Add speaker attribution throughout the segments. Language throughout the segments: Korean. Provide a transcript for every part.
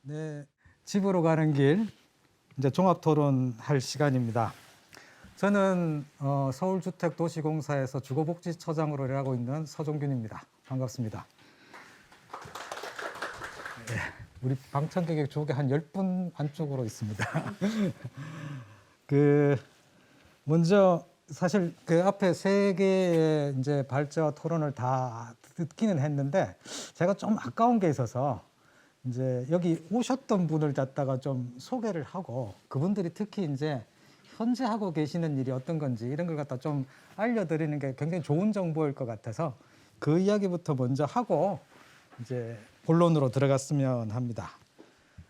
Speaker 1: 네, 집으로 가는 길 이제 종합 토론할 시간입니다. 저는 서울주택도시공사에서 주거복지처장으로 일하고 있는 서종균입니다. 반갑습니다. 네, 우리 방청객 쪽에 한 10분 안쪽으로 있습니다. 먼저 사실 그 앞에 세 개의 이제 발제와 토론을 다 듣기는 했는데 제가 좀 아까운 게 있어서 이제 여기 오셨던 분을 갖다가 좀 소개를 하고 그분들이 특히 이제 현재 하고 계시는 일이 어떤 건지 이런 걸 갖다 좀 알려드리는 게 굉장히 좋은 정보일 것 같아서 그 이야기부터 먼저 하고 이제 본론으로 들어갔으면 합니다.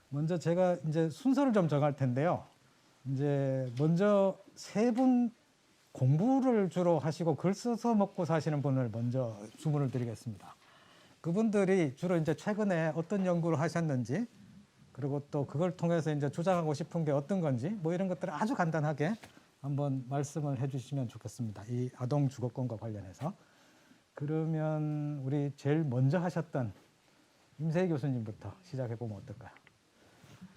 Speaker 1: 먼저 제가 이제 순서를 좀 정할 텐데요. 이제 먼저 세 분 공부를 주로 하시고 글 써서 먹고 사시는 분을 먼저 주문을 드리겠습니다. 그분들이 주로 이제 최근에 어떤 연구를 하셨는지 그리고 또 그걸 통해서 이제 주장하고 싶은 게 어떤 건지 뭐 이런 것들을 아주 간단하게 한번 말씀을 해주시면 좋겠습니다. 이 아동 주거권과 관련해서. 그러면 우리 제일 먼저 하셨던 임세희 교수님부터 시작해 보면 어떨까요?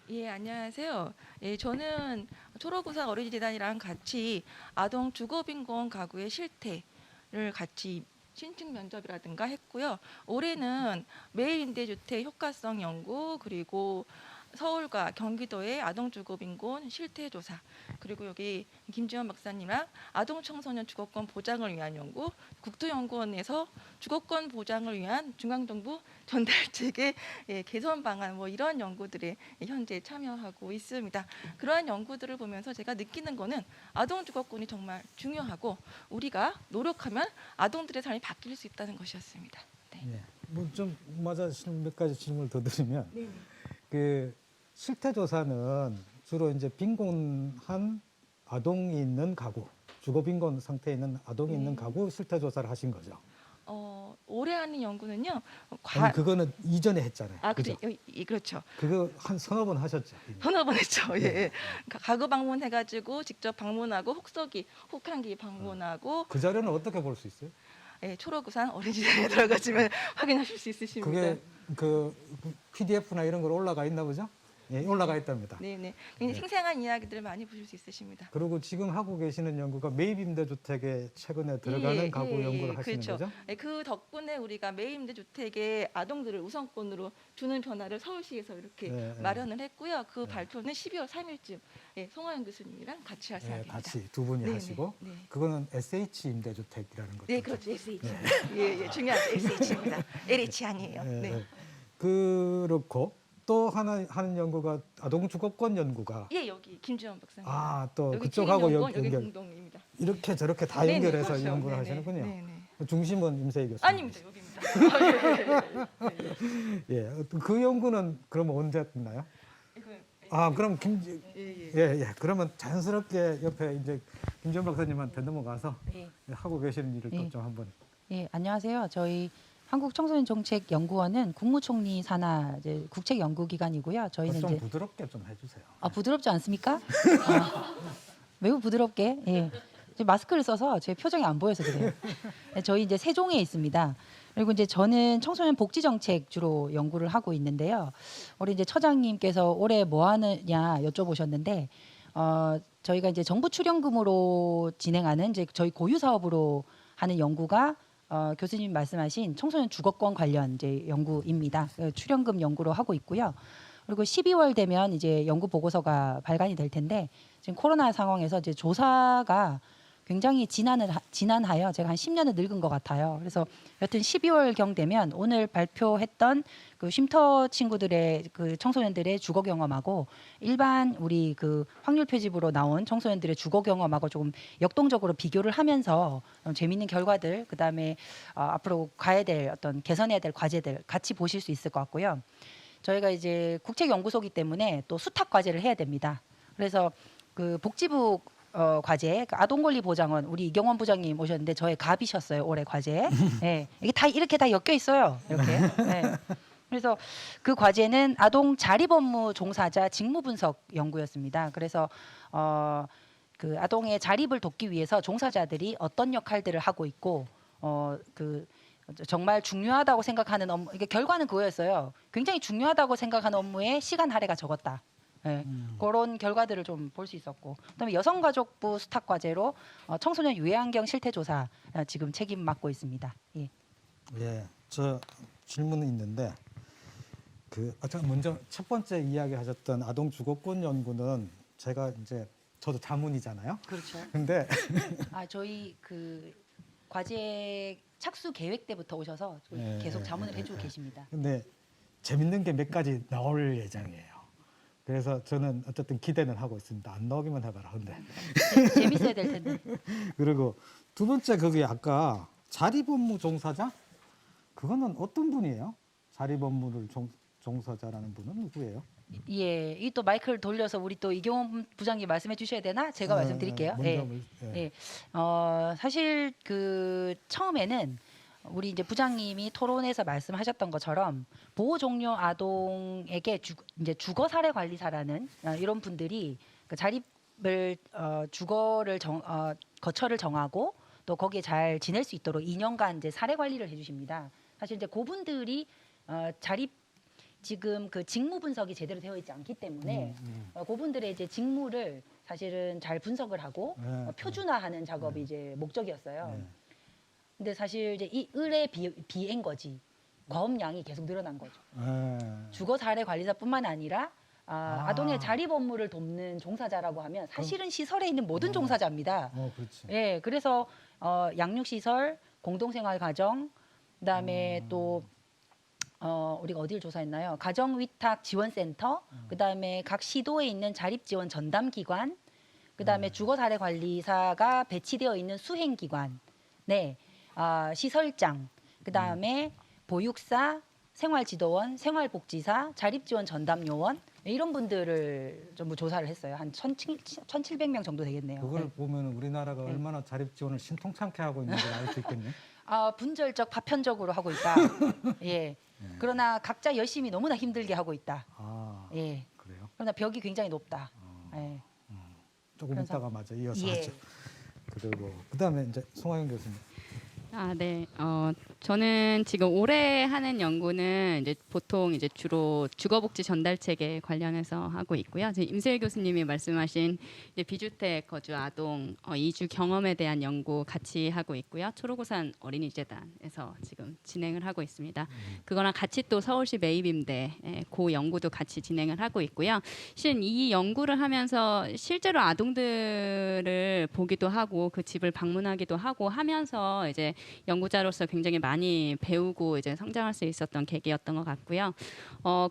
Speaker 2: 예, 안녕하세요. 예, 저는 초록우산 어린이재단이랑 같이 아동 주거빈곤 가구의 실태를 같이 신축 면접이라든가 했고요. 올해는 매일임대주택 효과성 연구 그리고 서울과 경기도의 아동주거빈곤 실태조사 그리고 여기 김지원 박사님랑 아동청소년 주거권 보장을 위한 연구 국토연구원에서 주거권 보장을 위한 중앙정부 전달체계 개선 방안 뭐 이런 연구들에 현재 참여하고 있습니다. 그러한 연구들을 보면서 제가 느끼는 거는 아동 주거권이 정말 중요하고 우리가 노력하면 아동들의 삶이 바뀔 수 있다는 것이었습니다. 네.
Speaker 1: 예. 뭐 좀 맞아시는 몇 가지 질문을 더 드리면
Speaker 2: 네.
Speaker 1: 그 실태 조사는 주로 이제 빈곤한 아동이 있는 가구, 주거 빈곤 상태에 있는 아동이 있는 가구 실태 조사를 하신 거죠.
Speaker 2: 올해 하는 연구는요.
Speaker 1: 아니 그거는 이전에 했잖아요.
Speaker 2: 아,
Speaker 1: 그죠?
Speaker 2: 그렇죠.
Speaker 1: 그거 한 서너 번 하셨죠. 이미.
Speaker 2: 서너 번 했죠. 예.
Speaker 1: 네.
Speaker 2: 가구 방문해가지고 직접 방문하고 혹한기 방문하고
Speaker 1: 그 자료는 어떻게 볼 수 있어요?
Speaker 2: 초록우산 어린이집에 들어가시면 확인하실 수 있으십니다.
Speaker 1: 그게 그 PDF나 이런 걸 올라가 있나 보죠? 예, 올라가 있답니다.
Speaker 2: 네네. 굉장히 생생한 이야기들을 많이 보실 수 있으십니다.
Speaker 1: 그리고 지금 하고 계시는 연구가 매입임대주택에 최근에 들어가는 가구 연구를 하시는
Speaker 2: 그렇죠.
Speaker 1: 거죠?
Speaker 2: 그 덕분에 우리가 매입임대주택에 아동들을 우선권으로 두는 변화를 서울시에서 이렇게 마련을 했고요. 그 발표는 12월 3일쯤 송하영 교수님이랑 같이 할 생각입니다.
Speaker 1: 같이 두 분이 하시고 그거는 SH 임대주택이라는 거죠.
Speaker 2: 네, 그렇죠. SH. 예, 중요하죠. SH입니다. LH 아니에요. 네.
Speaker 1: 그렇고 또 하나 하는 연구가 아동 주거권 연구가
Speaker 2: 예, 여기 김지원 박사님.
Speaker 1: 또
Speaker 2: 여기
Speaker 1: 그쪽하고
Speaker 2: 여기
Speaker 1: 연결
Speaker 2: 공동입니다.
Speaker 1: 이렇게 저렇게 다
Speaker 2: 네네,
Speaker 1: 연결해서
Speaker 2: 그렇죠.
Speaker 1: 연구를
Speaker 2: 네네.
Speaker 1: 하시는군요.
Speaker 2: 네네.
Speaker 1: 중심은 임세희 교수님.
Speaker 2: 아닙니다. 여기입니다.
Speaker 1: 예, 그 연구는 그러면 언제 했나요? 그럼 그러면 자연스럽게 옆에 이제 김지원 박사님한테 넘어가서 하고 계시는 일을 또 좀 한번.
Speaker 3: 예, 안녕하세요. 저희 한국청소년정책연구원은 국무총리 산하 이제 국책연구기관이고요. 저희는
Speaker 1: 좀
Speaker 3: 이제
Speaker 1: 부드럽게 좀 해주세요.
Speaker 3: 부드럽지 않습니까? 매우 부드럽게. 예. 이제 마스크를 써서 제 표정이 안 보여서 그래요. 저희 이제 세종에 있습니다. 그리고 이제 저는 청소년 복지 정책 주로 연구를 하고 있는데요. 우리 이제 처장님께서 올해 뭐 하느냐 여쭤보셨는데 저희가 이제 정부 출연금으로 진행하는 이제 저희 고유 사업으로 하는 연구가 교수님 말씀하신 청소년 주거권 관련 이제 연구입니다. 출연금 연구로 하고 있고요. 그리고 12월 되면 이제 연구 보고서가 발간이 될 텐데 지금 코로나 상황에서 이제 조사가 굉장히 지난하여 제가 한 10년은 늙은 것 같아요. 그래서 여튼 12월경 되면 오늘 발표했던 그 쉼터 친구들의 그 청소년들의 주거 경험하고 일반 우리 그 확률 표집으로 나온 청소년들의 주거 경험하고 조금 역동적으로 비교를 하면서 재미있는 결과들 그다음에 앞으로 가야 될 어떤 개선해야 될 과제들 같이 보실 수 있을 것 같고요. 저희가 이제 국책연구소이기 때문에 또 수탁 과제를 해야 됩니다. 그래서 그 복지부 과제 아동권리보장원 우리 이경원 부장님 오셨는데 저의 갑이셨어요 올해 과제. 네, 이게 다 이렇게 다 엮여 있어요. 이렇게. 네. 그래서 그 과제는 아동 자립업무 종사자 직무 분석 연구였습니다. 그래서 그 아동의 자립을 돕기 위해서 종사자들이 어떤 역할들을 하고 있고 그 정말 중요하다고 생각하는 업무, 이게 결과는 그거였어요. 굉장히 중요하다고 생각하는 업무에 시간 할애가 적었다. 예, 그런 결과들을 좀 볼 수 있었고, 그다음에 여성가족부 수탁 과제로 청소년 유해환경 실태 조사 지금 책임 맡고 있습니다. 예.
Speaker 1: 예, 저 질문이 있는데 먼저 첫 번째 이야기하셨던 아동 주거권 연구는 제가 이제 저도 자문이잖아요.
Speaker 3: 그렇죠.
Speaker 1: 근데
Speaker 3: 저희 그 과제 착수 계획 때부터 오셔서
Speaker 1: 예,
Speaker 3: 계속
Speaker 1: 예,
Speaker 3: 자문을
Speaker 1: 예,
Speaker 3: 해주고
Speaker 1: 예.
Speaker 3: 계십니다.
Speaker 1: 근데 재밌는 게 몇 가지 나올 예정이에요. 그래서 저는 어쨌든 기대는 하고 있습니다. 안 나오기만 해봐라. 근데
Speaker 3: 재밌어야 될 텐데.
Speaker 1: 그리고 두 번째 그게 아까 자립업무 종사자 그거는 어떤 분이에요? 자립업무를 종사자라는 분은 누구예요?
Speaker 3: 예, 이 또 마이크를 돌려서 우리 또 이경원 부장님 말씀해 주셔야 되나? 제가 말씀드릴게요.
Speaker 1: 먼저
Speaker 3: 예. 예. 사실 그 처음에는 우리 이제 부장님이 토론에서 말씀하셨던 것처럼 보호 종료 아동에게 이제 주거 사례 관리사라는 이런 분들이 그 자립을 주거를 거처를 정하고 또 거기에 잘 지낼 수 있도록 2년간 이제 사례 관리를 해주십니다. 사실 이제 그분들이 자립 지금 그 직무 분석이 제대로 되어 있지 않기 때문에 그분들의 이제 직무를 사실은 잘 분석을 하고 표준화하는 작업이 이제 목적이었어요. 근데 사실 이제 이 을의 비행 거지 과업량이 계속 늘어난 거죠. 주거 사례 관리사뿐만 아니라 아동의 자립 업무를 돕는 종사자라고 하면 사실은 시설에 있는 모든 종사자입니다.
Speaker 1: 그렇지.
Speaker 3: 예, 그래서 양육시설, 공동생활가정, 그다음에 또 우리가 어디를 조사했나요? 가정위탁지원센터, 그다음에 각 시도에 있는 자립지원 전담기관, 그다음에 주거사례관리사가 배치되어 있는 수행기관, 네, 시설장, 그다음에 보육사, 생활지도원, 생활복지사, 자립지원 전담요원 이런 분들을 전부 조사를 했어요. 한 1,700명 정도 되겠네요.
Speaker 1: 그걸
Speaker 3: 네.
Speaker 1: 보면 우리나라가 얼마나 자립 지원을 신통찮게 하고 있는지 알 수 있겠네.
Speaker 3: 분절적 파편적으로 하고 있다. 예. 그러나 각자 열심히 너무나 힘들게 하고 있다. 예.
Speaker 1: 그래요?
Speaker 3: 그러나 벽이 굉장히 높다. 예.
Speaker 1: 조금
Speaker 3: 그래서-
Speaker 1: 이따가 맞아 이어서
Speaker 3: 예.
Speaker 1: 하죠. 그리고 그다음에 이제 송하영 교수님.
Speaker 4: 네. 저는 지금 올해 하는 연구는 이제 보통 이제 주로 주거복지 전달체계 관련해서 하고 있고요. 이제 임세일 교수님이 말씀하신 이제 비주택 거주 아동 이주 경험에 대한 연구 같이 하고 있고요. 초록우산 어린이재단에서 지금 진행을 하고 있습니다. 그거랑 같이 또 서울시 매입임대 그 연구도 같이 진행을 하고 있고요. 실은 이 연구를 하면서 실제로 아동들을 보기도 하고 그 집을 방문하기도 하고 하면서 이제 연구자로서 굉장히 많이 배우고 이제 성장할 수 있었던 계기였던 것 같고요.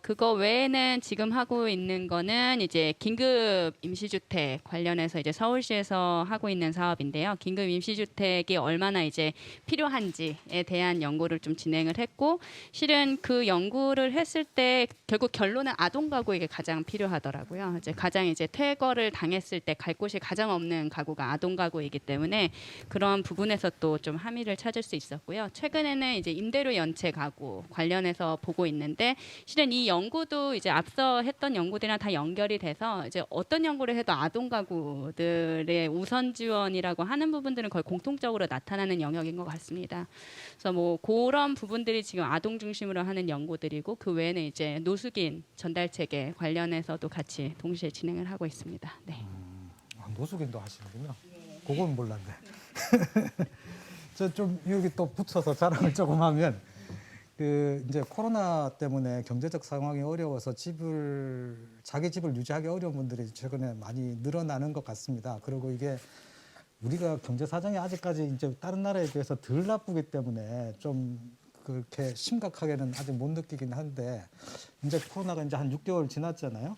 Speaker 4: 그거 외에는 지금 하고 있는 거는 이제 긴급 임시주택 관련해서 이제 서울시에서 하고 있는 사업인데요. 긴급 임시주택이 얼마나 이제 필요한지에 대한 연구를 좀 진행을 했고, 실은 그 연구를 했을 때 결국 결론은 아동 가구에게 가장 필요하더라고요. 이제 가장 이제 퇴거를 당했을 때 갈 곳이 가장 없는 가구가 아동 가구이기 때문에 그런 부분에서 또 좀 함의를 찾을 수 있었고요. 최근에는 이제 임대료 연체 가구 관련해서 보고 있는데, 실은 이 연구도 이제 앞서 했던 연구들이랑 다 연결이 돼서 이제 어떤 연구를 해도 아동 가구들의 우선 지원이라고 하는 부분들은 거의 공통적으로 나타나는 영역인 것 같습니다. 그래서 뭐 그런 부분들이 지금 아동 중심으로 하는 연구들이고, 그 외에는 이제 노숙인 전달 체계 관련해서도 같이 동시에 진행을 하고 있습니다. 네.
Speaker 1: 노숙인도 하시는군요. 그건 몰랐네. 저 좀 여기 또 붙여서 자랑을 조금 하면 그 이제 코로나 때문에 경제적 상황이 어려워서 자기 집을 유지하기 어려운 분들이 최근에 많이 늘어나는 것 같습니다. 그리고 이게 우리가 경제 사정이 아직까지 이제 다른 나라에 비해서 덜 나쁘기 때문에 좀 그렇게 심각하게는 아직 못 느끼긴 한데, 이제 코로나가 이제 한 6개월 지났잖아요.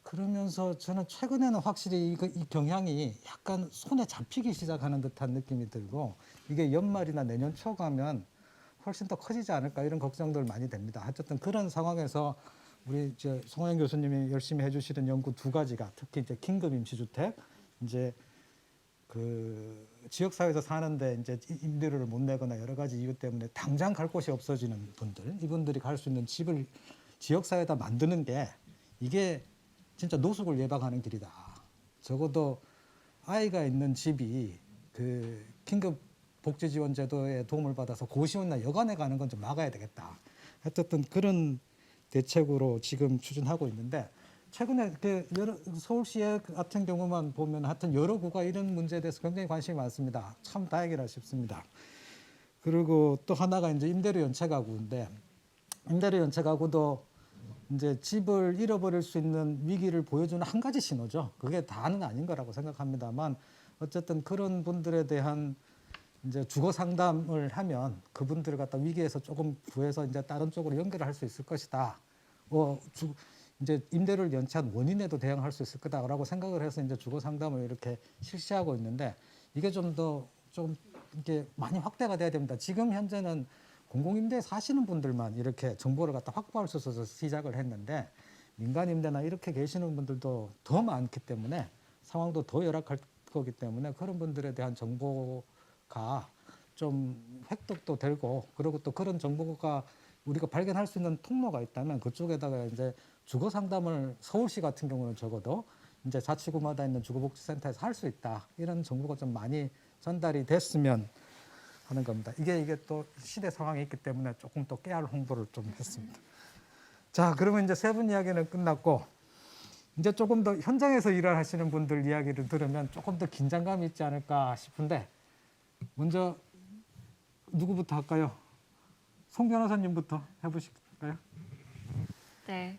Speaker 1: 그러면서 저는 최근에는 확실히 이 경향이 약간 손에 잡히기 시작하는 듯한 느낌이 들고, 이게 연말이나 내년 초 가면 훨씬 더 커지지 않을까 이런 걱정들 많이 됩니다. 어쨌든 그런 상황에서 우리 이제 송하영 교수님이 열심히 해주시는 연구 두 가지가, 특히 이제 긴급 임시주택, 이제 그 지역 사회에서 사는데 이제 임대료를 못 내거나 여러 가지 이유 때문에 당장 갈 곳이 없어지는 분들, 이분들이 갈 수 있는 집을 지역 사회에다 만드는 게 이게 진짜 노숙을 예방하는 길이다. 적어도 아이가 있는 집이 그 긴급 복지지원제도의 도움을 받아서 고시원이나 여관에 가는 건 좀 막아야 되겠다. 어쨌든 그런 대책으로 지금 추진하고 있는데 최근에 서울시의 같은 경우만 보면 하여튼 여러 구가 이런 문제에 대해서 굉장히 관심이 많습니다. 참 다행이라 싶습니다. 그리고 또 하나가 이제 임대료 연체 가구인데 임대료 연체 가구도 이제 집을 잃어버릴 수 있는 위기를 보여주는 한 가지 신호죠. 그게 다는 아닌 거라고 생각합니다만 어쨌든 그런 분들에 대한 이제 주거 상담을 하면 그분들을 갖다 위기에서 조금 구해서 이제 다른 쪽으로 연결을 할 수 있을 것이다. 이제 임대료를 연체한 원인에도 대응할 수 있을 거다라고 생각을 해서 이제 주거 상담을 이렇게 실시하고 있는데 이게 좀 이렇게 많이 확대가 돼야 됩니다. 지금 현재는 공공임대에 사시는 분들만 이렇게 정보를 갖다 확보할 수 있어서 시작을 했는데 민간임대나 이렇게 계시는 분들도 더 많기 때문에 상황도 더 열악할 거기 때문에 그런 분들에 대한 정보가 좀 획득도 되고 그리고 또 그런 정보가 우리가 발견할 수 있는 통로가 있다면 그쪽에다가 이제 주거 상담을 서울시 같은 경우는 적어도 이제 자치구마다 있는 주거복지센터에서 할 수 있다. 이런 정보가 좀 많이 전달이 됐으면 하는 겁니다. 이게 또 시대 상황이 있기 때문에 조금 또 깨알 홍보를 좀 했습니다. 자, 그러면 이제 세 분 이야기는 끝났고 이제 조금 더 현장에서 일을 하시는 분들 이야기를 들으면 조금 더 긴장감이 있지 않을까 싶은데 먼저 누구부터 할까요? 송 변호사님부터 해보실까요?
Speaker 5: 네.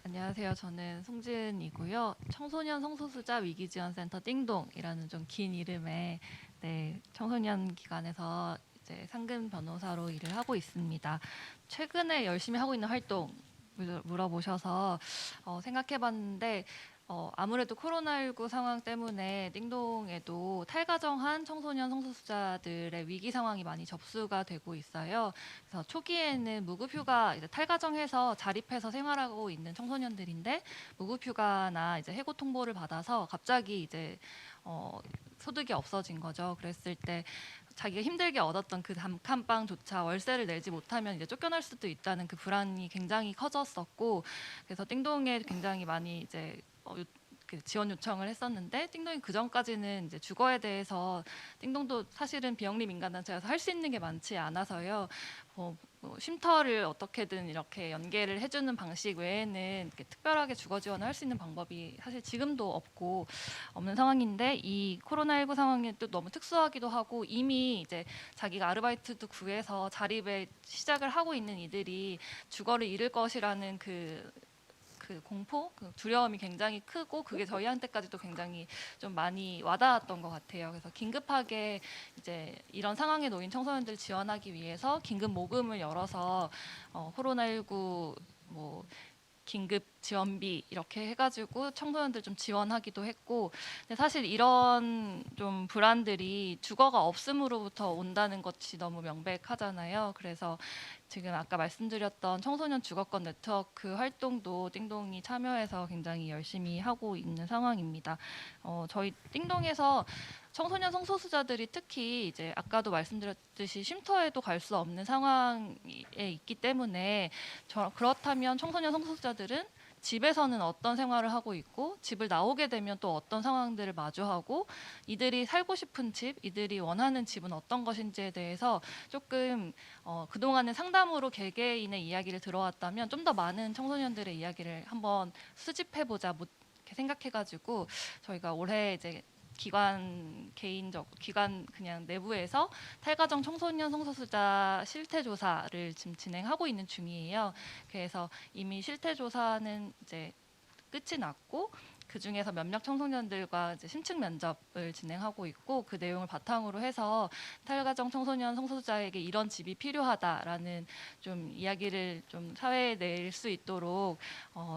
Speaker 5: 안녕하세요. 저는 송진이고요. 청소년 성소수자 위기지원센터 띵동이라는 좀 긴 이름의 청소년 기관에서 이제 상근 변호사로 일을 하고 있습니다. 최근에 열심히 하고 있는 활동 물어보셔서 생각해봤는데 아무래도 코로나19 상황 때문에 띵동에도 탈가정한 청소년 성소수자들의 위기 상황이 많이 접수가 되고 있어요. 그래서 초기에는 무급휴가 이제 탈가정해서 자립해서 생활하고 있는 청소년들인데 무급휴가나 이제 해고 통보를 받아서 갑자기 이제 소득이 없어진 거죠. 그랬을 때 자기가 힘들게 얻었던 그 단칸방조차 월세를 내지 못하면 이제 쫓겨날 수도 있다는 그 불안이 굉장히 커졌었고 그래서 띵동에 굉장히 많이 이제 지원 요청을 했었는데 띵동이 그 전까지는 이제 주거에 대해서 띵동도 사실은 비영리 민간단체여서 할 수 있는 게 많지 않아서요. 쉼터를 어떻게든 이렇게 연계를 해주는 방식 외에는 이렇게 특별하게 주거 지원을 할 수 있는 방법이 사실 지금도 없는 상황인데 이 코로나19 상황이 또 너무 특수하기도 하고 이미 이제 자기가 아르바이트도 구해서 자립에 시작을 하고 있는 이들이 주거를 잃을 것이라는 그 공포, 그 두려움이 굉장히 크고 그게 저희한테까지도 굉장히 좀 많이 와닿았던 것 같아요. 그래서 긴급하게 이제 이런 상황에 놓인 청소년들 지원하기 위해서 긴급 모금을 열어서 코로나19 긴급 지원비 이렇게 해가지고 청소년들 좀 지원하기도 했고 근데 사실 이런 좀 불안들이 주거가 없음으로부터 온다는 것이 너무 명백하잖아요. 그래서 지금 아까 말씀드렸던 청소년 주거권 네트워크 활동도 띵동이 참여해서 굉장히 열심히 하고 있는 상황입니다. 저희 띵동에서 청소년 성소수자들이 특히 이제 아까도 말씀드렸듯이 쉼터에도 갈 수 없는 상황에 있기 때문에 그렇다면 청소년 성소수자들은 집에서는 어떤 생활을 하고 있고 집을 나오게 되면 또 어떤 상황들을 마주하고 이들이 살고 싶은 집, 이들이 원하는 집은 어떤 것인지에 대해서 조금 그동안은 상담으로 개개인의 이야기를 들어왔다면 좀 더 많은 청소년들의 이야기를 한번 수집해보자 이렇게 생각해가지고 저희가 올해 이제 기관 그냥 내부에서 탈가정 청소년 성소수자 실태 조사를 지금 진행하고 있는 중이에요. 그래서 이미 실태 조사는 이제 끝이 났고 그 중에서 몇몇 청소년들과 이제 심층 면접을 진행하고 있고 그 내용을 바탕으로 해서 탈가정 청소년 성소수자에게 이런 집이 필요하다라는 좀 이야기를 좀 사회에 낼 수 있도록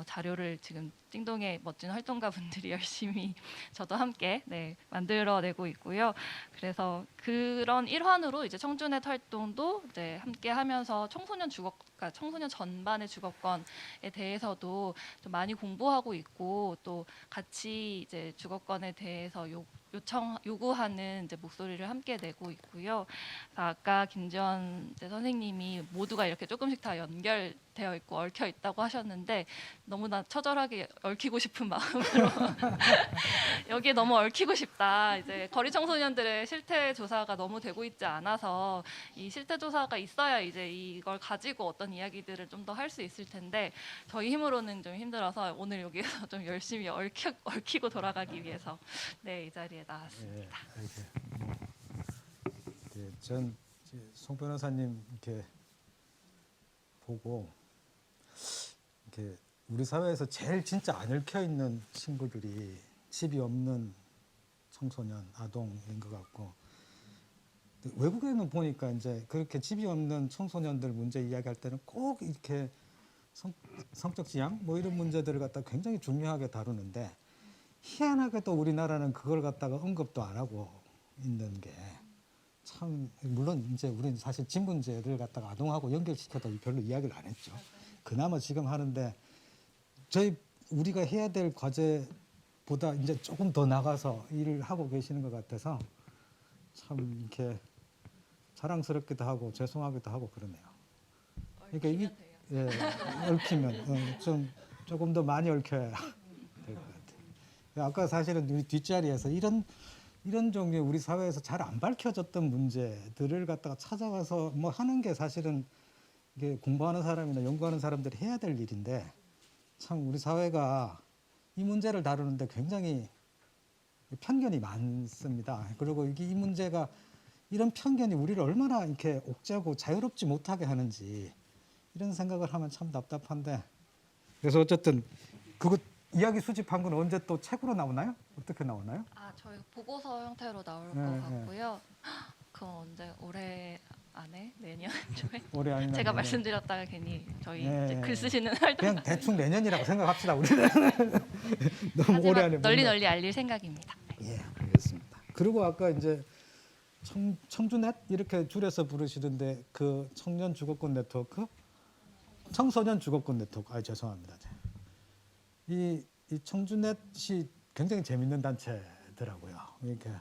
Speaker 5: 자료를 지금 띵동의 멋진 활동가분들이 열심히 저도 함께 만들어내고 있고요. 그래서 그런 일환으로 이제 청주넷 활동도 이제 함께 하면서 청소년 전반의 주거권에 대해서도 좀 많이 공부하고 있고 또 같이 이제 주거권에 대해서 요구하는 이제 목소리를 함께 내고 있고요. 아까 김지원 이제 선생님이 모두가 이렇게 조금씩 다 연결되어 있고 얽혀 있다고 하셨는데 너무나 처절하게 얽히고 싶은 마음으로 여기에 너무 얽히고 싶다. 이제 거리 청소년들의 실태 조사가 너무 되고 있지 않아서 이 실태 조사가 있어야 이제 이걸 가지고 어떤 이야기들을 좀 더 할 수 있을 텐데 저희 힘으로는 좀 힘들어서 오늘 여기서 좀 열심히 얽히고 돌아가기 위해서 네, 이 자리에 나왔습니다.
Speaker 1: 전 송 변호사님 이렇게 보고 이렇게 우리 사회에서 제일 진짜 안 얽혀 있는 친구들이 집이 없는 청소년, 아동인 것 같고 외국에는 보니까 이제 그렇게 집이 없는 청소년들 문제 이야기할 때는 꼭 이렇게 성적 지향 뭐 이런 문제들을 갖다 굉장히 중요하게 다루는데 희한하게도 우리나라는 그걸 갖다가 언급도 안 하고 있는 게 참 물론 이제 우리는 사실 집 문제를 갖다가 아동하고 연결시켜도 별로 이야기를 안 했죠. 그나마 지금 하는데 우리가 해야 될 과제보다 이제 조금 더 나가서 일을 하고 계시는 것 같아서 참 이렇게 자랑스럽기도 하고 죄송하기도 하고 그러네요. 그러니까 얽히면 좀 조금 더 많이 얽혀야 될 것 같아요. 아까 사실은 우리 뒷자리에서 이런 종류의 우리 사회에서 잘 안 밝혀졌던 문제들을 갖다가 찾아가서 뭐 하는 게 사실은 이게 공부하는 사람이나 연구하는 사람들이 해야 될 일인데 참 우리 사회가 이 문제를 다루는데 굉장히 편견이 많습니다. 그리고 이 문제가 이런 편견이 우리를 얼마나 이렇게 옥죄고 자유롭지 못하게 하는지 이런 생각을 하면 참 답답한데 그래서 어쨌든 그거 이야기 수집한 건 언제 또 책으로 나오나요? 어떻게 나오나요?
Speaker 5: 저희 보고서 형태로 나올 것
Speaker 1: 네,
Speaker 5: 같고요. 그건 언제 올해 안에 내년 초에
Speaker 1: 올해 아니면
Speaker 5: 제가
Speaker 1: 내년.
Speaker 5: 말씀드렸다가 괜히 저희
Speaker 1: 네.
Speaker 5: 이제 글 쓰시는 활동
Speaker 1: 그냥 대충 내년이라고 생각합시다. 우리는 너무 올해 안에
Speaker 5: 하지만 널리
Speaker 1: 뭔가-
Speaker 5: 널리 알릴 생각입니다.
Speaker 1: 예, 알겠습니다. 그리고 아까 이제 청주넷 이렇게 줄여서 부르시던데 그 청년 주거권 네트워크, 청소년 주거권 네트워크. 죄송합니다. 이 청주넷이 굉장히 재밌는 단체더라고요. 이렇게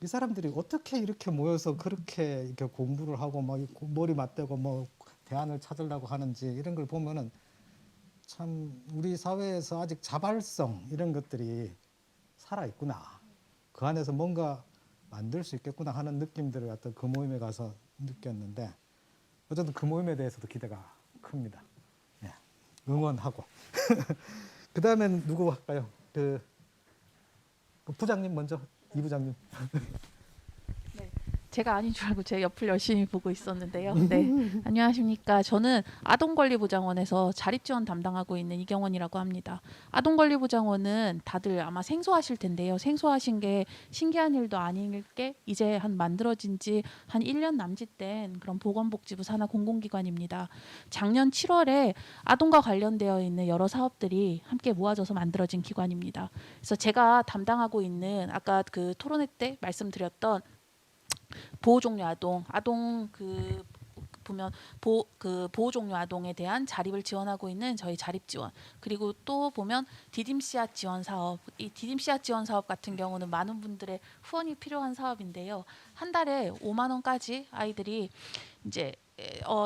Speaker 1: 이 사람들이 어떻게 이렇게 모여서 그렇게 이렇게 공부를 하고 막 머리 맞대고 뭐 대안을 찾으려고 하는지 이런 걸 보면은 참 우리 사회에서 아직 자발성 이런 것들이 살아 있구나. 그 안에서 뭔가 만들 수 있겠구나 하는 느낌들을 갖다 그 모임에 가서 느꼈는데 어쨌든 그 모임에 대해서도 기대가 큽니다. 예, 응원하고 그 다음엔 누구 할까요? 그 부장님 먼저, 이 부장님.
Speaker 6: 제가 아닌 줄 알고 제 옆을 열심히 보고 있었는데요. 네, 안녕하십니까. 저는 아동권리보장원에서 자립지원 담당하고 있는 이경원이라고 합니다. 아동권리보장원은 다들 아마 생소하실 텐데요. 생소하신 게 신기한 일도 아닐 게 이제 한 만들어진 지 한 1년 남짓 된 그런 보건복지부 산하 공공기관입니다. 작년 7월에 아동과 관련되어 있는 여러 사업들이 함께 모아져서 만들어진 기관입니다. 그래서 제가 담당하고 있는 아까 그 토론회 때 말씀드렸던 보호 종료 아동 그 보면 보호 종료 아동에 대한 자립을 지원하고 있는 저희 자립 지원, 그리고 또 보면 디딤 씨앗 지원 사업, 이 디딤 씨앗 지원 사업 같은 경우는 많은 분들의 후원이 필요한 사업인데요. 한 달에 5만 원까지 아이들이 이제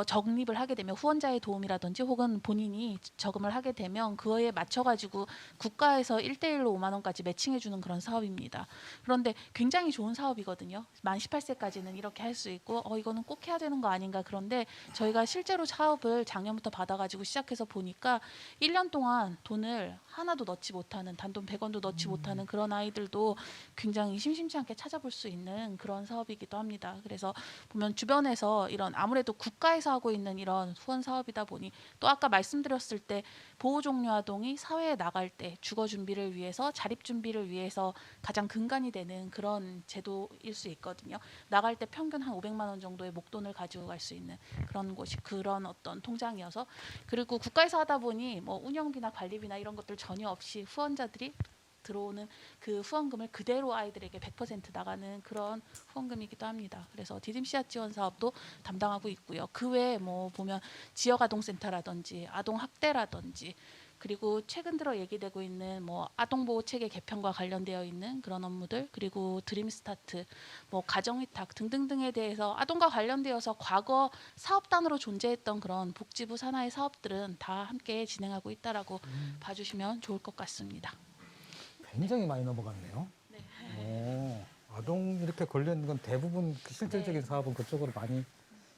Speaker 6: 적립을 하게 되면 후원자의 도움이라든지 혹은 본인이 저금을 하게 되면 그거에 맞춰가지고 국가에서 1대1로 5만 원까지 매칭해주는 그런 사업입니다. 그런데 굉장히 좋은 사업이거든요. 만 18세까지는 이렇게 할 수 있고 이거는 꼭 해야 되는 거 아닌가. 그런데 저희가 실제로 사업을 작년부터 받아가지고 시작해서 보니까 1년 동안 돈을 하나도 넣지 못하는, 단돈 100원도 넣지 못하는 그런 아이들도 굉장히 심심치 않게 찾아볼 수 있는 그런 사업이기도 합니다. 그래서 보면 주변에서 이런 아무래도 국가에서 하고 있는 이런 후원 사업이다 보니 또 아까 말씀드렸을 때 보호 종료 아동이 사회에 나갈 때 주거 준비를 위해서, 자립 준비를 위해서 가장 근간이 되는 그런 제도일 수 있거든요. 나갈 때 평균 한 500만 원 정도의 목돈을 가지고 갈 수 있는 그런 곳이 그런 어떤 통장이어서, 그리고 국가에서 하다 보니 뭐 운영비나 관리비나 이런 것들 전혀 없이 후원자들이 들어오는 그 후원금을 그대로 아이들에게 100% 나가는 그런 후원금이기도 합니다. 그래서 디딤 씨앗 지원 사업도 담당하고 있고요. 그 외에 뭐 보면 지역 아동센터라든지 아동 학대라든지 그리고 최근 들어 얘기되고 있는 뭐 아동보호 체계 개편과 관련되어 있는 그런 업무들, 그리고 드림스타트, 뭐 가정위탁 등등등에 대해서 아동과 관련되어서 과거 사업단으로 존재했던 그런 복지부 산하의 사업들은 다 함께 진행하고 있다라고 봐주시면 좋을 것 같습니다.
Speaker 1: 굉장히 많이 넘어갔네요. 오, 아동 이렇게 걸리는 건 대부분 그 실질적인 사업은 그쪽으로 많이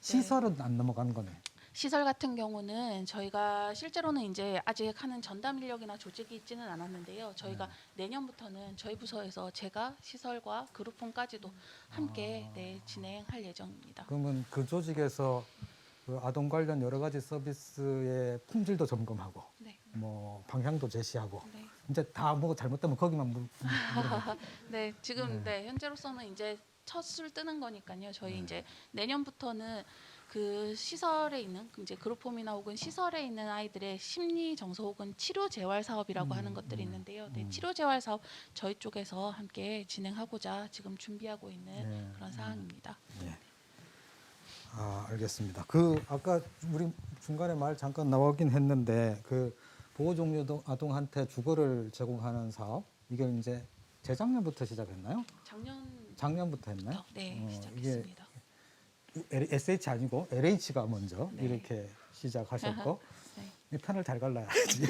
Speaker 1: 시설은 안 넘어간 거네.
Speaker 6: 시설 같은 경우는 저희가 실제로는 이제 아직 하는 전담 인력이나 조직이 있지는 않았는데요. 저희가 내년부터는 저희 부서에서 제가 시설과 그룹홈까지도 함께 진행할 예정입니다.
Speaker 1: 그러면 그 조직에서 그 아동 관련 여러 가지 서비스의 품질도 점검하고
Speaker 6: 네.
Speaker 1: 뭐 방향도 제시하고
Speaker 6: 네.
Speaker 1: 이제 다 뭐가 잘못되면 거기만 물어보고.
Speaker 6: 네, 지금 현재로서는 이제 첫 술 뜨는 거니까요. 저희 이제 내년부터는 그 시설에 있는 이제 그룹홈이나 혹은 시설에 있는 아이들의 심리 정서 혹은 치료 재활 사업이라고 하는 것들이 있는데요. 네, 치료 재활 사업 저희 쪽에서 함께 진행하고자 지금 준비하고 있는
Speaker 1: 네.
Speaker 6: 그런 상황입니다.
Speaker 1: 예. 아, 알겠습니다. 그 아까 우리 중간에 말 잠깐 나오긴 했는데 그 보호 종료 아동한테 주거를 제공하는 사업 이게 이제 재작년부터 시작했나요? 작년부터 했나요?
Speaker 6: 네,
Speaker 1: 이게
Speaker 6: 시작했습니다.
Speaker 1: SH 아니고 LH가 먼저
Speaker 6: 네.
Speaker 1: 이렇게 시작하셨고
Speaker 6: 네.
Speaker 1: 이 편을 잘 갈라야지.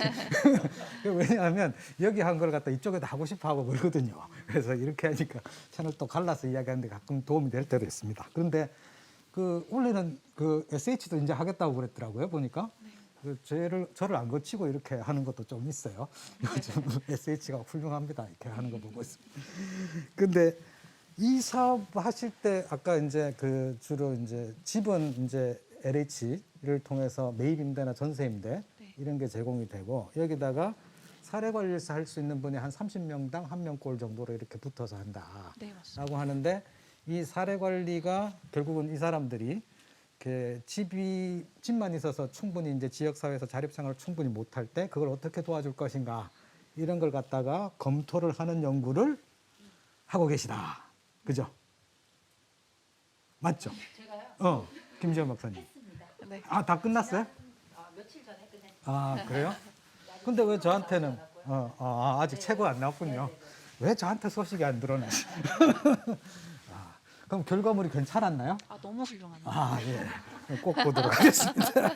Speaker 1: 왜냐하면 여기 한 걸 갖다 이쪽에다 하고 싶어 하고 그러거든요. 그래서 이렇게 하니까 편을 또 갈라서 이야기하는데 가끔 도움이 될 때도 있습니다. 그런데 그 원래는 그 SH도 이제 하겠다고 그랬더라고요. 보니까 그 저를 안 거치고 이렇게 하는 것도 좀 있어요. 요즘 SH가 훌륭합니다. 이렇게 하는 거 보고 있습니다. 근데 이 사업 하실 때 아까 이제 그 주로 이제 집은 이제 LH를 통해서 매입 임대나 전세 임대
Speaker 6: 네.
Speaker 1: 이런 게 제공이 되고 여기다가 사례 관리를 할 수 있는 분이 한 30명당 1명꼴 정도로 이렇게 붙어서 한다라고
Speaker 6: 네, 맞습니다.
Speaker 1: 하는데 이 사례 관리가 결국은 이 사람들이 이렇게 집만 있어서 충분히 이제 지역 사회에서 자립 생활을 충분히 못할 때 그걸 어떻게 도와줄 것인가 이런 걸 갖다가 검토를 하는 연구를 하고 계시다. 그죠? 맞죠? 제가요? 김지현 박사님.
Speaker 6: 네.
Speaker 1: 아, 다 끝났어요?
Speaker 3: 며칠 전에 끝냈어요.
Speaker 1: 아, 그래요? 근데 왜 저한테는 아직 최고 안 나왔군요. 왜 저한테 소식이 안 들어나시? 아, 그럼 결과물이 괜찮았나요?
Speaker 6: 아, 너무 훌륭합니다.
Speaker 1: 아, 예. 꼭 보도록 하겠습니다.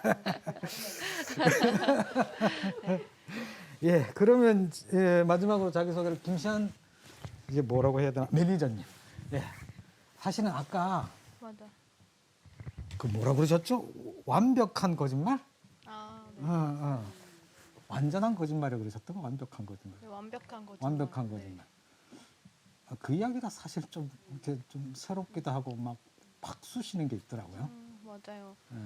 Speaker 1: 예, 그러면 마지막으로 자기소개를 김시한 이게 뭐라고 해야 되나? 매니저님. 예. 사실은 아까
Speaker 7: 맞아.
Speaker 1: 그 뭐라 그러셨죠? 완벽한 거짓말?
Speaker 7: 아, 네.
Speaker 1: 완전한 거짓말이라고 그러셨던 거 완벽한 거짓말.
Speaker 7: 네, 완벽한 거짓말.
Speaker 1: 완벽한
Speaker 7: 네.
Speaker 1: 거짓말. 아, 그 이야기가 사실 좀 이렇게 좀 새롭기도 하고 막 팍 쑤시는 게 있더라고요.
Speaker 7: 맞아요.
Speaker 1: 예.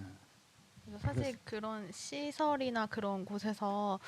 Speaker 7: 그래서 사실 그런 시설이나 그런 곳에서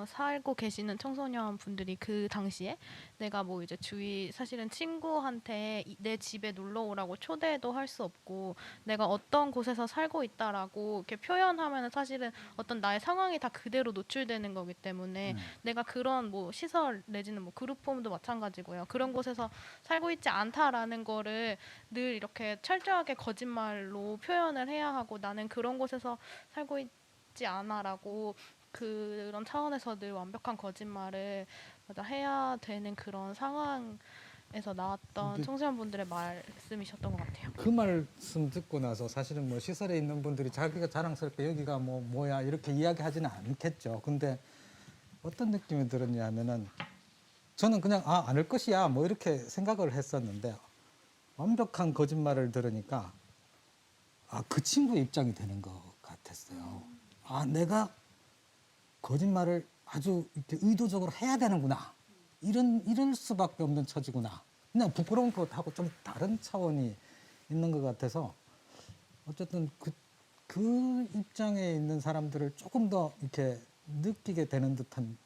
Speaker 7: 살고 계시는 청소년 분들이 그 당시에 내가 뭐 이제 주위 사실은 친구한테 내 집에 놀러 오라고 초대도 할 수 없고 내가 어떤 곳에서 살고 있다라고 이렇게 표현하면은 사실은 어떤 나의 상황이 다 그대로 노출되는 거기 때문에 내가 그런 뭐 시설 내지는 뭐 그룹홈도 마찬가지고요. 그런 곳에서 살고 있지 않다라는 거를 늘 이렇게 철저하게 거짓말로 표현을 해야 하고 나는 그런 곳에서 살고 있지 않아라고 그런 차원에서 늘 완벽한 거짓말을 해야 되는 그런 상황에서 나왔던
Speaker 1: 이게-
Speaker 7: 청소년분들의 말씀이셨던 것 같아요.
Speaker 1: 그 말씀 듣고 나서 사실은 뭐 시설에 있는 분들이 자기가 자랑스럽게 여기가 뭐야 이렇게 이야기하지는 않겠죠. 근데 어떤 느낌이 들었냐면은 저는 그냥 않을 것이야 뭐 이렇게 생각을 했었는데 완벽한 거짓말을 들으니까 그 친구 입장이 되는 것 같았어요. 내가 거짓말을 아주 이렇게 의도적으로 해야 되는구나. 이럴 수밖에 없는 처지구나. 그냥 부끄러운 것하고 좀 다른 차원이 있는 것 같아서 어쨌든 그 입장에 있는 사람들을 조금 더 이렇게 느끼게 되는 듯한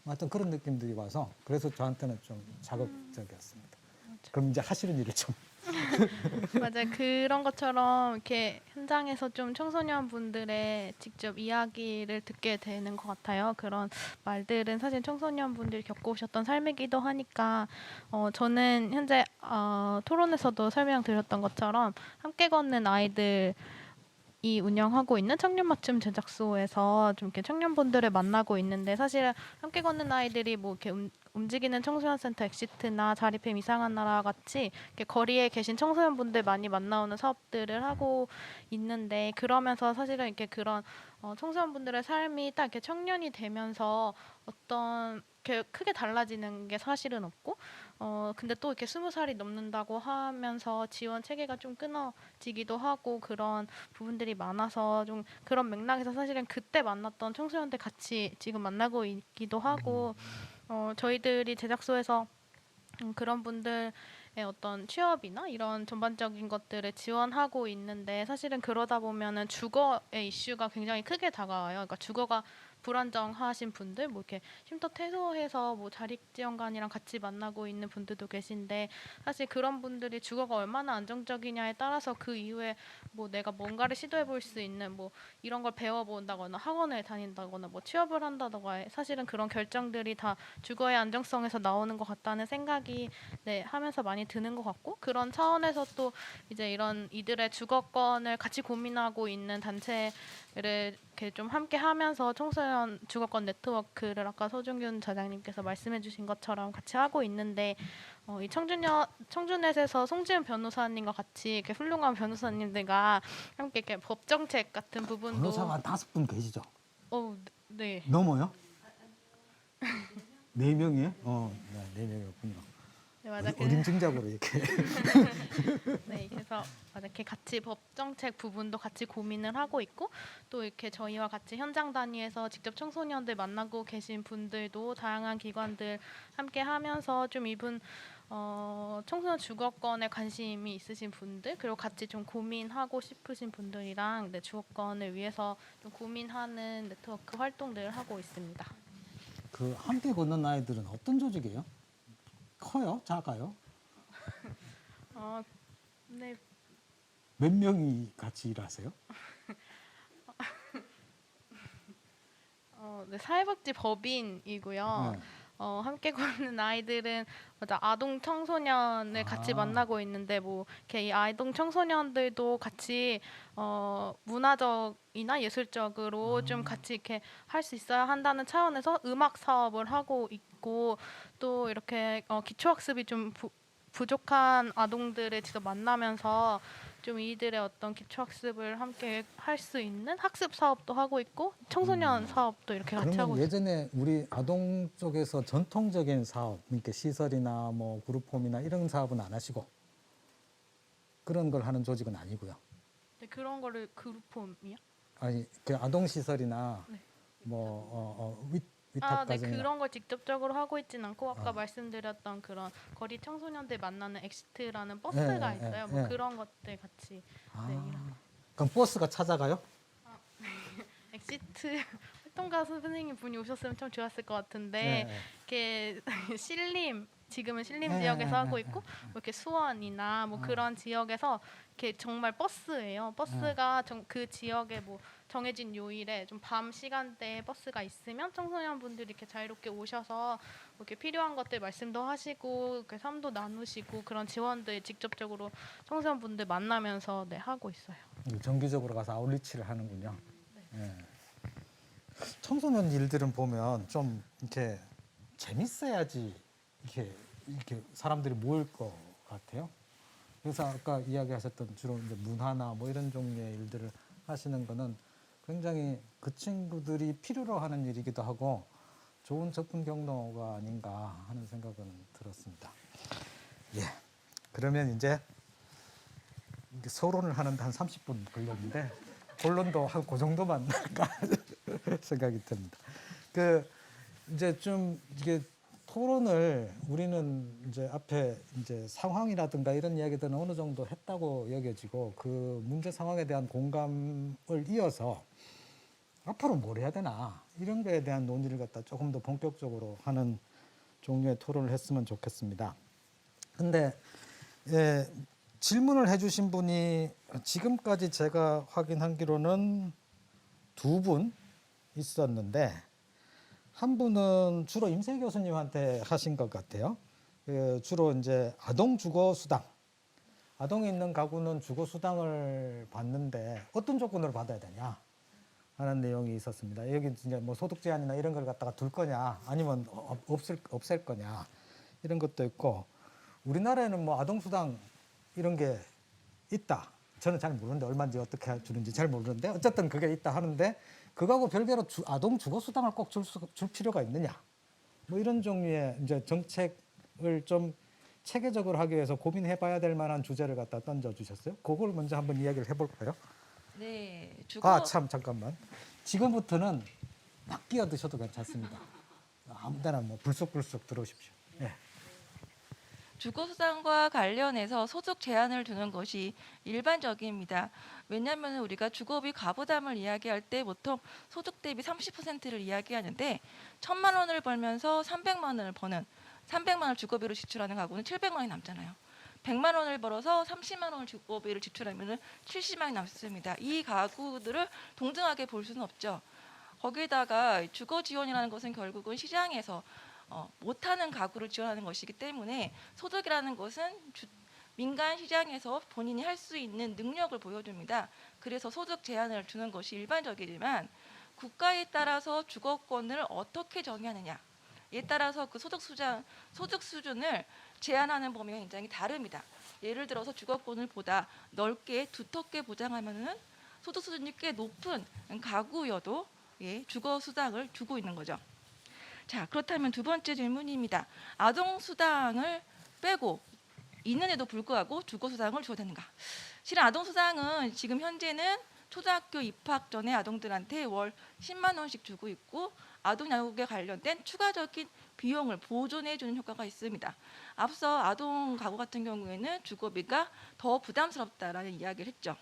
Speaker 1: 어떤 그런 느낌들이 와서 그래서 저한테는 좀 자극적이었습니다. 그럼 이제 하시는 일을 좀.
Speaker 7: 맞아요. 그런 것처럼 이렇게 현장에서 좀 청소년 분들의 직접 이야기를 듣게 되는 것 같아요. 그런 말들은 사실 청소년 분들이 겪어오셨던 삶이기도 하니까 저는 현재 토론에서도 설명드렸던 것처럼 함께 걷는 아이들 운영하고 있는 청년 맞춤 제작소에서 좀 이렇게 청년분들을 만나고 있는데 사실은 함께 걷는 아이들이 뭐 이렇게 움직이는 청소년 센터 엑시트나 자립형 이상한 나라와 같이 이렇게 거리에 계신 청소년분들 많이 만나오는 사업들을 하고 있는데 그러면서 사실은 이렇게 그런 청소년분들의 삶이 딱 이렇게 청년이 되면서 어떤 이렇게 크게 달라지는 게 사실은 없고 근데 또 이렇게 20살이 넘는다고 하면서 지원 체계가 좀 끊어지기도 하고 그런 부분들이 많아서 좀 그런 맥락에서 사실은 그때 만났던 청소년들 같이 지금 만나고 있기도 하고 저희들이 제작소에서 그런 분들의 어떤 취업이나 이런 전반적인 것들을 지원하고 있는데 사실은 그러다 보면은 주거의 이슈가 굉장히 크게 다가와요. 그러니까 주거가 불안정하신 분들, 뭐 이렇게 쉼터 퇴소해서 뭐 자립지원관이랑 같이 만나고 있는 분들도 계신데 사실 그런 분들이 주거가 얼마나 안정적이냐에 따라서 그 이후에 뭐 내가 뭔가를 시도해 볼 수 있는 뭐 이런 걸 배워본다거나 학원을 다닌다거나 뭐 취업을 한다거나 사실은 그런 결정들이 다 주거의 안정성에서 나오는 것 같다는 생각이 네, 하면서 많이 드는 것 같고 그런 차원에서 또 이제 이런 이들의 주거권을 같이 고민하고 있는 단체를 이렇게 좀 함께 하면서 청소년 주거권 네트워크를 아까 서준균 자장님께서 말씀해주신 것처럼 같이 하고 있는데 이 청주넷에서 송지은 변호사님과 같이 이렇게 훌륭한 변호사님들과 함께 이렇게 법정책 같은 부분도
Speaker 1: 변호사가 5분 계시죠?
Speaker 7: 네.
Speaker 1: 넘어요? 4명이에요? 네, 4명이었군요.
Speaker 7: 네, 맞아.
Speaker 1: 어림짐작으로 이렇게.
Speaker 7: 네, 그래서 맞아, 이렇게 같이 법정책 부분도 같이 고민을 하고 있고 또 이렇게 저희와 같이 현장 단위에서 직접 청소년들 만나고 계신 분들도 다양한 기관들 함께 하면서 좀 이분 청소년 주거권에 관심이 있으신 분들 그리고 같이 좀 고민하고 싶으신 분들이랑 네, 주거권을 위해서 좀 고민하는 네트워크 활동들을 하고 있습니다.
Speaker 1: 그 함께 걷는 아이들은 어떤 조직이에요? 커요? 작아요?
Speaker 7: 네,
Speaker 1: 몇 명이 같이 일하세요?
Speaker 7: 네, 사회복지 법인이고요.
Speaker 1: 네.
Speaker 7: 함께 걷는 아이들은 맞아 아동 청소년을 같이 만나고 있는데 뭐 이렇게 이 아동 청소년들도 같이 문화적이나 예술적으로 좀 같이 이렇게 할 수 있어야 한다는 차원에서 음악 사업을 하고 있고 또 이렇게 기초학습이 좀 부족한 아동들을 직접 만나면서 좀 이들의 어떤 기초학습을 함께 할 수 있는 학습 사업도 하고 있고 청소년 사업도 이렇게 같이 하고
Speaker 1: 그러면 예전에 우리 아동 쪽에서 전통적인 사업, 그러니까 시설이나 뭐 그룹홈이나 이런 사업은 안 하시고 그런 걸 하는 조직은 아니고요.
Speaker 7: 네, 그런 거를 그룹홈이요?
Speaker 1: 아니 그 아동 시설이나
Speaker 7: 네.
Speaker 1: 뭐
Speaker 7: 네,
Speaker 1: 위탁가정이나
Speaker 7: 그런 걸 직접적으로 하고 있진 않고 아까 말씀드렸던 그런 거리 청소년들 만나는 엑시트라는 버스가
Speaker 1: 예,
Speaker 7: 있어요.
Speaker 1: 예,
Speaker 7: 뭐
Speaker 1: 예.
Speaker 7: 그런 것들 같이 네, 이런
Speaker 1: 그럼 버스가 찾아가요?
Speaker 7: 엑시트 활동가 선생님 분이 오셨으면 참 좋았을 것 같은데
Speaker 1: 예, 예.
Speaker 7: 이렇게 신림 지금은 신림
Speaker 1: 예,
Speaker 7: 지역에서
Speaker 1: 예,
Speaker 7: 하고
Speaker 1: 예,
Speaker 7: 있고 뭐 이렇게 수원이나 뭐 그런 지역에서 이렇게 정말 버스예요.
Speaker 1: 예.
Speaker 7: 버스가 그 지역에 뭐 정해진 요일에 좀 밤 시간대에 버스가 있으면 청소년분들이 이렇게 자유롭게 오셔서 뭐 이렇게 필요한 것들 말씀도 하시고 이렇게 삶도 나누시고 그런 지원들 직접적으로 청소년분들 만나면서 네, 하고 있어요.
Speaker 1: 정기적으로 가서 아웃리치를 하는군요. 예. 청소년 일들은 보면 좀 이렇게 재밌어야지 이렇게 사람들이 모일 것 같아요. 그래서 아까 이야기하셨던 주로 이제 문화나 뭐 이런 종류의 일들을 하시는 거는 굉장히 그 친구들이 필요로 하는 일이기도 하고 좋은 접근 경로가 아닌가 하는 생각은 들었습니다. 예. 그러면 이제 서론을 하는데 한 30분 걸렸는데 본론도 한 그 정도만 할까 생각이 듭니다. 이제 좀 이게 토론을 우리는 이제 앞에 이제 상황이라든가 이런 이야기들은 어느 정도 했다고 여겨지고 그 문제 상황에 대한 공감을 이어서 앞으로 뭘 해야 되나 이런 거에 대한 논의를 갖다 조금 더 본격적으로 하는 종류의 토론을 했으면 좋겠습니다. 근데 질문을 해주신 분이 지금까지 제가 확인하기로는 2분 있었는데 한 분은 주로 임세 교수님한테 하신 것 같아요. 주로 이제 아동 주거 수당 아동이 있는 가구는 주거수당을 받는데 어떤 조건으로 받아야 되냐 하는 내용이 있었습니다. 여기 이제 뭐 소득 제한이나 이런 걸 갖다가 둘 거냐 아니면 없앨 거냐 이런 것도 있고 우리나라에는 뭐 아동수당 이런 게 있다. 저는 잘 모르는데 얼마인지 어떻게 주는지 잘 모르는데 어쨌든 그게 있다 하는데 그거하고 별개로 아동 주거수당을 꼭 줄 필요가 있느냐 뭐 이런 종류의 이제 정책을 좀 체계적으로 하기 위해서 고민해봐야 될 만한 주제를 갖다 던져주셨어요. 그걸 먼저 한번 이야기를 해볼까요?
Speaker 2: 네,
Speaker 1: 아, 참 잠깐만. 지금부터는 막 끼어드셔도 괜찮습니다. 아무데나 뭐 불쑥불쑥 들어오십시오. 네.
Speaker 2: 주거수당과 관련해서 소득 제한을 두는 것이 일반적입니다. 왜냐하면 우리가 주거비 가부담을 이야기할 때 보통 소득 대비 30%를 이야기하는데 1,000만 원을 벌면서 300만 원을 버는 300만 원을 주거비로 지출하는 가구는 700만 원이 남잖아요. 100만 원을 벌어서 30만 원을 주거비를 지출하면 70만 원이 남습니다. 이 가구들을 동등하게 볼 수는 없죠. 거기에다가 주거 지원이라는 것은 결국은 시장에서 못하는 가구를 지원하는 것이기 때문에 소득이라는 것은 민간 시장에서 본인이 할 수 있는 능력을 보여줍니다. 그래서 소득 제한을 두는 것이 일반적이지만 국가에 따라서 주거권을 어떻게 정의하느냐에 따라서 그 소득 수준을 제한하는 범위가 굉장히 다릅니다. 예를 들어서 주거권을 보다 넓게 두텁게 보장하면은 소득 수준이 꽤 높은 가구여도 주거 수당을 주고 있는 거죠. 자, 그렇다면 두 번째 질문입니다. 아동 수당을 빼고 있는데도 불구하고 주거 수당을 줘야 되는가? 실은 아동 수당은 지금 현재는 초등학교 입학 전에 아동들한테 월 10만 원씩 주고 있고 아동 양육에 관련된 추가적인 비용을 보존해 주는 효과가 있습니다. 앞서 아동 가구 같은 경우에는 주거비가 더 부담스럽다라는 이야기를 했죠.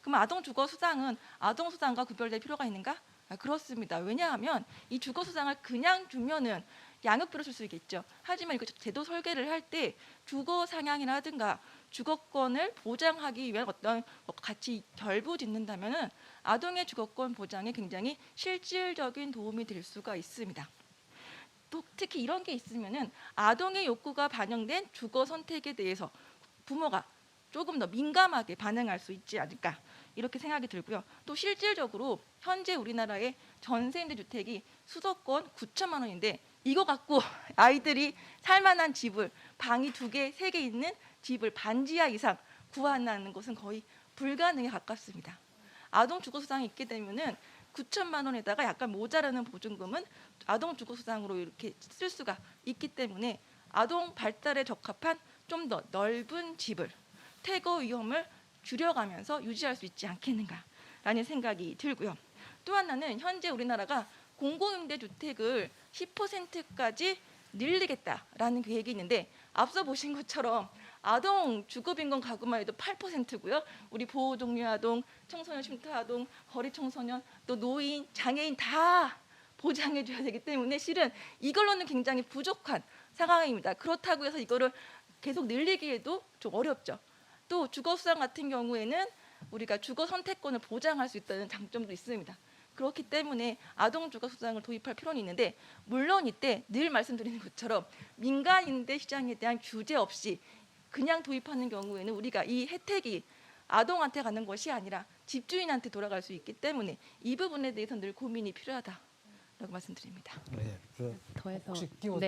Speaker 2: 그럼 아동 주거 수당은 아동 수당과 구별될 필요가 있는가? 그렇습니다. 왜냐하면 이 주거 수당을 그냥 주면은 양육비로 쓸 수 있겠죠. 하지만 이거 제도 설계를 할 때 주거 상향이라든가 주거권을 보장하기 위한 어떤 같이 결부짓는다면은 아동의 주거권 보장에 굉장히 실질적인 도움이 될 수가 있습니다. 또 특히 이런 게 있으면은 아동의 욕구가 반영된 주거 선택에 대해서 부모가 조금 더 민감하게 반응할 수 있지 않을까 이렇게 생각이 들고요. 또 실질적으로 현재 우리나라의 전세 임대 주택이 수도권 9천만 원인데 이거 갖고 아이들이 살만한 집을 방이 2개, 3개 있는 집을 반지하 이상 구한다는 것은 거의 불가능에 가깝습니다. 아동 주거 수당이 있게 되면은 9천만 원에다가 약간 모자라는 보증금은 아동 주거 수당으로 이렇게 쓸 수가 있기 때문에 아동 발달에 적합한 좀 더 넓은 집을 퇴거 위험을 줄여가면서 유지할 수 있지 않겠는가라는 생각이 들고요. 또 하나는 현재 우리나라가 공공임대주택을 10%까지 늘리겠다라는 계획이 있는데 앞서 보신 것처럼 아동 주거빈곤 가구만 해도 8%고요. 우리 보호종류 아동, 청소년 쉼터 아동, 거리 청소년, 또 노인, 장애인 다 보장해 줘야 되기 때문에 실은 이걸로는 굉장히 부족한 상황입니다. 그렇다고 해서 이거를 계속 늘리기에도 좀 어렵죠. 또 주거수당 같은 경우에는 우리가 주거 선택권을 보장할 수 있다는 장점도 있습니다. 그렇기 때문에 아동 주거수당을 도입할 필요는 있는데 물론 이때 늘 말씀드리는 것처럼 민간 임대 시장에 대한 규제 없이 그냥 도입하는 경우에는 우리가 이 혜택이 아동한테 가는 것이 아니라 집주인한테 돌아갈 수 있기 때문에 이 부분에 대해서 늘 고민이 필요하다라고 말씀드립니다.
Speaker 1: 네,
Speaker 4: 더해서
Speaker 1: 혹시 끼워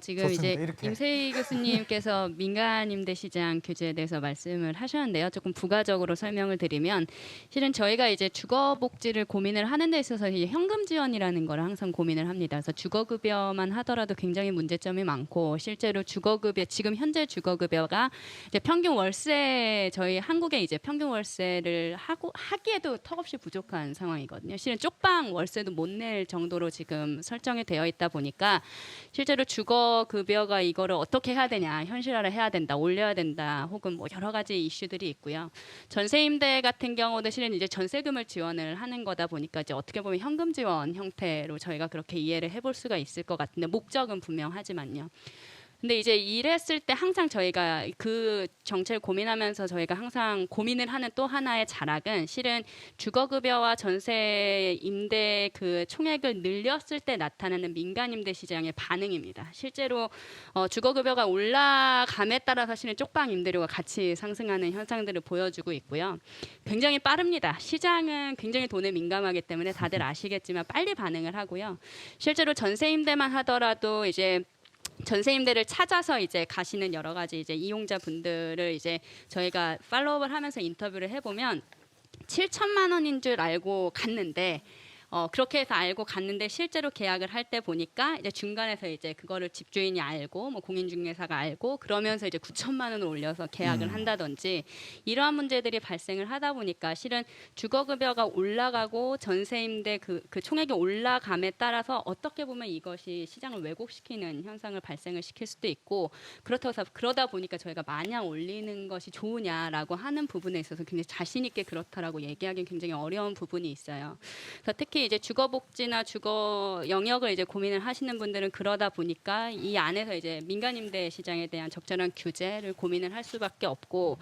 Speaker 4: 지금
Speaker 1: 좋습니다.
Speaker 4: 이제
Speaker 1: 이렇게.
Speaker 4: 임세희 교수님께서 민간 임대 시장 규제에 대해서 말씀을 하셨는데요. 조금 부가적으로 설명을 드리면 실은 저희가 이제 주거 복지를 고민을 하는 데 있어서 이제 현금 지원이라는 걸 항상 고민을 합니다. 그래서 주거 급여만 하더라도 굉장히 문제점이 많고 실제로 주거 급여 지금 현재 주거 급여가 이제 평균 월세 저희 한국에 이제 평균 월세를 하기에도 턱없이 부족한 상황이거든요. 실은 쪽방 월세도 못 낼 정도로 지금 설정이 되어 있다 보니까 실제로 주거 급여가 이거를 어떻게 해야 되냐, 현실화를 해야 된다, 올려야 된다, 혹은 뭐 여러 가지 이슈들이 있고요. 전세 임대 같은 경우도 실은 이제 전세금을 지원을 하는 거다 보니까 이제 어떻게 보면 현금 지원 형태로 저희가 그렇게 이해를 해볼 수가 있을 것 같은데 목적은 분명하지만요. 근데 이제 이랬을 때 항상 저희가 그 정책을 고민하면서 저희가 항상 고민을 하는 또 하나의 자락은 실은 주거급여와 전세 임대 그 총액을 늘렸을 때 나타나는 민간 임대 시장의 반응입니다. 실제로 주거급여가 올라감에 따라 사실은 쪽방 임대료가 같이 상승하는 현상들을 보여주고 있고요. 굉장히 빠릅니다. 시장은 굉장히 돈에 민감하기 때문에 다들 아시겠지만 빨리 반응을 하고요. 실제로 전세 임대만 하더라도 이제 전세 임대를 찾아서 이제 가시는 여러 가지 이제 이용자 분들을 이제 저희가 팔로우업을 하면서 인터뷰를 해보면 7천만 원인 줄 알고 갔는데 그렇게 해서 알고 갔는데 실제로 계약을 할 때 보니까 이제 중간에서 이제 그거를 집주인이 알고 뭐 공인중개사가 알고 그러면서 이제 9천만 원을 올려서 계약을 한다든지 이러한 문제들이 발생을 하다 보니까 실은 주거급여가 올라가고 전세임대 그 총액이 올라감에 따라서 어떻게 보면 이것이 시장을 왜곡시키는 현상을 발생을 시킬 수도 있고 그러다 보니까 저희가 마냥 올리는 것이 좋으냐라고 하는 부분에 있어서 굉장히 자신 있게 그렇다라고 얘기하기는 굉장히 어려운 부분이 있어요. 그래서 특히 이제 주거복지나 주거 영역을 이제 고민을 하시는 분들은 그러다 보니까 이 안에서 이제 민간임대 시장에 대한 적절한 규제를 고민을 할 수밖에 없고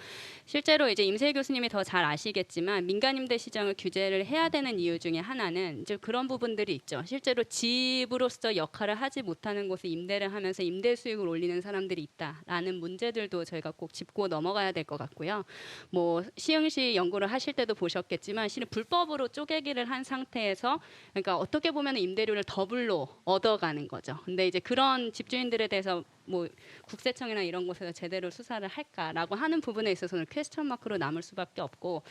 Speaker 4: 실제로 이제 임세희 교수님이 더 잘 아시겠지만 민간임대 시장을 규제를 해야 되는 이유 중에 하나는 이제 그런 부분들이 있죠. 실제로 집으로서 역할을 하지 못하는 곳에 임대를 하면서 임대 수익을 올리는 사람들이 있다라는 문제들도 저희가 꼭 짚고 넘어가야 될 것 같고요. 뭐 시흥시 연구를 하실 때도 보셨겠지만 실은 불법으로 쪼개기를 한 상태에서 그러니까 어떻게 보면 임대료를 더블로 얻어가는 거죠. 근데 이제 그런 집주인들에 대해서 뭐 국세청이나 이런 곳에서 제대로 수사를 할까라고 하는 부분에 있어서는 퀘스천 마크로 남을 수밖에 없고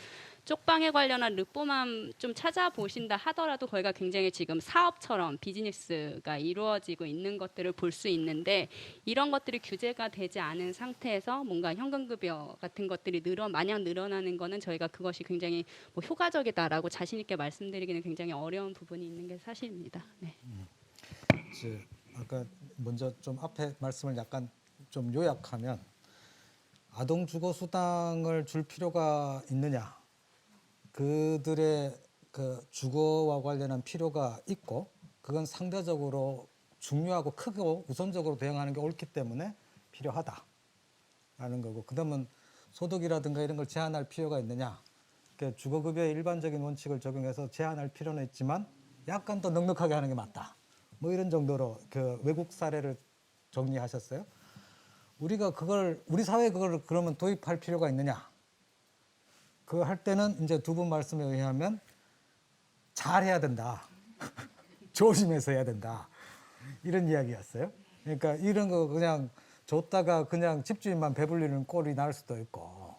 Speaker 4: 쪽방에 관련한 르포만 좀 찾아보신다 하더라도 거기가 굉장히 지금 사업처럼 비즈니스가 이루어지고 있는 것들을 볼 수 있는데 이런 것들이 규제가 되지 않은 상태에서 뭔가 현금급여 같은 것들이 마냥 늘어나는 거는 저희가 그것이 굉장히 뭐 효과적이다라고 자신 있게 말씀드리기는 굉장히 어려운 부분이 있는 게 사실입니다. 네.
Speaker 1: 아까 먼저 좀 앞에 말씀을 약간 좀 요약하면 아동 주거 수당을 줄 필요가 있느냐? 그들의 그 주거와 관련한 필요가 있고 그건 상대적으로 중요하고 크고 우선적으로 대응하는 게 옳기 때문에 필요하다라는 거고 그다음은 소득이라든가 이런 걸 제한할 필요가 있느냐? 그러니까 주거급여의 일반적인 원칙을 적용해서 제한할 필요는 있지만 약간 더 넉넉하게 하는 게 맞다. 뭐 이런 정도로 그 외국 사례를 정리하셨어요. 우리가 그걸 우리 사회에 그걸 그러면 도입할 필요가 있느냐? 그거 할 때는 이제 두 분 말씀에 의하면 잘 해야 된다. 조심해서 해야 된다. 이런 이야기였어요. 그러니까 이런 거 그냥 줬다가 그냥 집주인만 배불리는 꼴이 날 수도 있고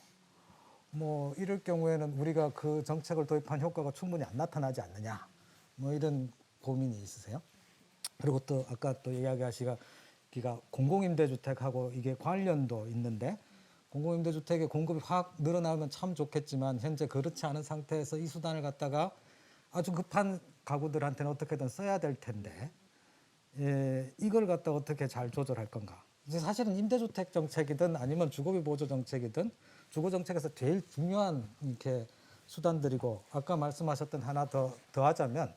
Speaker 1: 뭐 이럴 경우에는 우리가 그 정책을 도입한 효과가 충분히 안 나타나지 않느냐. 뭐 이런 고민이 있으세요? 그리고 또 아까 또 이야기하시가 공공임대주택하고 이게 관련도 있는데 공공임대주택의 공급이 확 늘어나면 참 좋겠지만 현재 그렇지 않은 상태에서 이 수단을 갖다가 아주 급한 가구들한테는 어떻게든 써야 될 텐데 이걸 갖다 어떻게 잘 조절할 건가? 이제 사실은 임대주택 정책이든 아니면 주거비 보조 정책이든 주거 정책에서 제일 중요한 이렇게 수단들이고 아까 말씀하셨던 하나 더하자면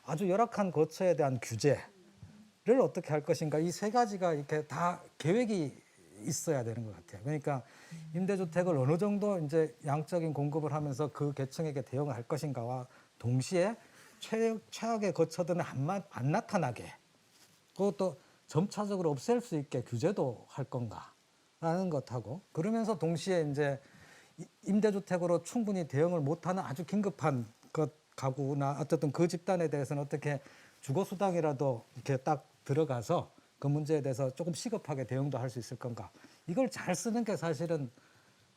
Speaker 1: 아주 열악한 거처에 대한 규제를 어떻게 할 것인가 이 세 가지가 이렇게 다 계획이 있어야 되는 것 같아요. 그러니까 임대주택을 어느 정도 이제 양적인 공급을 하면서 그 계층에게 대응을 할 것인가와 동시에 최악의 거처들은 안 나타나게 그것도 점차적으로 없앨 수 있게 규제도 할 건가라는 것하고 그러면서 동시에 이제 임대주택으로 충분히 대응을 못하는 아주 긴급한 가구나 어쨌든 그 집단에 대해서는 어떻게 주거수당이라도 이렇게 딱 들어가서 그 문제에 대해서 조금 시급하게 대응도 할 수 있을 건가. 이걸 잘 쓰는 게 사실은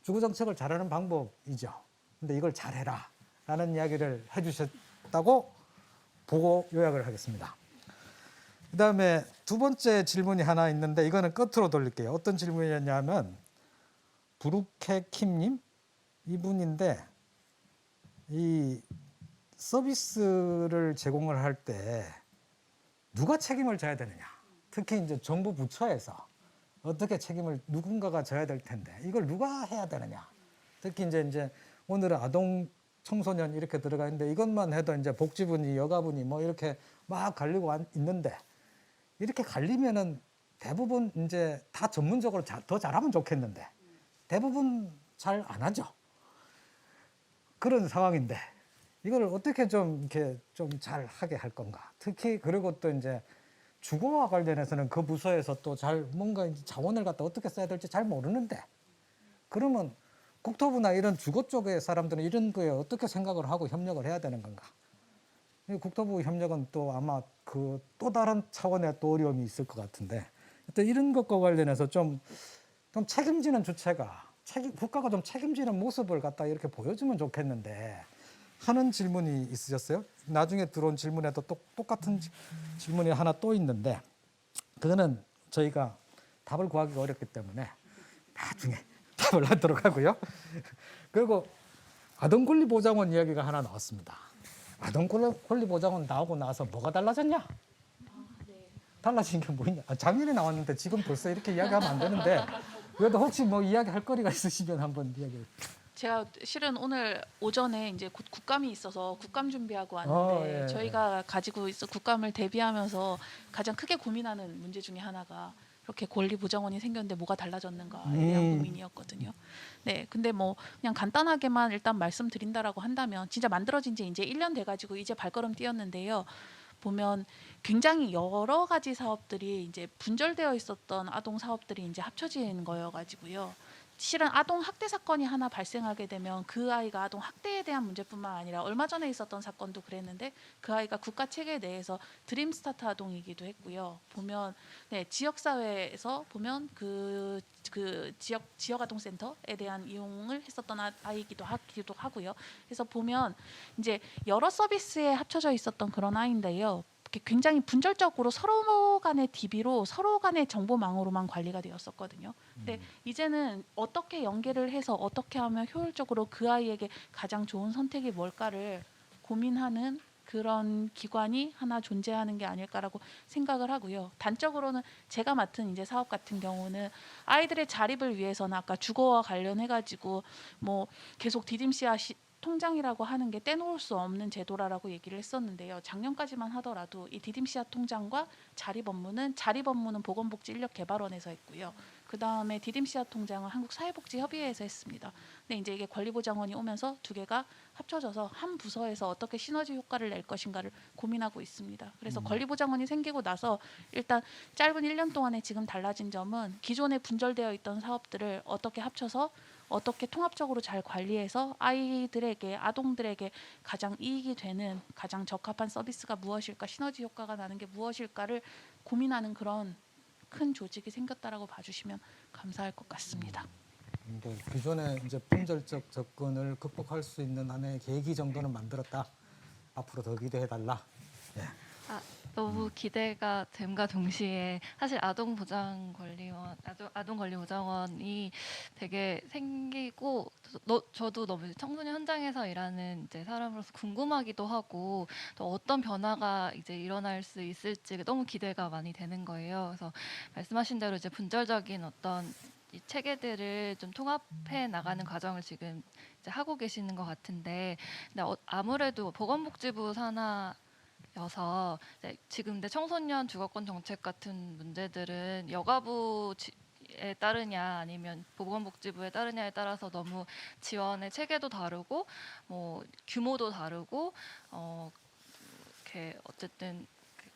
Speaker 1: 주거정책을 잘하는 방법이죠. 근데 이걸 잘해라 라는 이야기를 해주셨다고 보고 요약을 하겠습니다. 그 다음에 두 번째 질문이 하나 있는데 이거는 끝으로 돌릴게요. 어떤 질문이었냐면 부르케킴님 이분인데 이 서비스를 제공을 할 때 누가 책임을 져야 되느냐. 특히 이제 정부 부처에서 어떻게 책임을 누군가가 져야 될 텐데 이걸 누가 해야 되느냐. 특히 이제 오늘은 아동 청소년 이렇게 들어가 있는데 이것만 해도 이제 복지부니 여가부니 뭐 이렇게 막 갈리고 있는데 이렇게 갈리면은 대부분 이제 다 전문적으로 더 잘하면 좋겠는데 대부분 잘 안 하죠. 그런 상황인데 이걸 어떻게 좀 이렇게 좀 잘 하게 할 건가. 특히 그리고 또 이제 주거와 관련해서는 그 부서에서 또 잘 뭔가 이제 자원을 갖다 어떻게 써야 될지 잘 모르는데 그러면 국토부나 이런 주거 쪽의 사람들은 이런 거에 어떻게 생각을 하고 협력을 해야 되는 건가. 이 국토부 협력은 또 아마 그 또 다른 차원의 또 어려움이 있을 것 같은데 또 이런 것과 관련해서 좀 책임지는 주체가 국가가 좀 책임지는 모습을 갖다 이렇게 보여주면 좋겠는데 하는 질문이 있으셨어요? 나중에 들어온 질문에도 똑같은 질문이 하나 또 있는데 그거는 저희가 답을 구하기가 어렵기 때문에 나중에 답을 하도록 하고요. 그리고 아동권리보장원 이야기가 하나 나왔습니다. 아동권리보장원 나오고 나서 뭐가 달라졌냐? 달라진 게 뭐 있냐? 작년에 나왔는데 지금 벌써 이렇게 이야기하면 안 되는데 그래도 혹시 뭐 이야기할 거리가 있으시면 한번 이야기해.
Speaker 6: 제가 실은 오늘 오전에 이제 곧 국감이 있어서 국감 준비하고 왔는데
Speaker 1: 예.
Speaker 6: 저희가 가지고 있어 국감을 대비하면서 가장 크게 고민하는 문제 중에 하나가 이렇게 권리보장원이 생겼는데 뭐가 달라졌는가에 대한 고민이었거든요. 네, 근데 뭐 그냥 간단하게만 일단 말씀드린다라고 한다면 진짜 만들어진 지 이제 1년 돼가지고 이제 발걸음 뛰었는데요. 보면 굉장히 여러 가지 사업들이 이제 분절되어 있었던 아동 사업들이 이제 합쳐진 거여가지고요. 실은 아동 학대 사건이 하나 발생하게 되면 그 아이가 아동 학대에 대한 문제뿐만 아니라 얼마 전에 있었던 사건도 그랬는데 그 아이가 국가 체계 내에서 드림 스타트 아동이기도 했고요. 보면 네, 지역 사회에서 보면 그 지역 아동 센터에 대한 이용을 했었던 아이기도 하고요. 그래서 보면 이제 여러 서비스에 합쳐져 있었던 그런 아이인데요. 굉장히 분절적으로 서로 간의 DB로 서로 간의 정보망으로만 관리가 되었었거든요. 근데 이제는 어떻게 연계를 해서 어떻게 하면 효율적으로 그 아이에게 가장 좋은 선택이 뭘까를 고민하는 그런 기관이 하나 존재하는 게 아닐까라고 생각을 하고요. 단적으로는 제가 맡은 이제 사업 같은 경우는 아이들의 자립을 위해서는 아까 주거와 관련해 가지고 뭐 계속 디딤씨앗 통장이라고 하는 게 떼놓을 수 없는 제도라고 얘기를 했었는데요. 작년까지만 하더라도 이 디딤씨앗 통장과 자립 업무는 보건복지인력개발원에서 했고요. 그 다음에 디딤씨앗 통장은 한국사회복지협의회에서 했습니다. 근데 이제 이게 권리보장원이 오면서 두 개가 합쳐져서 한 부서에서 어떻게 시너지 효과를 낼 것인가를 고민하고 있습니다. 그래서 권리보장원이 생기고 나서 일단 짧은 1년 동안에 지금 달라진 점은 기존에 분절되어 있던 사업들을 어떻게 합쳐서 어떻게 통합적으로 잘 관리해서 아동들에게 가장 이익이 되는 가장 적합한 서비스가 무엇일까, 시너지 효과가 나는 게 무엇일까를 고민하는 그런 큰 조직이 생겼다라고 봐주시면 감사할 것 같습니다.
Speaker 1: 기존에 이제 분절적 접근을 극복할 수 있는 하나의 계기 정도는 만들었다. 앞으로 더 기대해달라. 예.
Speaker 5: 너무 기대가 됨과 동시에 사실 아동권리보장원이 되게 생기고 저도 너무 청소년 현장에서 일하는 이제 사람으로서 궁금하기도 하고 또 어떤 변화가 이제 일어날 수 있을지 너무 기대가 많이 되는 거예요. 그래서 말씀하신 대로 이제 분절적인 어떤 이 체계들을 좀 통합해 나가는 과정을 지금 이제 하고 계시는 것 같은데, 근데 아무래도 보건복지부 산하여서 지금 내 청소년 주거권 정책 같은 문제들은 여가부에 따르냐 아니면 보건복지부에 따르냐에 따라서 너무 지원의 체계도 다르고 뭐 규모도 다르고 이렇게 어쨌든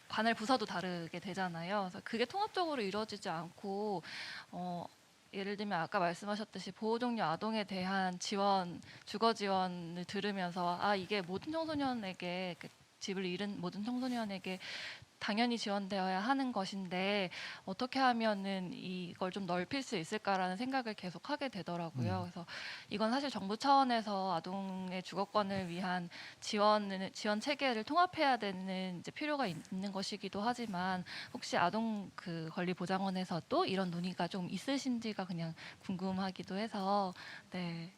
Speaker 5: 관할 부서도 다르게 되잖아요. 그래서 그게 통합적으로 이루어지지 않고 예를 들면 아까 말씀하셨듯이 보호종료 아동에 대한 주거 지원을 들으면서 이게 모든 청소년에게 집을 잃은 모든 청소년에게 당연히 지원되어야 하는 것인데 어떻게 하면은 이걸 좀 넓힐 수 있을까라는 생각을 계속 하게 되더라고요. 그래서 이건 사실 정부 차원에서 아동의 주거권을 위한 지원 체계를 통합해야 되는 이제 필요가 있는 것이기도 하지만 혹시 아동 권리보장원에서도 이런 논의가 좀 있으신지가 그냥 궁금하기도 해서 네.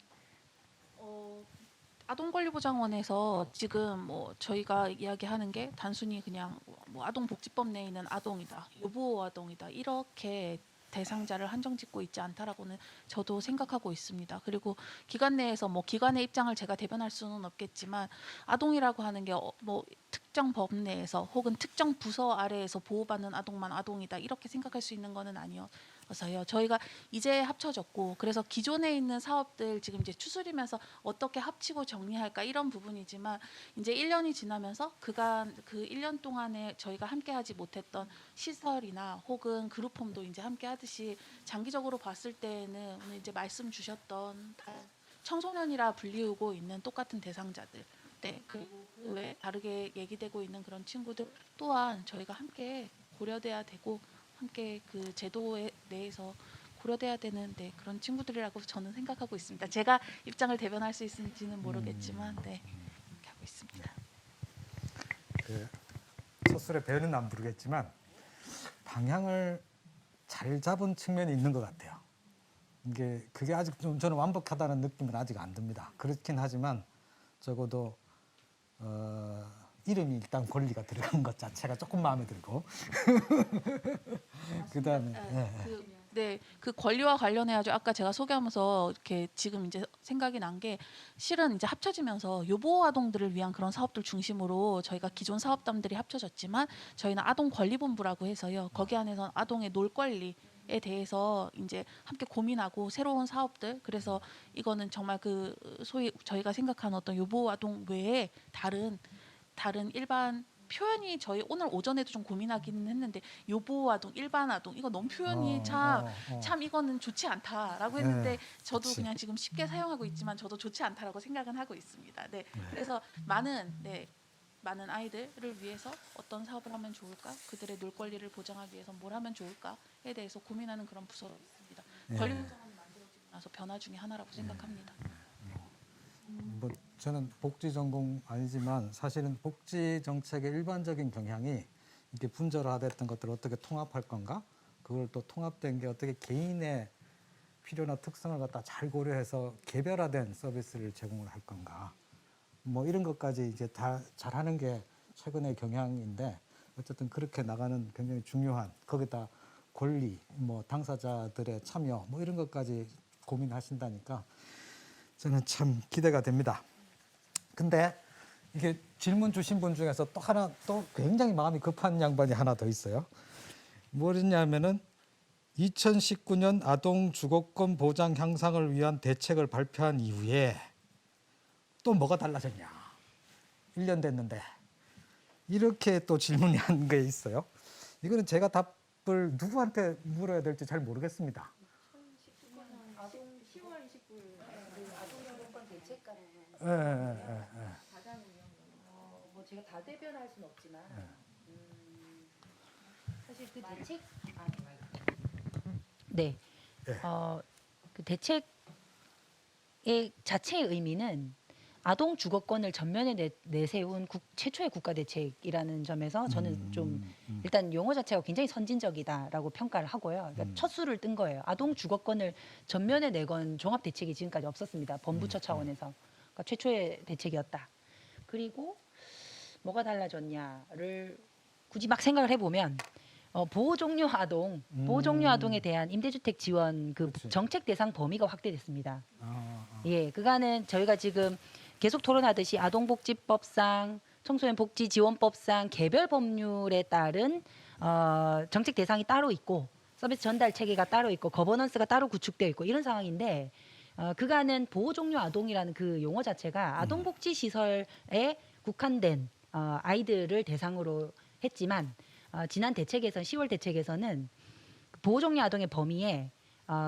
Speaker 6: 아동권리보장원에서 지금 뭐 저희가 이야기하는 게 단순히 그냥 뭐 아동복지법 내에 있는 아동이다, 요보호 아동이다 이렇게 대상자를 한정짓고 있지 않다라고는 저도 생각하고 있습니다. 그리고 기관 내에서 뭐 기관의 입장을 제가 대변할 수는 없겠지만 아동이라고 하는 게 뭐 특정 법 내에서 혹은 특정 부서 아래에서 보호받는 아동만 아동이다 이렇게 생각할 수 있는 거는 아니어서요. 저희가 이제 합쳐졌고 그래서 기존에 있는 사업들 지금 이제 추스리면서 어떻게 합치고 정리할까 이런 부분이지만 이제 1년이 지나면서 그간 그 1년 동안에 저희가 함께하지 못했던 시설이나 혹은 그룹홈도 이제 함께하듯이 장기적으로 봤을 때는 오늘 이제 말씀 주셨던 청소년이라 불리우고 있는 똑같은 대상자들, 네, 그리고 그 외에 다르게 얘기되고 있는 그런 친구들 또한 저희가 함께 고려돼야 되고 함께 그 제도에 내에서 고려돼야 되는 그런 친구들이라고 저는 생각하고 있습니다. 제가 입장을 대변할 수 있을지는 모르겠지만 네, 이렇게 하고 있습니다.
Speaker 1: 그 첫 술에 배는 안 부르겠지만 방향을 잘 잡은 측면이 있는 것 같아요. 그게 아직 좀 저는 완벽하다는 느낌은 아직 안 듭니다. 그렇긴 하지만 적어도 이름이 일단 권리가 들어간 것 자체가 조금 마음에 들고 그다음에
Speaker 6: 그 권리와 관련해가지고 아까 제가 소개하면서 이렇게 지금 이제 생각이 난 게 실은 이제 합쳐지면서 요보호 아동들을 위한 그런 사업들 중심으로 저희가 기존 사업단들이 합쳐졌지만 저희는 아동권리본부라고 해서요. 거기 안에서 아동의 놀 권리 에 대해서 이제 함께 고민하고 새로운 사업들 그래서 이거는 정말 그 소위 저희가 생각하는 어떤 요보호 아동 외에 다른 일반 표현이 저희 오늘 오전에도 좀 고민하기는 했는데 요보호 아동, 일반 아동 이거 너무 표현이 참 이거는 좋지 않다라고 했는데 저도
Speaker 1: 그치.
Speaker 6: 그냥 지금 쉽게 사용하고 있지만 저도 좋지 않다라고 생각은 하고 있습니다. 네, 그래서 많은 아이들을 위해서 어떤 사업을 하면 좋을까? 그들의 놀 권리를 보장하기 위해서 뭘 하면 좋을까에 대해서 고민하는 그런 부서가 있습니다. 권리부정원이 만들어지고 나서 변화 중에 하나라고 생각합니다.
Speaker 1: 뭐 저는 복지 전공 아니지만 사실은 복지 정책의 일반적인 경향이 이렇게 분절화됐던 것들을 어떻게 통합할 건가? 그걸 또 통합된 게 어떻게 개인의 필요나 특성을 갖다 잘 고려해서 개별화된 서비스를 제공을 할 건가? 뭐 이런 것까지 이제 다 잘하는 게 최근의 경향인데 어쨌든 그렇게 나가는 굉장히 중요한 거기다 권리, 뭐 당사자들의 참여 뭐 이런 것까지 고민하신다니까 저는 참 기대가 됩니다. 근데 이게 질문 주신 분 중에서 또 굉장히 마음이 급한 양반이 하나 더 있어요. 뭐였냐면은 2019년 아동 주거권 보장 향상을 위한 대책을 발표한 이후에 또 뭐가 달라졌냐? 1년 됐는데 이렇게 또 질문이 한 게 있어요. 이거는 제가 답을 누구한테 물어야 될지 잘 모르겠습니다.
Speaker 3: 10월 29일 아동정보권 대책관 뭐 제가 다 대변할 수는 없지만 사실 그 대책 그 대책의 자체의 의미는 아동 주거권을 전면에 내세운 최초의 국가 대책이라는 점에서 저는 좀 일단 용어 자체가 굉장히 선진적이다라고 평가를 하고요. 그러니까 첫 수를 뜬 거예요. 아동 주거권을 전면에 내건 종합 대책이 지금까지 없었습니다. 범부처 차원에서. 그러니까 최초의 대책이었다. 그리고 뭐가 달라졌냐를 굳이 막 생각을 해보면 보호 종료 아동에 대한 임대주택 지원 그
Speaker 1: 그치.
Speaker 3: 정책 대상 범위가 확대됐습니다. 예, 그간은 저희가 지금 계속 토론하듯이 아동복지법상, 청소년복지지원법상 개별 법률에 따른 정책 대상이 따로 있고 서비스 전달 체계가 따로 있고 거버넌스가 따로 구축되어 있고 이런 상황인데 그간은 보호 종료 아동이라는 그 용어 자체가 아동복지 시설에 국한된 아이들을 대상으로 했지만 지난 대책에서 10월 대책에서는 보호 종료 아동의 범위에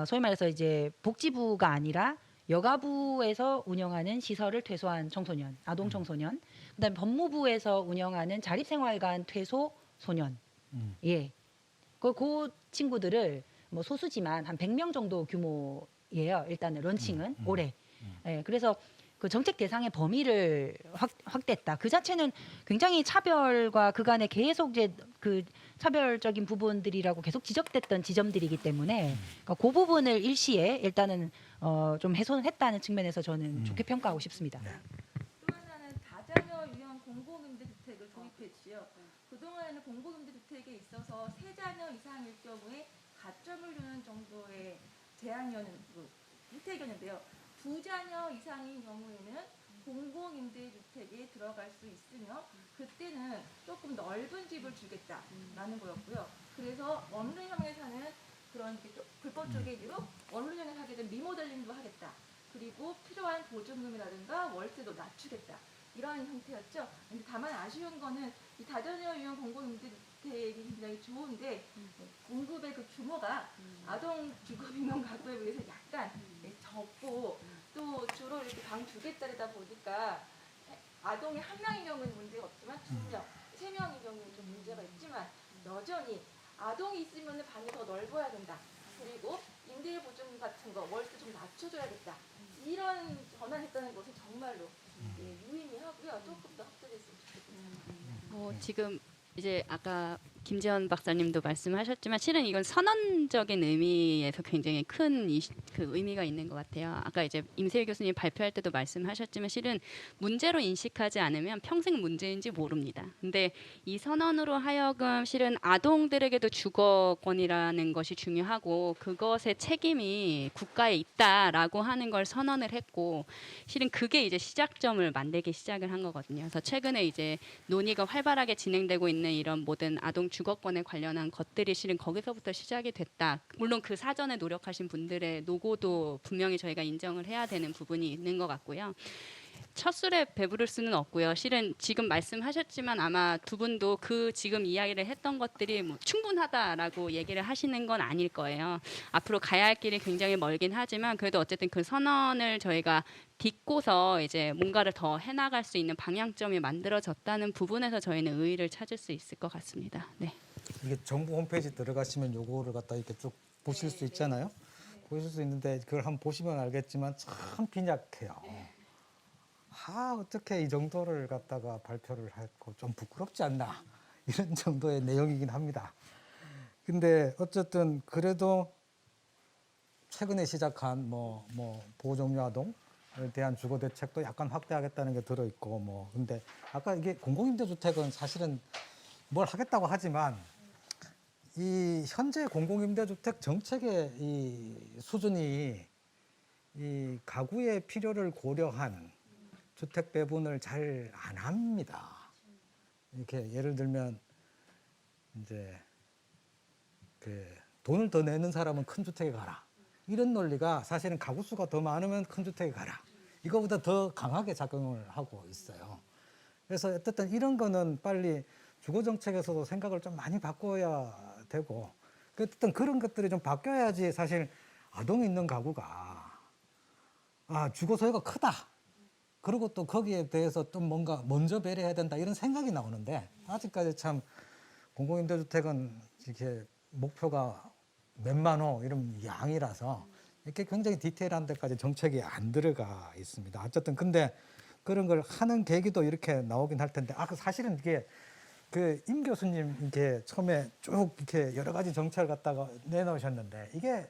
Speaker 3: 소위 말해서 이제 복지부가 아니라 여가부에서 운영하는 시설을 퇴소한 청소년, 아동 청소년, 그다음에 법무부에서 운영하는 자립생활관 퇴소 소년, 예, 그 친구들을 뭐 소수지만 한 100명 정도 규모예요. 일단은 런칭은 올해. 예, 그래서 그 정책 대상의 범위를 확대했다. 그 자체는 굉장히 차별과 그간에 계속 이제 그 차별적인 부분들이라고 계속 지적됐던 지점들이기 때문에 그러니까 그 부분을 일시에 일단은 좀 해소는 했다는 측면에서 저는 좋게 평가하고 싶습니다.
Speaker 2: 또 하나는 다자녀 유형 공공임대주택을 도입했지요. 그동안에는 공공임대주택에 있어서 3자녀 이상일 경우에 가점을 주는 정도의 혜택이었는데요. 2자녀 이상인 경우에는 공공임대주택에 들어갈 수 있으며 그때는 조금 넓은 집을 주겠다라는 거였고요. 그래서 원룸형에 사는 그런 불법 쪽으로 원룸형에 하게 된 리모델링도 하겠다. 그리고 필요한 보증금이라든가 월세도 낮추겠다. 이러한 형태였죠. 근데 다만 아쉬운 거는 이 다자녀 유형 공공임대주택이 굉장히 좋은데 공급의 그 규모가 아동 주거빈곤 가구에 비해서 약간 적고 또 주로 이렇게 방 2개짜리다 보니까 아동이 1명인 경우는 문제가 없지만 2명, 3명인 경우는 좀 문제가 있지만 여전히 아동이 있으면 방이 더 넓어야 된다. 그리고 임대 보증 같은 거 월세 좀 낮춰줘야겠다. 이런 전환했다는 것은 정말로 유의미하고요. 조금 더 확대됐으면 좋겠습니다.
Speaker 4: 지금 이제 아까 김재원 박사님도 말씀하셨지만 실은 이건 선언적인 의미에서 굉장히 큰 그 의미가 있는 것 같아요. 아까 이제 임세일 교수님 발표할 때도 말씀하셨지만 실은 문제로 인식하지 않으면 평생 문제인지 모릅니다. 근데 이 선언으로 하여금 실은 아동들에게도 주거권이라는 것이 중요하고 그것의 책임이 국가에 있다라고 하는 걸 선언을 했고 실은 그게 이제 시작점을 만들기 시작을 한 거거든요. 그래서 최근에 이제 논의가 활발하게 진행되고 있는 이런 모든 아동 주거권에 관련한 것들이 실은 거기서부터 시작이 됐다. 물론 그 사전에 노력하신 분들의 노고도 분명히 저희가 인정을 해야 되는 부분이 있는 것 같고요. 첫 술에 배부를 수는 없고요. 실은 지금 말씀하셨지만 아마 두 분도 그 지금 이야기를 했던 것들이 뭐 충분하다라고 얘기를 하시는 건 아닐 거예요. 앞으로 가야 할 길이 굉장히 멀긴 하지만 그래도 어쨌든 그 선언을 저희가 딛고서 이제 뭔가를 더 해나갈 수 있는 방향점이 만들어졌다는 부분에서 저희는 의의를 찾을 수 있을 것 같습니다. 네.
Speaker 1: 이게 정부 홈페이지 들어가시면 요거를 갖다 이렇게 쭉 보실 수 있잖아요. 보실 수 있는데 그걸 한번 보시면 알겠지만 참 빈약해요. 어떻게 이 정도를 갖다가 발표를 했고 좀 부끄럽지 않나 이런 정도의 내용이긴 합니다. 근데 어쨌든 그래도 최근에 시작한 보호종류 아동에 대한 주거 대책도 약간 확대하겠다는 게 들어있고 근데 아까 이게 공공임대주택은 사실은 뭘 하겠다고 하지만 이 현재 공공임대주택 정책의 이 수준이 이 가구의 필요를 고려한 주택 배분을 잘 안 합니다. 이렇게 예를 들면 이제 그 돈을 더 내는 사람은 큰 주택에 가라. 이런 논리가 사실은 가구 수가 더 많으면 큰 주택에 가라. 이거보다 더 강하게 작용을 하고 있어요. 그래서 어쨌든 이런 거는 빨리 주거 정책에서도 생각을 좀 많이 바꿔야 되고 어쨌든 그런 것들이 좀 바뀌어야지 사실 아동이 있는 가구가 주거 소요가 크다. 그리고 또 거기에 대해서 좀 뭔가 먼저 배려해야 된다 이런 생각이 나오는데 아직까지 참 공공임대주택은 이렇게 목표가 몇만 호 이런 양이라서 이렇게 굉장히 디테일한 데까지 정책이 안 들어가 있습니다. 어쨌든 근데 그런 걸 하는 계기도 이렇게 나오긴 할 텐데 사실은 이게 그 임 교수님 이렇게 처음에 쭉 이렇게 여러 가지 정책을 갖다가 내놓으셨는데 이게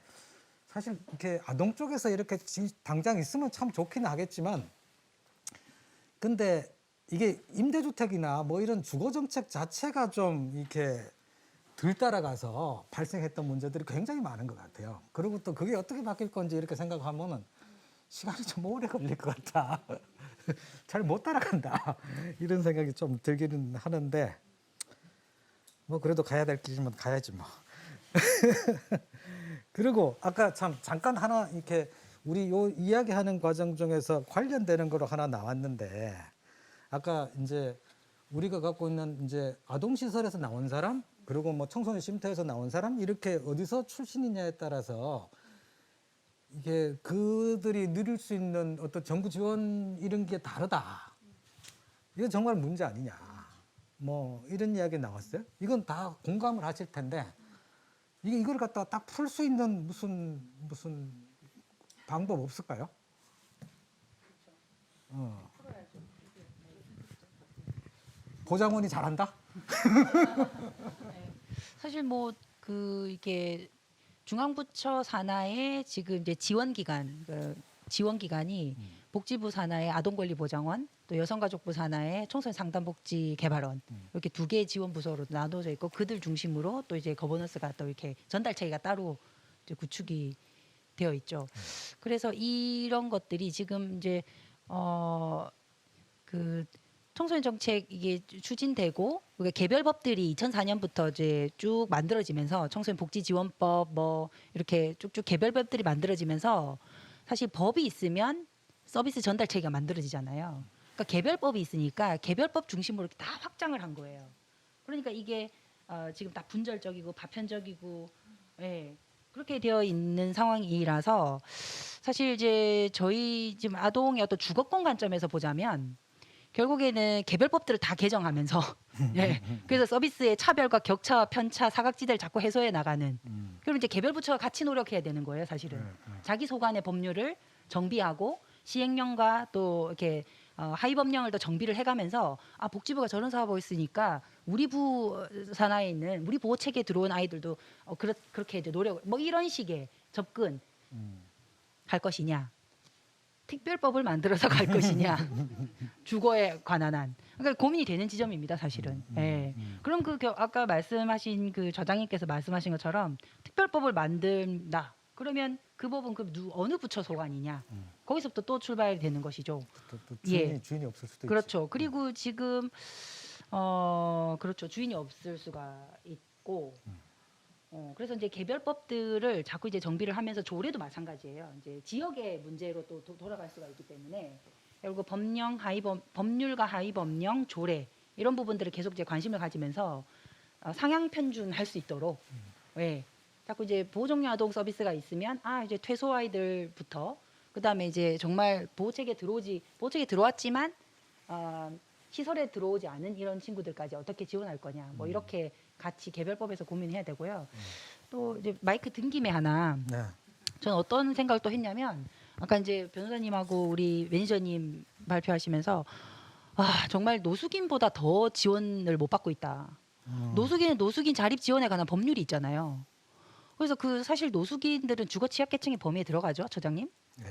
Speaker 1: 사실 이렇게 아동 쪽에서 이렇게 당장 있으면 참 좋긴 하겠지만 근데 이게 임대주택이나 이런 주거 정책 자체가 좀 이렇게 덜 따라가서 발생했던 문제들이 굉장히 많은 것 같아요. 그리고 또 그게 어떻게 바뀔 건지 이렇게 생각하면은 시간이 좀 오래 걸릴 것 같다. 잘 못 따라간다. 이런 생각이 좀 들기는 하는데 그래도 가야 될 길이면 가야지 뭐. 그리고 아까 참 잠깐 하나 이렇게 우리 요 이야기하는 과정 중에서 관련되는 거로 하나 나왔는데 아까 이제 우리가 갖고 있는 이제 아동시설에서 나온 사람 그리고 청소년 쉼터에서 나온 사람 이렇게 어디서 출신이냐에 따라서 이게 그들이 누릴 수 있는 어떤 정부 지원 이런 게 다르다. 이건 정말 문제 아니냐. 이런 이야기 나왔어요. 이건 다 공감을 하실 텐데 이걸 갖다가 딱 풀 수 있는 무슨 방법 없을까요? 보장원이 잘한다?
Speaker 3: 사실 이게 중앙부처 산하의 지금 이제 지원 기관 지원 기관이 복지부 산하의 아동권리보장원, 또 여성가족부 산하의 청소년 상담복지 개발원 이렇게 두 개의 지원 부서로 나눠져 있고 그들 중심으로 또 이제 거버넌스가 또 이렇게 전달체계가 따로 이제 구축이 되어 있죠. 그래서 이런 것들이 지금 이제 그 청소년 정책 이게 추진되고 그러니까 개별법들이 2004년부터 이제 쭉 만들어지면서 청소년 복지 지원법 뭐 이렇게 쭉쭉 개별법들이 만들어지면서 사실 법이 있으면 서비스 전달 체계가 만들어지잖아요. 그러니까 개별법이 있으니까 개별법 중심으로 이렇게 다 확장을 한 거예요. 그러니까 이게 지금 다 분절적이고 파편적이고 예, 그렇게 되어 있는 상황이라서 사실 이제 저희 지금 아동의 어떤 주거권 관점에서 보자면 결국에는 개별법들을 다 개정하면서 예, 그래서 서비스의 차별과 격차와 편차, 사각지대를 자꾸 해소해 나가는 그리고 이제 개별 부처가 같이 노력해야 되는 거예요, 사실은. 자기 소관의 법률을 정비하고 시행령과 또 이렇게 하위 법령을 더 정비를 해가면서 아 복지부가 저런 사업을 있으니까 우리 부 산하에 있는 우리 보호 체계에 들어온 아이들도 그렇게 이제 노력 뭐 이런 식의 접근 할 것이냐 특별법을 만들어서 갈 것이냐 주거에 관한 한 그러니까 고민이 되는 지점입니다 사실은. 예. 그럼 아까 말씀하신 그 저장님께서 말씀하신 것처럼 특별법을 만든다. 그러면 그 법은 어느 부처 소관이냐 거기서부터 또 출발이 되는 것이죠.
Speaker 1: 또
Speaker 3: 예.
Speaker 1: 주인이 없을 수도
Speaker 3: 그렇죠. 그리고 지금 그렇죠. 주인이 없을 수가 있고 그래서 이제 개별법들을 자꾸 이제 정비를 하면서 조례도 마찬가지예요. 이제 지역의 문제로 또 돌아갈 수가 있기 때문에 결국 법률과 하위 법령, 조례 이런 부분들을 계속 이제 관심을 가지면서 상향 편준할 수 있도록 예. 자꾸 이제 보호종료 아동 서비스가 있으면 이제 퇴소 아이들부터 그다음에 이제 정말 보호책에 들어왔지만 시설에 들어오지 않은 이런 친구들까지 어떻게 지원할 거냐 뭐 이렇게 같이 개별법에서 고민해야 되고요. 또 이제 마이크 든 김에 하나
Speaker 1: 네.
Speaker 3: 저는 어떤 생각을 또 했냐면 아까 이제 변호사님하고 우리 매니저님 발표하시면서 정말 노숙인보다 더 지원을 못 받고 있다. 노숙인은 노숙인 자립 지원에 관한 법률이 있잖아요. 그래서 사실 노숙인들은 주거 취약계층의 범위에 들어가죠, 처장님.
Speaker 1: 네.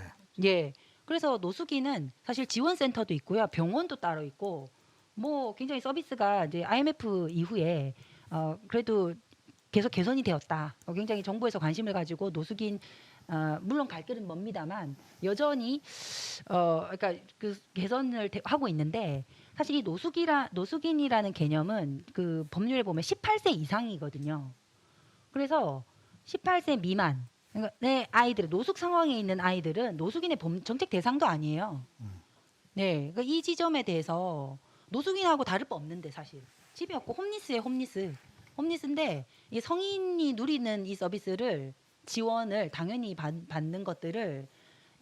Speaker 3: 예. 그래서 노숙인은 사실 지원센터도 있고요, 병원도 따로 있고, 뭐 굉장히 서비스가 이제 IMF 이후에 그래도 계속 개선이 되었다. 굉장히 정부에서 관심을 가지고 노숙인 물론 갈 길은 멉니다만 여전히 그러니까 그 개선을 하고 있는데 사실 이 노숙인이라는 개념은 그 법률에 보면 18세 이상이거든요. 그래서 18세 미만 그러니까 내 아이들 노숙 상황에 있는 아이들은 노숙인의 정책 대상도 아니에요. 네, 그러니까 이 지점에 대해서 노숙인하고 다를 바 없는데 사실 집이 없고 홈리스예요, 홈리스인데 이 성인이 누리는 이 서비스를 지원을 당연히 받는 것들을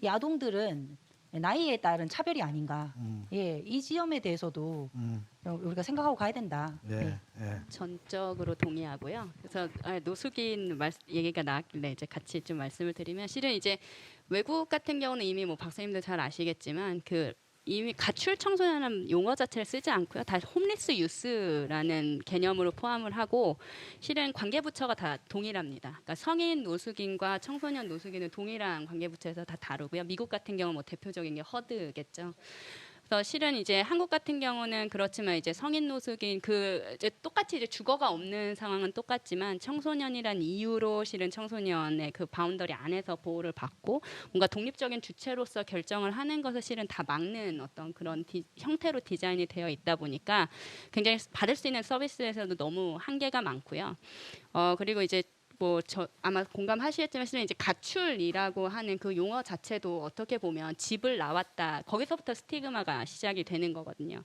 Speaker 3: 이 아동들은 나이에 따른 차별이 아닌가. 예, 이 지점에 대해서도 우리가 생각하고 가야 된다.
Speaker 1: 네. 네.
Speaker 4: 전적으로 동의하고요. 그래서 노숙인 얘기가 나왔길래 이제 같이 좀 말씀을 드리면 실은 이제 외국 같은 경우는 이미 뭐 박사님도 잘 아시겠지만 이미 가출 청소년이라는 용어 자체를 쓰지 않고요. 다 홈리스 유스라는 개념으로 포함을 하고 실은 관계부처가 다 동일합니다. 그러니까 성인 노숙인과 청소년 노숙인은 동일한 관계부처에서 다 다루고요. 미국 같은 경우 뭐 대표적인 게 허드겠죠. 그래서 실은 이제 한국 같은 경우는 그렇지만 이제 성인 노숙인 이제 똑같이 이제 주거가 없는 상황은 똑같지만 청소년이란 이유로 실은 청소년의 그 바운더리 안에서 보호를 받고 뭔가 독립적인 주체로서 결정을 하는 것을 실은 다 막는 어떤 그런 형태로 디자인이 되어 있다 보니까 굉장히 받을 수 있는 서비스에서도 너무 한계가 많고요. 그리고 이제 아마 공감하시겠지만 실은 이제 가출이라고 하는 그 용어 자체도 어떻게 보면 집을 나왔다 거기서부터 스티그마가 시작이 되는 거거든요.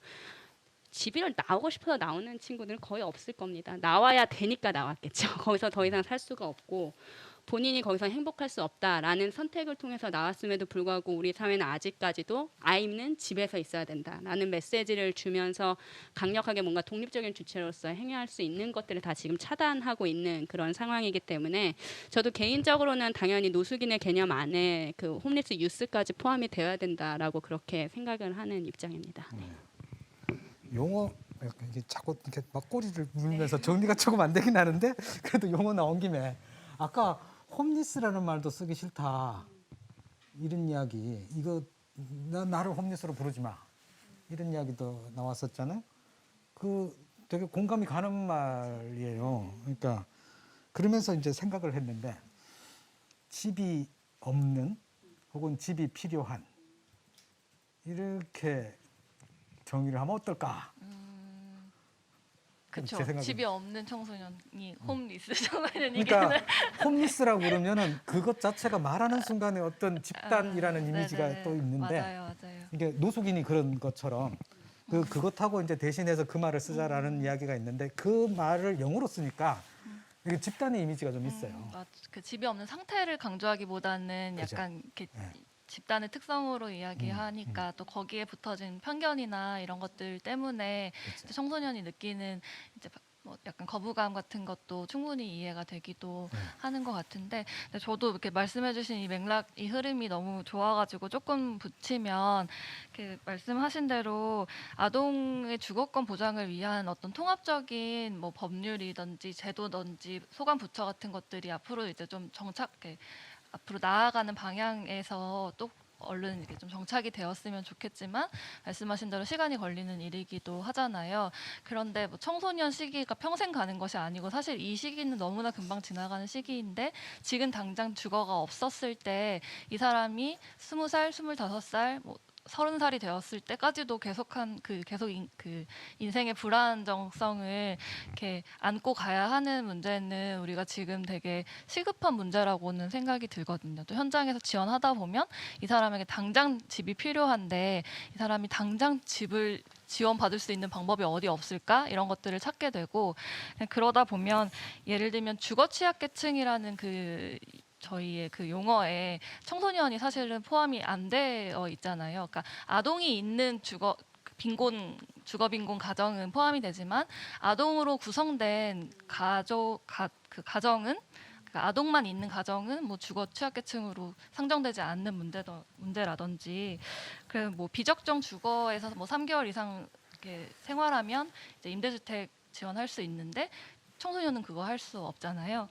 Speaker 4: 집을 나오고 싶어서 나오는 친구들은 거의 없을 겁니다. 나와야 되니까 나왔겠죠. 거기서 더 이상 살 수가 없고 본인이 거기서 행복할 수 없다라는 선택을 통해서 나왔음에도 불구하고 우리 사회는 아직까지도 아이는 집에서 있어야 된다라는 메시지를 주면서 강력하게 뭔가 독립적인 주체로서 행위할 수 있는 것들을 다 지금 차단하고 있는 그런 상황이기 때문에 저도 개인적으로는 당연히 노숙인의 개념 안에 그 홈리스 유스까지 포함이 되어야 된다라고 그렇게 생각을 하는 입장입니다.
Speaker 1: 용어 이게 자꾸 이렇게 막 꼬리를 물면서 정리가 조금 안 되긴 하는데 그래도 용어 나온 김에 아까 홈리스라는 말도 쓰기 싫다. 이런 이야기 이거 나를 홈리스로 부르지 마 이런 이야기도 나왔었잖아요. 그 되게 공감이 가는 말이에요. 그러니까 그러면서 이제 생각을 했는데 집이 없는 혹은 집이 필요한 이렇게 정의를 하면 어떨까?
Speaker 5: 그렇죠.
Speaker 1: 제 생각엔.
Speaker 5: 집이 없는 청소년이 홈리스 청소년이기는
Speaker 1: 그러니까 홈리스라고 그러면은 그것 자체가 말하는 순간에 어떤 집단이라는 이미지가
Speaker 5: 네네.
Speaker 1: 또 있는데
Speaker 5: 맞아요.
Speaker 1: 이게 노숙인이 그런 것처럼 그것하고 이제 대신해서 그 말을 쓰자라는 이야기가 있는데 그 말을 영어로 쓰니까 이게 집단의 이미지가 좀 있어요.
Speaker 5: 그 집이 없는 상태를 강조하기보다는
Speaker 1: 그죠.
Speaker 5: 약간 이렇게
Speaker 1: 네.
Speaker 5: 집단의 특성으로 이야기하니까 또 거기에 붙어진 편견이나 이런 것들 때문에
Speaker 1: 그렇죠.
Speaker 5: 이제 청소년이 느끼는 이제 뭐 약간 거부감 같은 것도 충분히 이해가 되기도
Speaker 1: 네.
Speaker 5: 하는 것 같은데 근데 저도 이렇게 말씀해주신 이 맥락, 이 흐름이 너무 좋아가지고 조금 붙이면 그 말씀하신 대로 아동의 주거권 보장을 위한 어떤 통합적인 뭐 법률이든지 제도든지 소관 부처 같은 것들이 앞으로 이제 좀 앞으로 나아가는 방향에서 또 얼른 이렇게 좀 정착이 되었으면 좋겠지만 말씀하신 대로 시간이 걸리는 일이기도 하잖아요. 그런데 뭐 청소년 시기가 평생 가는 것이 아니고 사실 이 시기는 너무나 금방 지나가는 시기인데 지금 당장 주거가 없었을 때 이 사람이 20살, 25살, 뭐 30살이 되었을 때까지도 그 인생의 불안정성을 이렇게 안고 가야 하는 문제는 우리가 지금 되게 시급한 문제라고는 생각이 들거든요. 또 현장에서 지원하다 보면 이 사람에게 당장 집이 필요한데 이 사람이 당장 집을 지원받을 수 있는 방법이 어디 없을까? 이런 것들을 찾게 되고 그러다 보면 예를 들면 주거 취약계층이라는 저희의 그 용어에 청소년이 사실은 포함이 안 되어 있잖아요. 그러니까 아동이 있는 주거 빈곤 가정은 포함이 되지만 아동으로 구성된 가정은 그러니까 아동만 있는 가정은 뭐 주거 취약계층으로 상정되지 않는 문제라든지 그 뭐 비적정 주거에서 뭐 3개월 이상 이렇게 생활하면 이제 임대주택 지원할 수 있는데 청소년은 그거 할 수 없잖아요.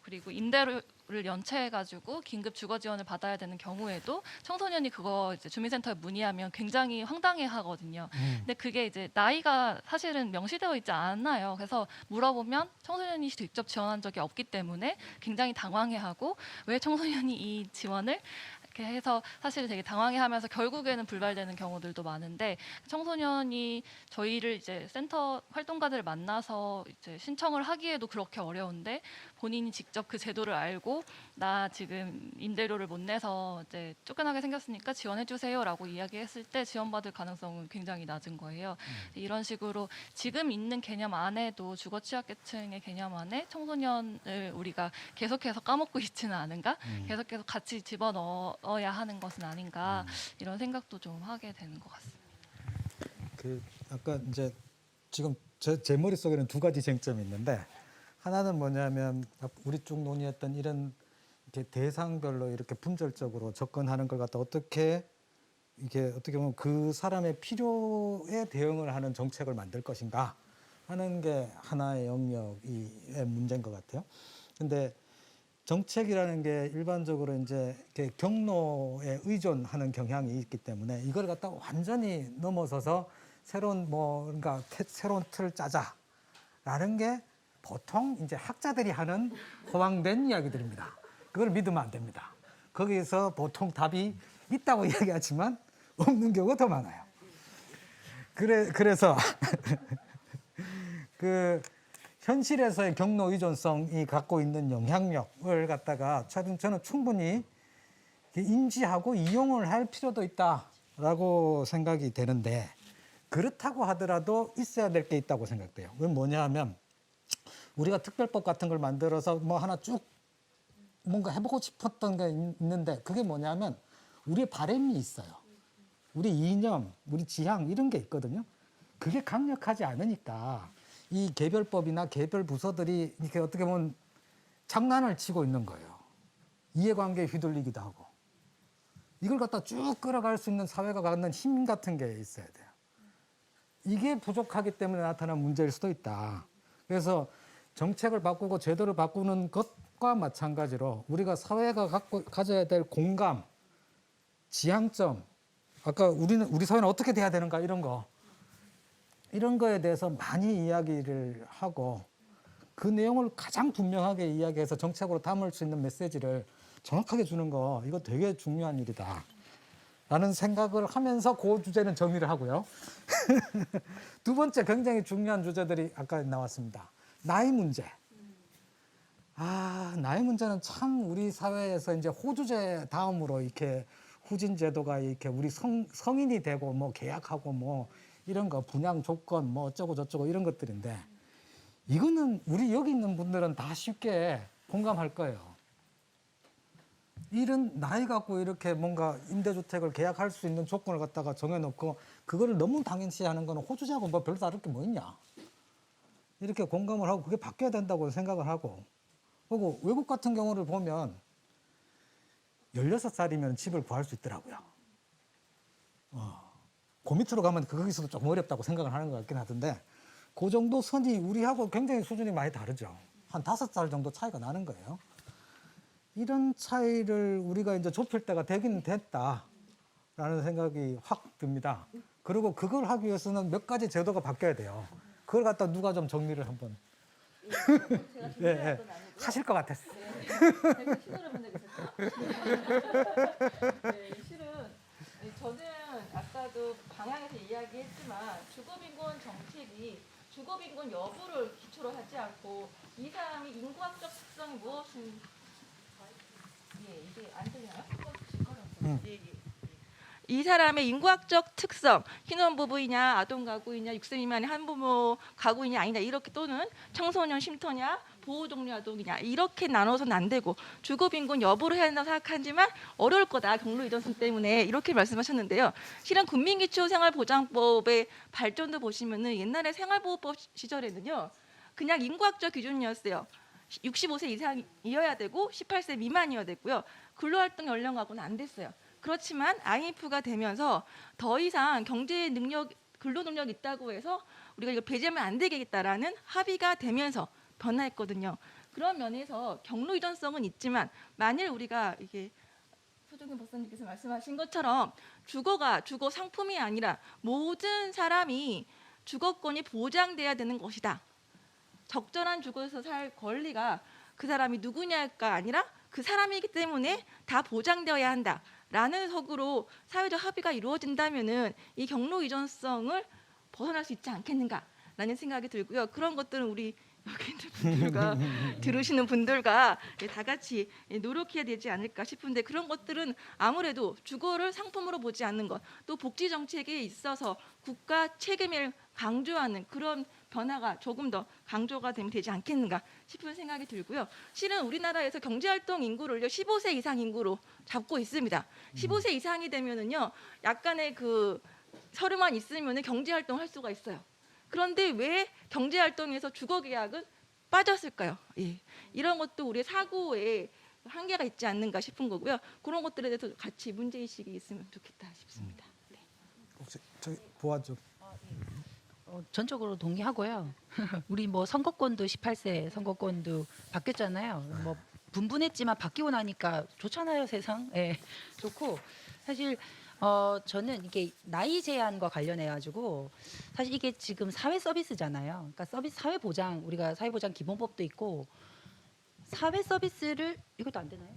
Speaker 5: 그리고 임대료를 연체해가지고 긴급 주거 지원을 받아야 되는 경우에도 청소년이 그거 이제 주민센터에 문의하면 굉장히 황당해하거든요. 근데 그게 이제 나이가 사실은 명시되어 있지 않아요. 그래서 물어보면 청소년이 직접 지원한 적이 없기 때문에 굉장히 당황해하고 왜 청소년이 이 지원을 이렇게 해서 사실 되게 당황해하면서 결국에는 불발되는 경우들도 많은데 청소년이 저희를 이제 센터 활동가들을 만나서 이제 신청을 하기에도 그렇게 어려운데 본인이 직접 그 제도를 알고 나 지금 임대료를 못 내서 이제 쫓겨나게 생겼으니까 지원해 주세요라고 이야기했을 때 지원받을 가능성은 굉장히 낮은 거예요. 이런 식으로 지금 있는 개념 안에도 주거 취약계층의 개념 안에 청소년을 우리가 계속해서 까먹고 있지는 않은가? 계속해서 같이 집어넣어야 하는 것은 아닌가? 이런 생각도 좀 하게 되는 것 같습니다.
Speaker 1: 그 아까 이제 지금 제 머릿속에는 두 가지 쟁점이 있는데 하나는 뭐냐면 우리 쭉 논의했던 이런 이렇게 대상별로 이렇게 분절적으로 접근하는 걸 갖다 어떻게 보면 그 사람의 필요에 대응을 하는 정책을 만들 것인가 하는 게 하나의 영역의 문제인 것 같아요. 근데 정책이라는 게 일반적으로 이제 이렇게 경로에 의존하는 경향이 있기 때문에 이걸 갖다 완전히 넘어서서 그러니까 새로운 틀을 짜자라는 게 보통 이제 학자들이 하는 허황된 이야기들입니다. 그걸 믿으면 안 됩니다. 거기에서 보통 답이 있다고 이야기하지만 없는 경우가 더 많아요. 그래서 그 현실에서의 경로 의존성이 갖고 있는 영향력을 갖다가 저는 충분히 인지하고 이용을 할 필요도 있다라고 생각이 되는데 그렇다고 하더라도 있어야 될 게 있다고 생각돼요. 그건 뭐냐 하면 우리가 특별법 같은 걸 만들어서 뭐 하나 쭉 뭔가 해보고 싶었던 게 있는데 그게 뭐냐면 우리의 바람이 있어요. 우리 이념, 우리 지향 이런 게 있거든요. 그게 강력하지 않으니까 이 개별법이나 개별 부서들이 이렇게 어떻게 보면 장난을 치고 있는 거예요. 이해관계에 휘둘리기도 하고. 이걸 갖다 쭉 끌어갈 수 있는 사회가 갖는 힘 같은 게 있어야 돼요. 이게 부족하기 때문에 나타난 문제일 수도 있다. 그래서 정책을 바꾸고 제도를 바꾸는 것과 마찬가지로 우리가 사회가 가져야 될 공감, 지향점, 아까 우리 사회는 어떻게 돼야 되는가 이런 거에 대해서 많이 이야기를 하고 그 내용을 가장 분명하게 이야기해서 정책으로 담을 수 있는 메시지를 정확하게 주는 거 이거 되게 중요한 일이다 라는 생각을 하면서 그 주제는 정리를 하고요. 두 번째 굉장히 중요한 주제들이 아까 나왔습니다. 나이 문제. 나이 문제는 참 우리 사회에서 이제 호주제 다음으로 이렇게 후진 제도가 이렇게 우리 성인이 되고 뭐 계약하고 뭐 이런 거 분양 조건 뭐 어쩌고 저쩌고 이런 것들인데 이거는 우리 여기 있는 분들은 다 쉽게 공감할 거예요. 이런 나이 갖고 이렇게 뭔가 임대주택을 계약할 수 있는 조건을 갖다가 정해놓고 그거를 너무 당연시 하는 거는 호주제하고 뭐 별로 다를 게 뭐 있냐. 이렇게 공감을 하고 그게 바뀌어야 된다고 생각을 하고 그리고 외국 같은 경우를 보면 16살이면 집을 구할 수 있더라고요. 그 밑으로 가면 거기서도 조금 어렵다고 생각을 하는 것 같긴 하던데 그 정도 선이 우리하고 굉장히 수준이 많이 다르죠. 한 5살 정도 차이가 나는 거예요. 이런 차이를 우리가 이제 좁힐 때가 되긴 됐다라는 생각이 확 듭니다. 그리고 그걸 하기 위해서는 몇 가지 제도가 바뀌어야 돼요. 그걸 갖다 누가 좀 정리를 한번 네, 하실 것 같았어요.
Speaker 2: 제가 시도를 본 적이 있었죠. 실은 저는 아까도 방향에서 이야기했지만 주거빈곤 정책이 주거빈곤 여부를 기초로 하지 않고 이 사람이 인구학적 특성이 무엇인 이게 안 들리나요? 이 사람의 인구학적 특성, 신혼부부이냐, 아동가구이냐, 6세 미만의 한부모 가구이냐 아니냐 이렇게 또는 청소년 쉼터냐, 보호종료 아동이냐 이렇게 나눠서는 안 되고 주거빈곤 여부를 해야 한다고 생각하지만 어려울 거다 경로 이전성 때문에 이렇게 말씀하셨는데요. 실은 국민기초생활보장법의 발전도 보시면은 옛날에 생활보호법 시절에는요 그냥 인구학적 기준이었어요. 65세 이상이어야 되고 18세 미만이어야 됐고요. 근로활동 연령하고는 안 됐어요. 그렇지만 IMF가 되면서 더 이상 경제 능력, 근로 능력이 있다고 해서 우리가 이걸 배제하면 안 되겠다라는 합의가 되면서 변화했거든요. 그런 면에서 경로 이전성은 있지만 만일 우리가 이게 소정근 박사님께서 말씀하신 것처럼 주거 상품이 아니라 모든 사람이 주거권이 보장돼야 되는 것이다. 적절한 주거에서 살 권리가 그 사람이 누구냐가 아니라 그 사람이기 때문에 다 보장되어야 한다라는 석으로 사회적 합의가 이루어진다면은 이 경로 이전성을 벗어날 수 있지 않겠는가라는 생각이 들고요. 그런 것들은 우리 여기 있는 분들과 들으시는 분들과 다 같이 노력해야 되지 않을까 싶은데 그런 것들은 아무래도 주거를 상품으로 보지 않는 것, 또 복지 정책에 있어서 국가 책임을 강조하는 그런 변화가 조금 더 강조가 되면 되지 않겠는가 싶은 생각이 들고요. 실은 우리나라에서 경제활동 인구를요 15세 이상 인구로 잡고 있습니다. 15세 이상이 되면은요 약간의 그 서류만 있으면은 경제활동을 할 수가 있어요. 그런데 왜 경제활동에서 주거계약은 빠졌을까요? 예. 이런 것도 우리의 사고에 한계가 있지 않는가 싶은 거고요. 그런 것들에 대해서 같이 문제의식이 있으면 좋겠다 싶습니다. 네.
Speaker 1: 혹시 저기 보아 좀.
Speaker 3: 전적으로 동의하고요. 우리 뭐 선거권도 18세 선거권도 바뀌었잖아요. 뭐 분분했지만 바뀌고 나니까 좋잖아요, 세상. 예, 좋고 사실 저는 이게 나이 제한과 관련해 가지고 사실 이게 지금 사회 서비스잖아요. 그러니까 사회 보장 우리가 사회 보장 기본법도 있고 사회 서비스를 이것도 안 되나요?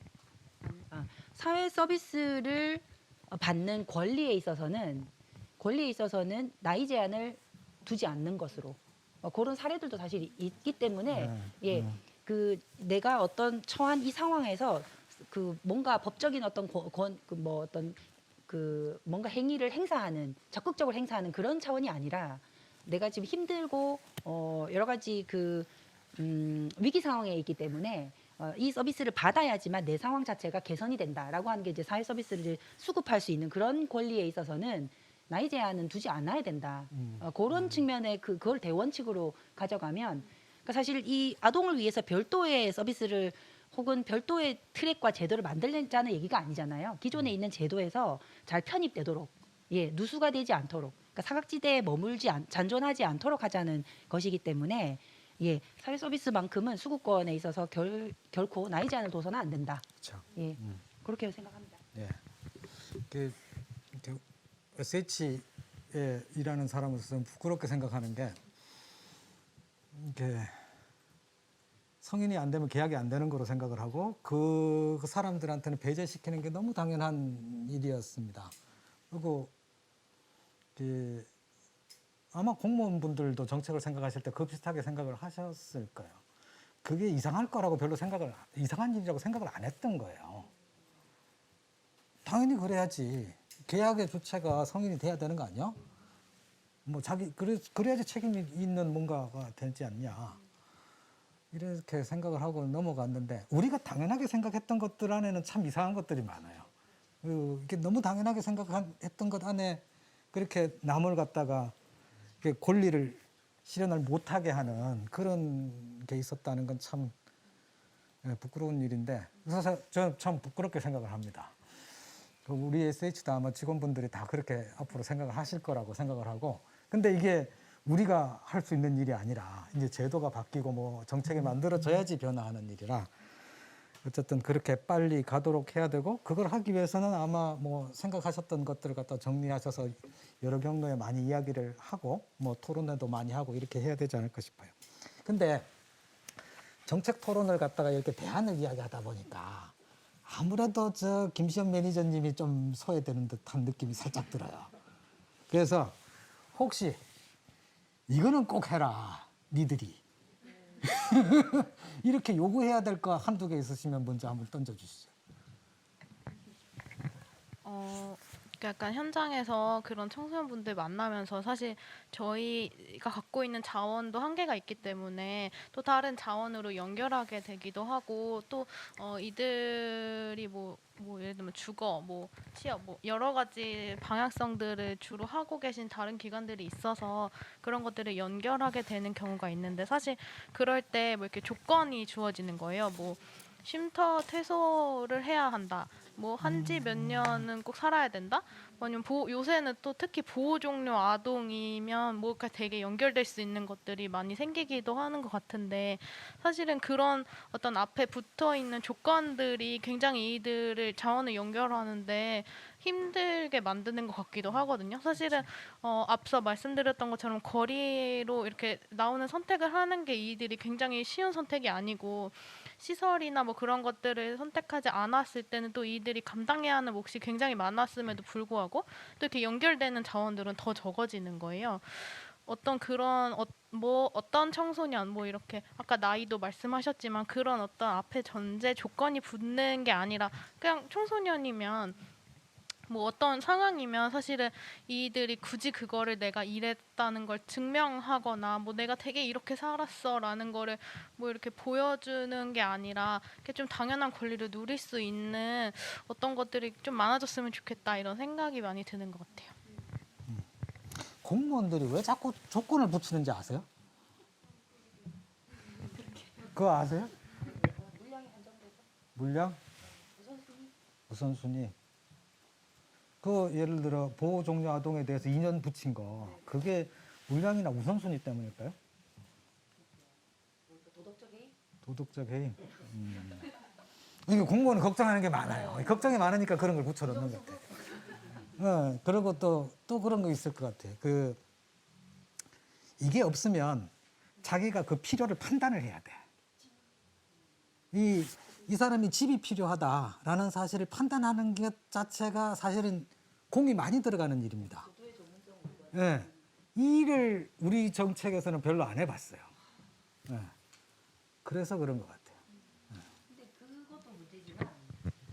Speaker 3: 사회 서비스를 받는 권리에 있어서는 나이 제한을 두지 않는 것으로 그런 사례들도 사실 있기 때문에 그 내가 어떤 처한 이 상황에서 그 뭔가 법적인 어떤 뭔가 행위를 적극적으로 행사하는 그런 차원이 아니라 내가 지금 힘들고 여러 가지 위기 상황에 있기 때문에 이 서비스를 받아야지만 내 상황 자체가 개선이 된다라고 하는 게 이제 사회 서비스를 수급할 수 있는 그런 권리에 있어서는 나이 제한은 두지 않아야 된다. 그런 측면에 그걸 대원칙으로 가져가면 그러니까 사실 이 아동을 위해서 별도의 서비스를 혹은 별도의 트랙과 제도를 만들자는 얘기가 아니잖아요. 기존에 있는 제도에서 잘 편입되도록 누수가 되지 않도록 그러니까 사각지대에 잔존하지 않도록 하자는 것이기 때문에 사회 서비스만큼은 수급권에 있어서 결코 나이 제한을 둬서는 안 된다.
Speaker 1: 그렇죠.
Speaker 3: 그렇게 생각합니다.
Speaker 1: 예. 이렇게 SH에 일하는 사람으로서 부끄럽게 생각하는 게 이렇게 성인이 안 되면 계약이 안 되는 거로 생각을 하고 그 사람들한테는 배제시키는 게 너무 당연한 일이었습니다. 그리고 아마 공무원분들도 정책을 생각하실 때 그 비슷하게 생각을 하셨을 거예요. 그게 이상할 거라고 별로 이상한 일이라고 생각을 안 했던 거예요. 당연히 그래야지. 계약의 주체가 성인이 돼야 되는 거 아니야? 뭐 그래야지 책임이 있는 뭔가가 되지 않냐. 이렇게 생각을 하고 넘어갔는데 우리가 당연하게 생각했던 것들 안에는 참 이상한 것들이 많아요. 이렇게 너무 당연하게 생각했던 것 안에 그렇게 남을 갖다가 권리를 실현을 못하게 하는 그런 게 있었다는 건 참 부끄러운 일인데 그래서 저는 참 부끄럽게 생각을 합니다. 우리 SH도 아마 직원분들이 다 그렇게 앞으로 생각을 하실 거라고 생각을 하고 근데 이게 우리가 할 수 있는 일이 아니라 이제 제도가 바뀌고 뭐 정책이 만들어져야지 변화하는 일이라 어쨌든 그렇게 빨리 가도록 해야 되고 그걸 하기 위해서는 아마 뭐 생각하셨던 것들을 갖다 정리하셔서 여러 경로에 많이 이야기를 하고 뭐 토론회도 많이 하고 이렇게 해야 되지 않을까 싶어요. 근데 정책 토론을 갖다가 이렇게 대안을 이야기하다 보니까 아무래도 저 김시현 매니저님이 좀 소외되는 듯한 느낌이 살짝 들어요. 그래서 혹시 이거는 꼭 해라, 니들이. 이렇게 요구해야 될 거 한두 개 있으시면 먼저 한번 던져주시죠.
Speaker 7: 약간 현장에서 그런 청소년분들 만나면서 사실 저희가 갖고 있는 자원도 한계가 있기 때문에 또 다른 자원으로 연결하게 되기도 하고 또 이들이 뭐 예를 들면 주거, 뭐 취업, 뭐 여러 가지 방향성들을 주로 하고 계신 다른 기관들이 있어서 그런 것들을 연결하게 되는 경우가 있는데 사실 그럴 때 뭐 이렇게 조건이 주어지는 거예요. 뭐 쉼터 퇴소를 해야 한다. 뭐 한지 몇 년은 꼭 살아야 된다. 아니면 요새는 또 특히 보호 종료 아동이면 뭐가 되게 연결될 수 있는 것들이 많이 생기기도 하는 것 같은데 사실은 그런 어떤 앞에 붙어 있는 조건들이 굉장히 이들을 자원을 연결하는데 힘들게 만드는 것 같기도 하거든요. 사실은 앞서 말씀드렸던 것처럼 거리로 이렇게 나오는 선택을 하는 게 이들이 굉장히 쉬운 선택이 아니고 시설이나 뭐 그런 것들을 선택하지 않았을 때는 또 이들이 감당해야 하는 몫이 굉장히 많았음에도 불구하고 또 이렇게 연결되는 자원들은 더 적어지는 거예요. 어떤 그런 어떤 청소년 뭐 이렇게 아까 나이도 말씀하셨지만 그런 어떤 앞에 전제 조건이 붙는 게 아니라 그냥 청소년이면 뭐 어떤 상황이면 사실은 이들이 굳이 그거를 내가 이랬다는 걸 증명하거나 뭐 내가 되게 이렇게 살았어라는 거를 뭐 이렇게 보여주는 게 아니라 이렇게 좀 당연한 권리를 누릴 수 있는 어떤 것들이 좀 많아졌으면 좋겠다 이런 생각이 많이 드는 것 같아요.
Speaker 1: 공무원들이 왜 자꾸 조건을 붙이는지 아세요? 그거 아세요? 물량? 우선순위. 그 예를 들어 보호 종료 아동에 대해서 2년 붙인 거 그게 물량이나 우선순위 때문일까요? 도덕적 해임. 이게 공무원은 걱정하는 게 많아요. 걱정이 많으니까 그런 걸 붙여놓는 것 같아요. 그리고 또 그런 거 있을 것 같아요. 이게 없으면 자기가 그 필요를 판단을 해야 돼. 이 사람이 집이 필요하다라는 사실을 판단하는 것 자체가 사실은 공이 많이 들어가는 일입니다. 네. 이 일을 우리 정책에서는 별로 안 해봤어요. 네. 그래서 그런 것 같아요.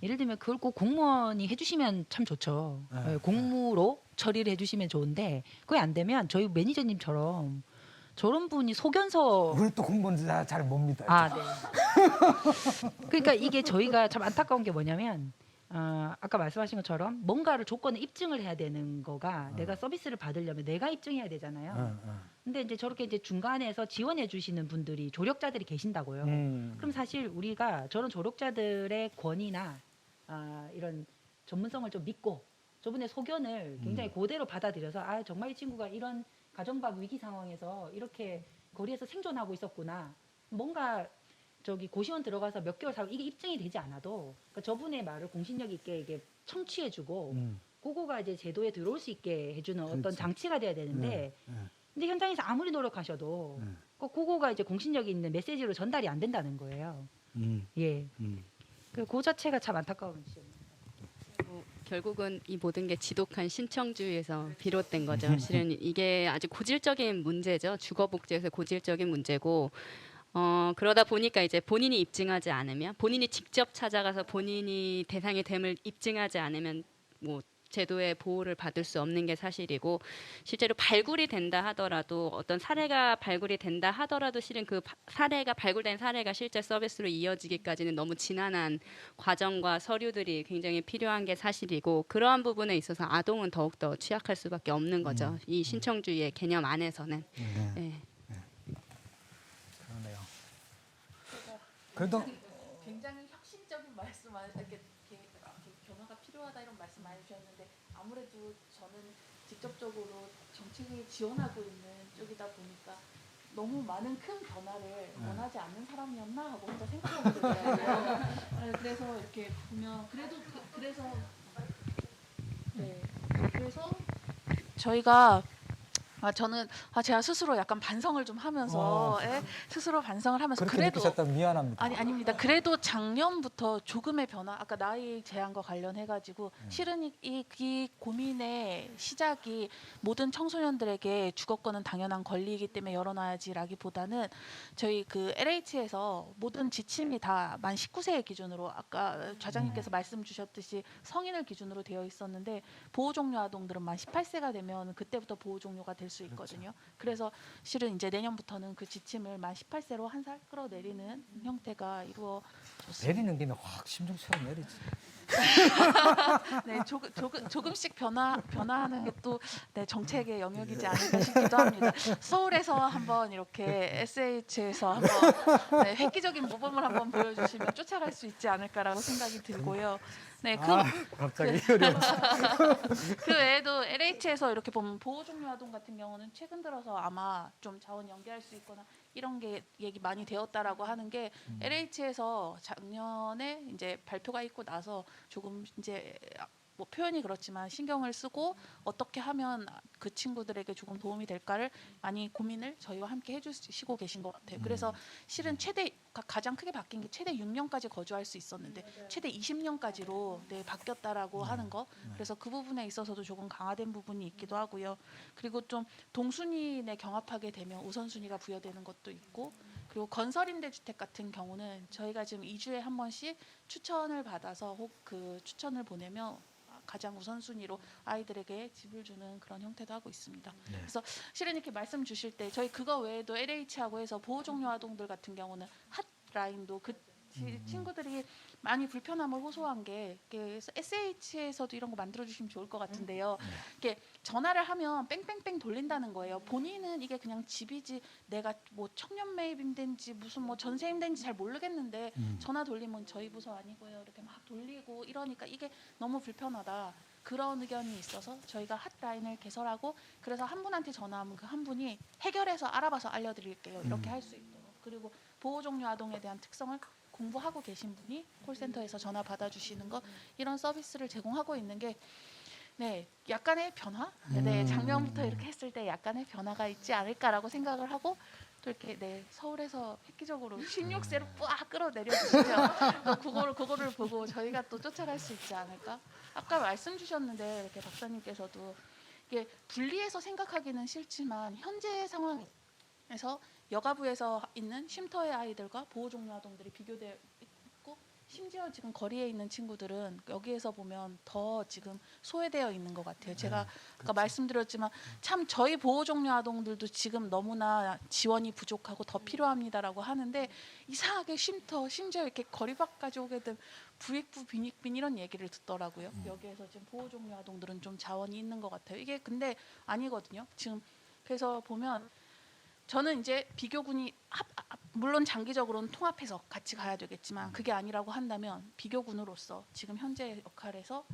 Speaker 3: 예를 들면 그걸 꼭 공무원이 해주시면 참 좋죠.
Speaker 1: 네.
Speaker 3: 공무로 처리를 해주시면 좋은데 그게 안 되면 저희 매니저님처럼 저런 분이 소견서
Speaker 1: 우리 또 공무원들 잘 못 믿어요.
Speaker 3: 네. 그러니까 이게 저희가 참 안타까운 게 뭐냐면 아까 말씀하신 것처럼 뭔가를 조건을 입증을 해야 되는 거가 내가 서비스를 받으려면 내가 입증해야 되잖아요. 근데 이제 저렇게 이제 중간에서 지원해 주시는 분들이 조력자들이 계신다고요. 그럼 사실 우리가 저런 조력자들의 권위나 이런 전문성을 좀 믿고 저분의 소견을 굉장히 그대로 받아들여서 정말 이 친구가 이런 가정밥 위기 상황에서 이렇게 거리에서 생존하고 있었구나. 뭔가 저기 고시원 들어가서 몇 개월 살고 이게 입증이 되지 않아도 그러니까 저분의 말을 공신력 있게 이게 청취해주고
Speaker 1: 음.
Speaker 3: 그거가 이제 제도에 들어올 수 있게 해주는 어떤
Speaker 1: 그렇지.
Speaker 3: 장치가 돼야 되는데
Speaker 1: 네.
Speaker 3: 근데 현장에서 아무리 노력하셔도
Speaker 1: 네.
Speaker 3: 그거가 이제 공신력이 있는 메시지로 전달이 안 된다는 거예요. 예. 그 자체가 참 안타까운 지점입니다.
Speaker 4: 결국은 이 모든 게 지독한 신청주의에서 비롯된 거죠. 실은 이게 아주 고질적인 문제죠. 주거복지에서 고질적인 문제고 그러다 보니까 이제 본인이 입증하지 않으면 본인이 직접 찾아가서 본인이 대상이 됨을 입증하지 않으면 뭐 제도의 보호를 받을 수 없는 게 사실이고 실제로 발굴이 된다 하더라도 어떤 사례가 발굴이 된다 하더라도 실은 그 사례가 발굴된 사례가 실제 서비스로 이어지기까지는 너무 지난한 과정과 서류들이 굉장히 필요한 게 사실이고 그러한 부분에 있어서 아동은 더욱더 취약할 수밖에 없는 거죠. 이 신청주의의 개념 안에서는.
Speaker 1: 네.
Speaker 4: 네.
Speaker 1: 그러네요. 그래도
Speaker 6: 굉장히 혁신적인 말씀 이렇게 변화가 필요하다 이런 말씀 많이 주셨는데 아무래도 저는 직접적으로 정책을 지원하고 있는 쪽이다 보니까 너무 많은 큰 변화를 원하지 않는 사람이었나 하고 혼자 생각하게 되더라고요. 그래서 이렇게 보면 그래서 저희가 저는 제가 스스로 약간 반성을 좀 하면서 스스로 반성을 하면서
Speaker 1: 그렇게
Speaker 6: 그래도
Speaker 1: 느끼셨다면 미안합니다.
Speaker 6: 아닙니다. 그래도 작년부터 조금의 변화, 아까 나이 제한과 관련해가지고 실은 이 고민의 시작이 모든 청소년들에게 주거권은 당연한 권리이기 때문에 열어놔야지라기보다는 저희 그 LH에서 모든 지침이 다 만 19세 기준으로 아까 좌장님께서 말씀 주셨듯이 성인을 기준으로 되어 있었는데 보호 종료 아동들은 만 18세가 되면 그때부터 보호 종료가 될 수 있거든요. 그래서 실은 이제 내년부터는 그 지침을 만 18세로 한 살 끌어내리는 형태가 이루어졌습니다.
Speaker 1: 내리는 김에 확 심중처럼 내리지.
Speaker 6: 네, 조금씩 변화하는 게 또 정책의 영역이지 않을까 싶기도 합니다. 서울에서 한번 이렇게 SH에서 한번 획기적인 모범을 한번 보여주시면 쫓아갈 수 있지 않을까라고 생각이 들고요. 네,
Speaker 1: 갑자기 어려웠어.
Speaker 6: 그 외에도 LH에서 이렇게 보면 보호 종료 아동 같은 경우는 최근 들어서 아마 좀 자원 연계할 수 있거나 이런 게 얘기 많이 되었다라고 하는 게 LH에서 작년에 이제 발표가 있고 나서 조금 이제 뭐 표현이 그렇지만 신경을 쓰고 어떻게 하면 그 친구들에게 조금 도움이 될까를 많이 고민을 저희와 함께 해주시고 계신 것 같아요. 그래서 실은 가장 크게 바뀐 게 최대 6년까지 거주할 수 있었는데 최대 20년까지로 바뀌었다라고 하는 거. 그래서 그 부분에 있어서도 조금 강화된 부분이 있기도 하고요. 그리고 좀 동순위에 경합하게 되면 우선순위가 부여되는 것도 있고 그리고 건설임대주택 같은 경우는 저희가 지금 2주에 한 번씩 추천을 받아서 그 추천을 보내면 가장 우선순위로 아이들에게 집을 주는 그런 형태도 하고 있습니다. 그래서 실은 이렇게 말씀 주실 때 저희 그거 외에도 LH하고 해서 보호 종료 아동들 같은 경우는 핫라인도 그 친구들이 많이 불편함을 호소한 게 SH에서도 이런 거 만들어 주시면 좋을 것 같은데요. 이렇게 전화를 하면 뺑뺑뺑 돌린다는 거예요. 본인은 이게 그냥 집이지 내가 뭐 청년 매입임대인지 무슨 뭐 전세임대인지 잘 모르겠는데 전화 돌리면 저희 부서 아니고요. 이렇게 막 돌리고 이러니까 이게 너무 불편하다. 그런 의견이 있어서 저희가 핫라인을 개설하고 그래서 한 분한테 전화하면 그 한 분이 해결해서 알아봐서 알려드릴게요. 이렇게 할 수 있도록. 그리고 보호 종료 아동에 대한 특성을 공부하고 계신 분이 콜센터에서 전화 받아주시는 거 이런 서비스를 제공하고 있는 게 약간의 변화? 작년부터 이렇게 했을 때 약간의 변화가 있지 않을까라고 생각을 하고 또 이렇게 서울에서 획기적으로 16세로 빡 끌어내려 주시면 그거를 보고 저희가 또 쫓아갈 수 있지 않을까? 아까 말씀 주셨는데 이렇게 박사님께서도 이게 분리해서 생각하기는 싫지만 현재 상황에서 여가부에서 있는 쉼터의 아이들과 보호 종료 아동들이 비교되어 있고 심지어 지금 거리에 있는 친구들은 여기에서 보면 더 지금 소외되어 있는 것 같아요. 제가 아까 말씀드렸지만 참 저희 보호 종료 아동들도 지금 너무나 지원이 부족하고 더 필요합니다라고 하는데 이상하게 쉼터 심지어 이렇게 거리 밖까지 오게 된 부익부 빈익빈 이런 얘기를 듣더라고요. 여기에서 지금 보호 종료 아동들은 좀 자원이 있는 것 같아요. 이게 근데 아니거든요. 지금 그래서 보면 저는 이제 비교군이 물론 장기적으로는 통합해서 같이 가야 되겠지만 그게 아니라고 한다면 비교군으로서 지금 현재 역할에서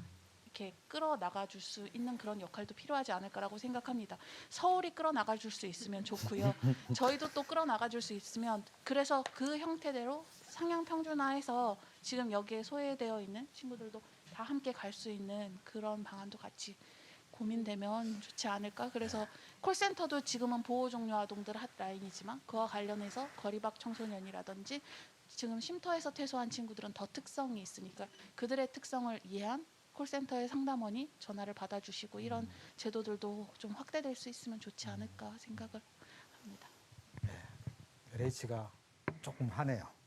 Speaker 6: 이렇게 끌어나가 줄 수 있는 그런 역할도 필요하지 않을까라고 생각합니다. 서울이 끌어나가 줄 수 있으면 좋고요. 저희도 또 끌어나가 줄 수 있으면 그래서 그 형태대로 상향 평준화해서 지금 여기에 소외되어 있는 친구들도 다 함께 갈 수 있는 그런 방안도 같이 고민되면 좋지 않을까. 그래서 콜센터도 지금은 보호 종료 아동들 핫라인이지만 그와 관련해서 거리 밖 청소년이라든지 지금 쉼터에서 퇴소한 친구들은 더 특성이 있으니까 그들의 특성을 이해한 콜센터의 상담원이 전화를 받아주시고 이런 제도들도 좀 확대될 수 있으면 좋지 않을까 생각을 합니다.
Speaker 1: LH가 조금 하네요.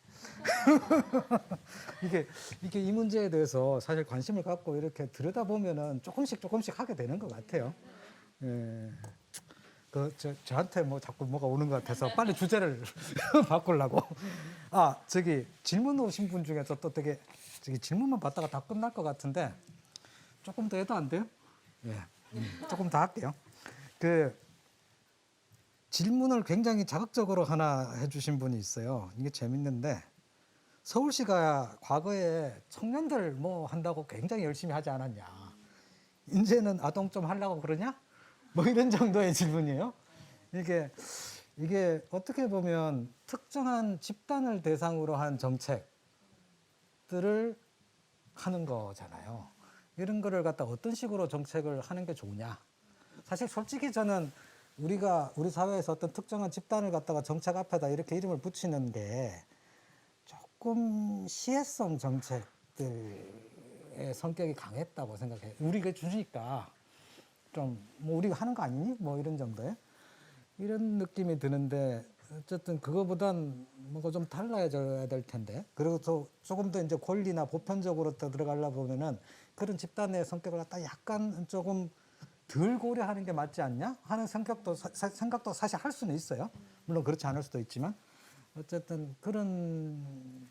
Speaker 1: 이게 이 문제에 대해서 사실 관심을 갖고 이렇게 들여다보면은 조금씩 하게 되는 것 같아요. 예. 저한테 뭐 자꾸 뭐가 오는 것 같아서 빨리 주제를 바꾸려고. 저기 질문 오신 분 중에서 또 되게 저기 질문만 받다가 다 끝날 것 같은데 조금 더 해도 안 돼요? 예. 조금 더 할게요. 질문을 굉장히 자극적으로 하나 해주신 분이 있어요. 이게 재밌는데 서울시가 과거에 청년들 뭐 한다고 굉장히 열심히 하지 않았냐. 이제는 아동 좀 하려고 그러냐? 뭐 이런 정도의 질문이에요. 이게 어떻게 보면 특정한 집단을 대상으로 한 정책들을 하는 거잖아요. 이런 거를 갖다 어떤 식으로 정책을 하는 게 좋으냐. 사실 솔직히 저는 우리 사회에서 어떤 특정한 집단을 갖다가 정책 앞에다 이렇게 이름을 붙이는 게 조금 시혜성 정책들의 성격이 강했다고 생각해요. 우리가 주니까 좀 뭐 우리가 하는 거 아니니? 뭐 이런 정도의 이런 느낌이 드는데 어쨌든 그거보단 뭔가 좀 달라져야 될 텐데 그리고 또 조금 더 이제 권리나 보편적으로 더 들어가려 보면은 그런 집단의 성격을 갖다 약간 조금 덜 고려하는 게 맞지 않냐 하는 생각도 사실 할 수는 있어요. 물론 그렇지 않을 수도 있지만 어쨌든 그런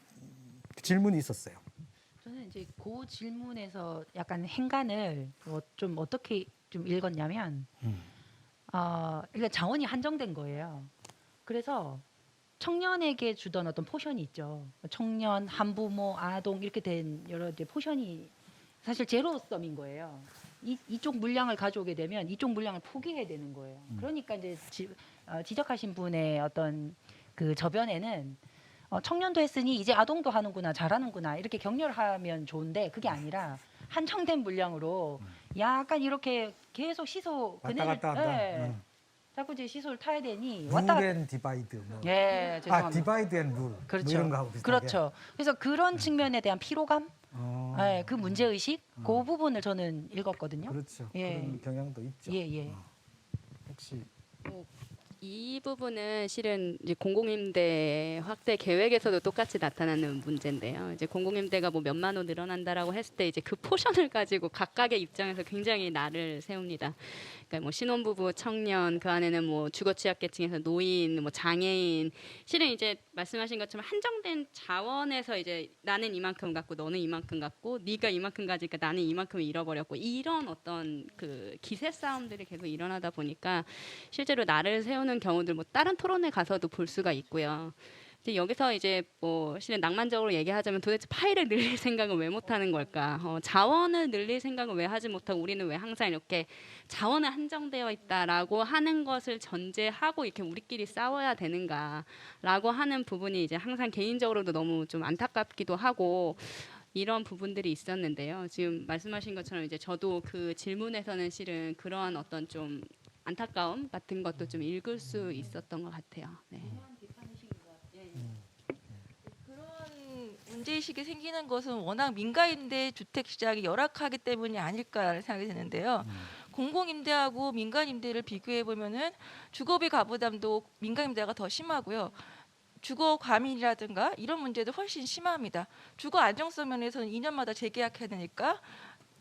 Speaker 1: 질문이 있었어요.
Speaker 3: 저는 이제 그 질문에서 약간 행간을 좀 어떻게 좀 읽었냐면 일단 자원이 한정된 거예요. 그래서 청년에게 주던 어떤 포션이 있죠. 청년, 한부모, 아동 이렇게 된 여러 이제 포션이 사실 제로섬인 거예요. 이쪽 물량을 가져오게 되면 이쪽 물량을 포기해야 되는 거예요. 그러니까 이제 지적하신 분의 어떤 그 저변에는 청년도 했으니 이제 아동도 하는구나, 잘하는구나 이렇게 격려를 하면 좋은데 그게 아니라 한정된 물량으로 약간 이렇게 계속 시소
Speaker 1: 왔다 갔다 한다.
Speaker 3: 네. 자꾸 이제 시소를 타야 되니
Speaker 1: 룰 앤 디바이드. 뭐.
Speaker 3: 예, 죄송합니다.
Speaker 1: 디바이드 앤 룰.
Speaker 3: 그렇죠.
Speaker 1: 뭐 이런 거하고 비슷하게.
Speaker 3: 그렇죠. 그래서 그런 측면에 대한 피로감, 그 문제 의식, 그 부분을 저는 읽었거든요.
Speaker 1: 그렇죠.
Speaker 3: 예.
Speaker 1: 그런 경향도 있죠.
Speaker 3: 예.
Speaker 1: 혹시
Speaker 4: 이 부분은 실은 이제 공공임대 확대 계획에서도 똑같이 나타나는 문제인데요. 이제 공공임대가 뭐 몇만 호 늘어난다라고 했을 때 이제 그 포션을 가지고 각각의 입장에서 굉장히 날을 세웁니다. 그러니까 뭐 신혼부부, 청년, 그 안에는 뭐 주거취약계층에서 노인, 뭐 장애인. 실은 이제 말씀하신 것처럼 한정된 자원에서 이제 나는 이만큼 갖고 너는 이만큼 갖고 네가 이만큼 가지니까 나는 이만큼 잃어버렸고 이런 어떤 그 기세 싸움들이 계속 일어나다 보니까 실제로 나를 세우는 경우들 뭐 다른 토론회 가서도 볼 수가 있고요. 이제 여기서 이제 뭐 실은 낭만적으로 얘기하자면 도대체 파이를 늘릴 생각은 왜 못하는 걸까? 자원을 늘릴 생각은 왜 하지 못하고 우리는 왜 항상 이렇게 자원은 한정되어 있다라고 하는 것을 전제하고 이렇게 우리끼리 싸워야 되는가라고 하는 부분이 이제 항상 개인적으로도 너무 좀 안타깝기도 하고 이런 부분들이 있었는데요. 지금 말씀하신 것처럼 이제 저도 그 질문에서는 실은 그러한 어떤 좀 안타까움 같은 것도 좀 읽을 수 있었던 것 같아요. 네.
Speaker 2: 그런 문제의식이 생기는 것은 워낙 민간임대 주택 시장이 열악하기 때문이 아닐까라는 생각이 드는데요. 공공임대하고 민간임대를 비교해 보면은 주거비 가부담도 민간임대가 더 심하고요. 주거 과밀이라든가 이런 문제도 훨씬 심합니다. 주거 안정성 면에서는 2년마다 재계약해야 되니까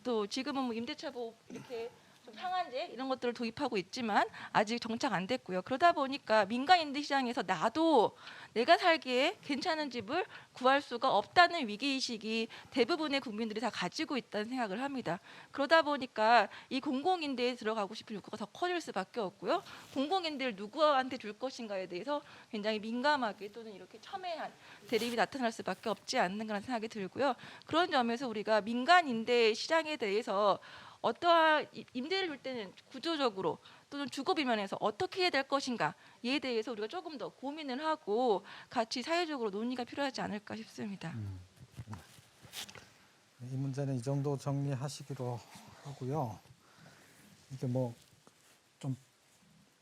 Speaker 2: 또 지금은 뭐 임대차 보호 이렇게 좀 상한제 이런 것들을 도입하고 있지만 아직 정착 안 됐고요. 그러다 보니까 민간 임대 시장에서 나도 내가 살기에 괜찮은 집을 구할 수가 없다는 위기의식이 대부분의 국민들이 다 가지고 있다는 생각을 합니다. 그러다 보니까 이 공공임대에 들어가고 싶은 욕구가 더 커질 수밖에 없고요. 공공임대를 누구한테 줄 것인가에 대해서 굉장히 민감하게 또는 이렇게 첨예한 대립이 나타날 수밖에 없지 않는 그런 생각이 들고요. 그런 점에서 우리가 민간 임대 시장에 대해서 어떠한 임대를 줄 때는 구조적으로 또는 주거비 면에서 어떻게 해야 될 것인가에 대해서 우리가 조금 더 고민을 하고 같이 사회적으로 논의가 필요하지 않을까 싶습니다.
Speaker 1: 이 문제는 이 정도 정리하시기로 하고요. 이게 뭐 좀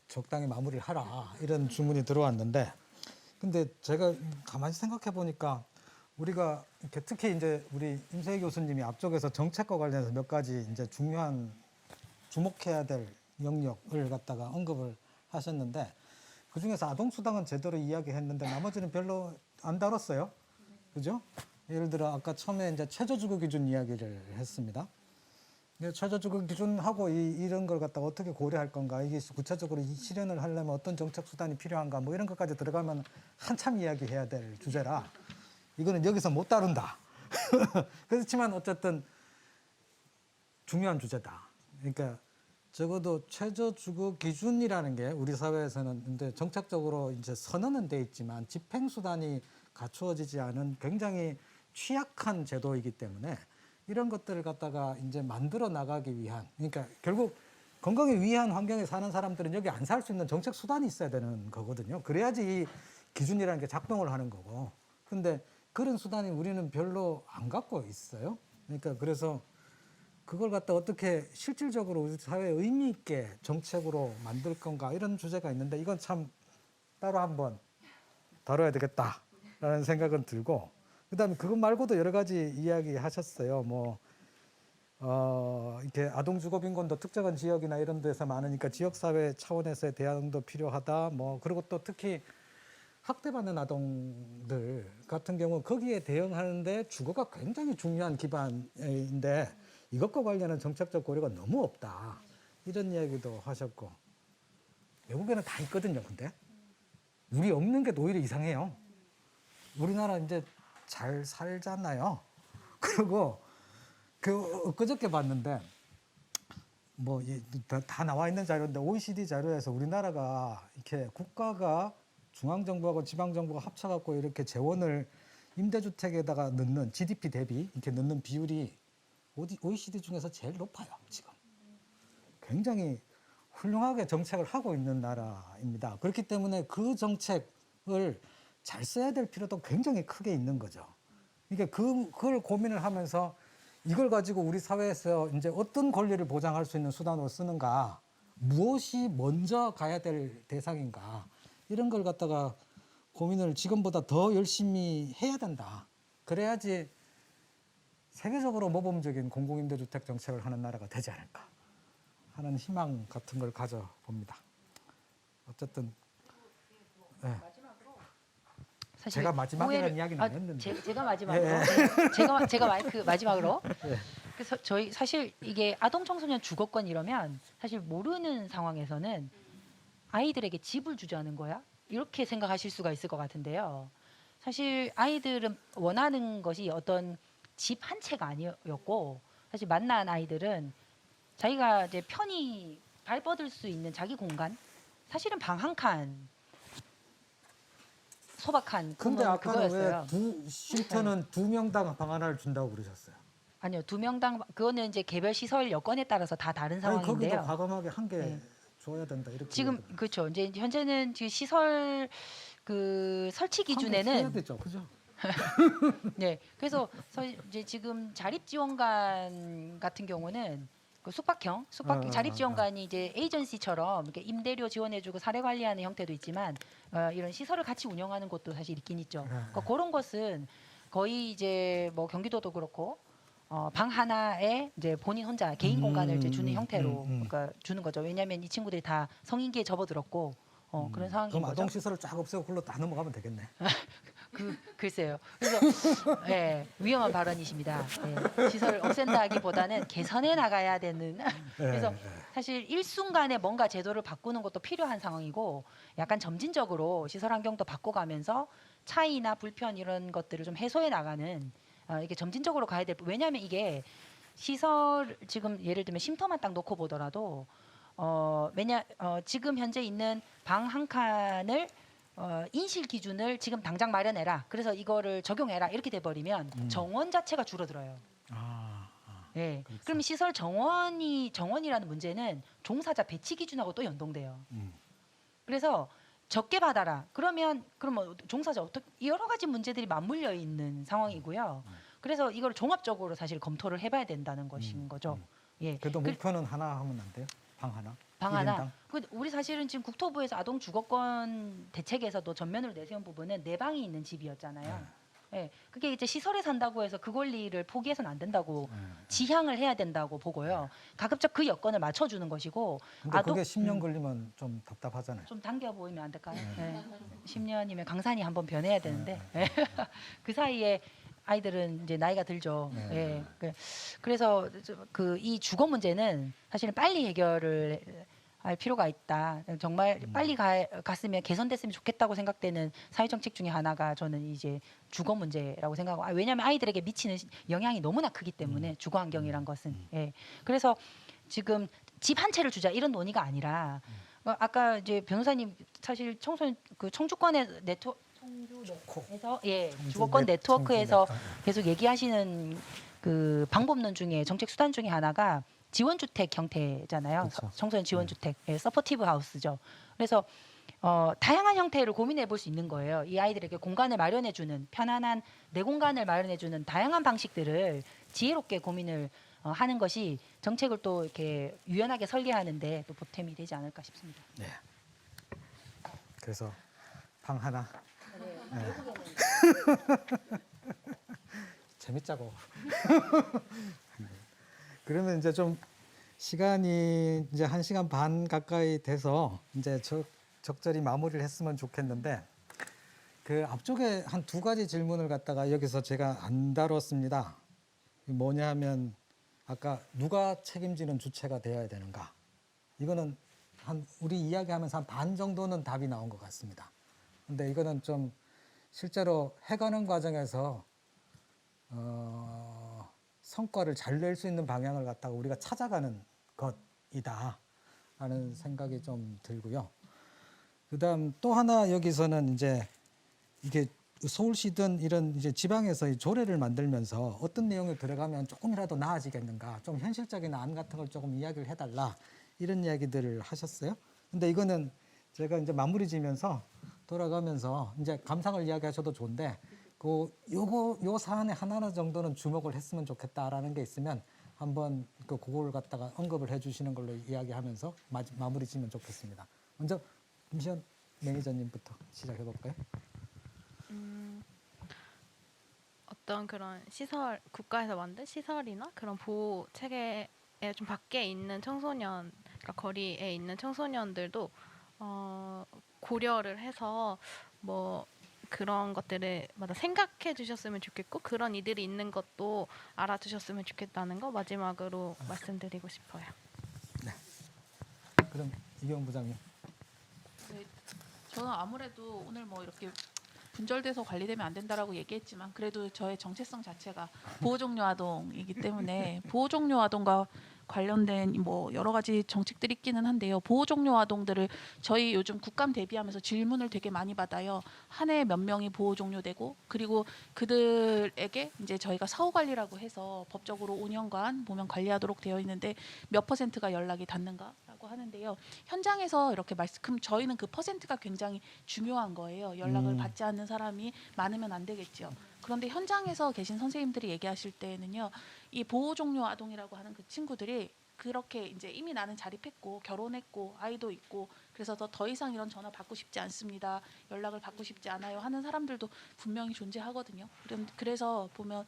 Speaker 1: 적당히 마무리를 하라 이런 주문이 들어왔는데, 근데 제가 가만히 생각해 보니까 우리가 이렇게 특히 이제 우리 임세희 교수님이 앞쪽에서 정책과 관련해서 몇 가지 이제 중요한 주목해야 될 영역을 갖다가 언급을 하셨는데, 그 중에서 아동수당은 제대로 이야기했는데 나머지는 별로 안 다뤘어요. 그죠? 예를 들어 아까 처음에 이제 최저주거 기준 이야기를 했습니다. 최저주거 기준하고 이런 걸 갖다가 어떻게 고려할 건가, 이게 구체적으로 이 실현을 하려면 어떤 정책 수단이 필요한가, 뭐 이런 것까지 들어가면 한참 이야기해야 될 주제라 이거는 여기서 못 다룬다. 그렇지만 어쨌든 중요한 주제다. 그러니까 적어도 최저주거 기준이라는 게 우리 사회에서는 근데 정책적으로 이제 선언은 돼 있지만 집행 수단이 갖추어지지 않은 굉장히 취약한 제도이기 때문에 이런 것들을 갖다가 이제 만들어 나가기 위한, 그러니까 결국 건강에 위한 환경에 사는 사람들은 여기 안 살 수 있는 정책 수단이 있어야 되는 거거든요. 그래야지 이 기준이라는 게 작동을 하는 거고. 근데 그런 수단이 우리는 별로 안 갖고 있어요. 그러니까 그래서 그걸 갖다 어떻게 실질적으로 우리 사회에 의미 있게 정책으로 만들 건가, 이런 주제가 있는데 이건 참 따로 한번 다뤄야 되겠다라는 생각은 들고, 그다음에 그것 말고도 여러 가지 이야기 하셨어요. 뭐 이렇게 아동 주거 빈곤도 특정한 지역이나 이런 데서 많으니까 지역 사회 차원에서의 대응도 필요하다. 뭐 그리고 또 특히 학대받는 아동들 같은 경우 거기에 대응하는데 주거가 굉장히 중요한 기반인데 이것과 관련한 정책적 고려가 너무 없다. 이런 이야기도 하셨고, 외국에는 다 있거든요. 근데 우리 없는 게 오히려 이상해요. 우리나라 이제 잘 살잖아요. 그리고 엊그저께 봤는데 뭐 다 나와 있는 자료인데 OECD 자료에서 우리나라가 이렇게 국가가 중앙정부하고 지방정부가 합쳐갖고 이렇게 재원을 임대주택에다가 넣는 GDP 대비 이렇게 넣는 비율이 OECD 중에서 제일 높아요. 지금 굉장히 훌륭하게 정책을 하고 있는 나라입니다. 그렇기 때문에 그 정책을 잘 써야 될 필요도 굉장히 크게 있는 거죠. 그러니까 그걸 고민을 하면서 이걸 가지고 우리 사회에서 이제 어떤 권리를 보장할 수 있는 수단으로 쓰는가, 무엇이 먼저 가야 될 대상인가, 이런 걸 갖다가 고민을 지금보다 더 열심히 해야 된다. 그래야지 세계적으로 모범적인 공공임대주택 정책을 하는 나라가 되지 않을까 하는 희망 같은 걸 가져봅니다. 어쨌든 네.
Speaker 3: 사실
Speaker 1: 제가 마지막이라는 이야기는 안 했는데.
Speaker 3: 제가 마지막으로
Speaker 1: 예.
Speaker 3: 제가 마이크 마지막으로.
Speaker 1: 예.
Speaker 3: 그래서 저희 사실 이게 아동 청소년 주거권 이러면 사실 모르는 상황에서는 아이들에게 집을 주자는 거야? 이렇게 생각하실 수가 있을 것 같은데요. 사실 아이들은 원하는 것이 어떤 집 한 채가 아니었고, 사실 만난 아이들은 자기가 이제 편히 발뻗을 수 있는 자기 공간, 사실은 방 한 칸, 소박한
Speaker 1: 근데
Speaker 3: 꿈은
Speaker 1: 아까는
Speaker 3: 그거였어요.
Speaker 1: 왜 쉼터는 2명당 방 하나를 준다고 그러셨어요?
Speaker 3: 아니요, 2명당 그거는 이제 개별 시설 여건에 따라서 다 다른
Speaker 1: 아니
Speaker 3: 상황인데요.
Speaker 1: 거기도 과감하게 한 개
Speaker 3: 네.
Speaker 1: 줘야 된다 이렇게.
Speaker 3: 지금
Speaker 1: 얘기하더라고요.
Speaker 3: 그렇죠. 이제 현재는 지금 시설 그 설치
Speaker 1: 한개 줘야
Speaker 3: 기준에는
Speaker 1: 되죠, 그죠?
Speaker 3: 네. 그래서 이제 지금 자립 지원관 같은 경우는 그 숙박형 자립 지원관이 이제 에이전시처럼 이렇게 임대료 지원해주고 사례 관리하는 형태도 있지만 이런 시설을 같이 운영하는 곳도 사실 있긴 있죠. 그러니까 그런 것은 거의 이제 뭐 경기도도 그렇고 방 하나에 이제 본인 혼자 개인 공간을 이제 주는 형태로 그러니까 주는 거죠. 왜냐하면 이 친구들이 다 성인기에 접어들었고 그런 상황인
Speaker 1: 그럼
Speaker 3: 거죠.
Speaker 1: 아동 시설을 쫙 없애고 그걸로 다 넘어가면 되겠네.
Speaker 3: 글쎄요. 그래서 위험한 발언이십니다. 시설을 없앤다기보다는 개선해 나가야 되는. 그래서 사실 일순간에 뭔가 제도를 바꾸는 것도 필요한 상황이고, 약간 점진적으로 시설 환경도 바꿔가면서 차이나 불편 이런 것들을 좀 해소해 나가는 이게 점진적으로 가야 될. 왜냐하면 이게 시설 지금 예를 들면 쉼터만 딱 놓고 보더라도 지금 현재 있는 방 한 칸을 인실 기준을 지금 당장 마련해라. 그래서 이거를 적용해라. 이렇게 돼버리면 정원 자체가 줄어들어요. 네.
Speaker 1: 그렇죠.
Speaker 3: 그럼 시설 정원이라는 문제는 종사자 배치 기준하고 또 연동돼요. 그래서 적게 받아라. 그럼 종사자 여러 가지 문제들이 맞물려 있는 상황이고요. 그래서 이걸 종합적으로 사실 검토를 해봐야 된다는 것인 거죠. 예.
Speaker 1: 그래도 목표는 하나 하면 안 돼요? 방 하나?
Speaker 3: 방 하나.
Speaker 1: 일인당?
Speaker 3: 우리 사실은 지금 국토부에서 아동 주거권 대책에서도 전면으로 내세운 부분은 내 방이 있는 집이었잖아요. 예, 그게 이제 시설에 산다고 해서 그 권리를 포기해서는 안 된다고 지향을 해야 된다고 보고요. 가급적 그 여건을 맞춰주는 것이고.
Speaker 1: 근데 그게 10년 걸리면 좀 답답하잖아요.
Speaker 3: 좀 당겨 보이면 안 될까요? 네. 10년이면 강산이 한번 변해야 되는데 그 사이에 아이들은 이제 나이가 들죠. 예. 그래서 그 이 주거 문제는 사실은 빨리 해결을 할 필요가 있다. 정말 빨리 갔으면 개선됐으면 좋겠다고 생각되는 사회 정책 중에 하나가 저는 이제 주거 문제라고 생각하고, 왜냐하면 아이들에게 미치는 영향이 너무나 크기 때문에 주거 환경이란 것은. 예. 그래서 지금 집 한 채를 주자 이런 논의가 아니라 아까 이제 변호사님 사실 청소년 그 청주권의 청주에서 주거권 네트워크에서 계속 얘기하시는 그 방법론 중에 정책 수단 중에 하나가 지원주택 형태잖아요.
Speaker 1: 그렇죠.
Speaker 3: 청소년 지원주택, 서포티브 하우스죠. 그래서 다양한 형태를 고민해 볼 수 있는 거예요. 이 아이들에게 공간을 마련해주는 편안한 내 공간을 마련해주는 다양한 방식들을 지혜롭게 고민을 하는 것이 정책을 또 이렇게 유연하게 설계하는데 또 보탬이 되지 않을까 싶습니다.
Speaker 1: 네. 그래서 방 하나. 네. 재밌자고. 그러면 이제 좀 시간이 이제 1시간 반 가까이 돼서 이제 적절히 마무리를 했으면 좋겠는데, 그 앞쪽에 한 2가지 질문을 갖다가 여기서 제가 안 다뤘습니다. 뭐냐 하면 아까 누가 책임지는 주체가 되어야 되는가. 이거는 우리 이야기하면서 한 반 정도는 답이 나온 것 같습니다. 근데 이거는 좀 실제로 해가는 과정에서 성과를 잘 낼 수 있는 방향을 갖다가 우리가 찾아가는 것이다 라는 생각이 좀 들고요. 그다음 또 하나 여기서는 이제 이게 서울시든 이런 이제 지방에서 이 조례를 만들면서 어떤 내용이 들어가면 조금이라도 나아지겠는가, 좀 현실적인 안 같은 걸 조금 이야기를 해달라, 이런 이야기들을 하셨어요. 근데 이거는 제가 이제 마무리 지면서 돌아가면서 이제 감상을 이야기하셔도 좋은데, 요 사안에 하나 정도는 주목을 했으면 좋겠다라는 게 있으면 한번 그걸 갖다가 언급을 해주시는 걸로 이야기하면서 마무리 지면 좋겠습니다. 먼저 김시현 매니저님부터 시작해 볼까요?
Speaker 7: 어떤 그런 시설, 국가에서 만든 시설이나 그런 보호 체계에 좀 밖에 있는 청소년, 그러니까 거리에 있는 청소년들도 고려를 해서 뭐 그런 것들을 마다 생각해 주셨으면 좋겠고, 그런 이들이 있는 것도 알아주셨으면 좋겠다는 거 마지막으로 말씀드리고 싶어요.
Speaker 1: 그럼 이경 부장님.
Speaker 6: 저는 아무래도 오늘 뭐 이렇게 분절돼서 관리되면 안 된다라고 얘기했지만, 그래도 저의 정체성 자체가 보호종료 아동이기 때문에 보호종료 아동과 관련된 뭐 여러 가지 정책들이 있기는 한데요. 보호종료 아동들을 저희 요즘 국감 대비하면서 질문을 되게 많이 받아요. 한 해에 몇 명이 보호종료되고, 그리고 그들에게 이제 저희가 사후관리라고 해서 법적으로 5년간 보면 관리하도록 되어 있는데 몇 %가 연락이 닿는가라고 하는데요. 현장에서 이렇게 그럼 저희는 그 퍼센트가 굉장히 중요한 거예요. 연락을 받지 않는 사람이 많으면 안 되겠죠. 그런데 현장에서 계신 선생님들이 얘기하실 때는요, 이 보호종료 아동이라고 하는 그 친구들이 그렇게 이제 이미 나는 자립했고 결혼했고 아이도 있고 그래서 더 이상 이런 전화 받고 싶지 않습니다, 연락을 받고 싶지 않아요 하는 사람들도 분명히 존재하거든요. 그래서 보면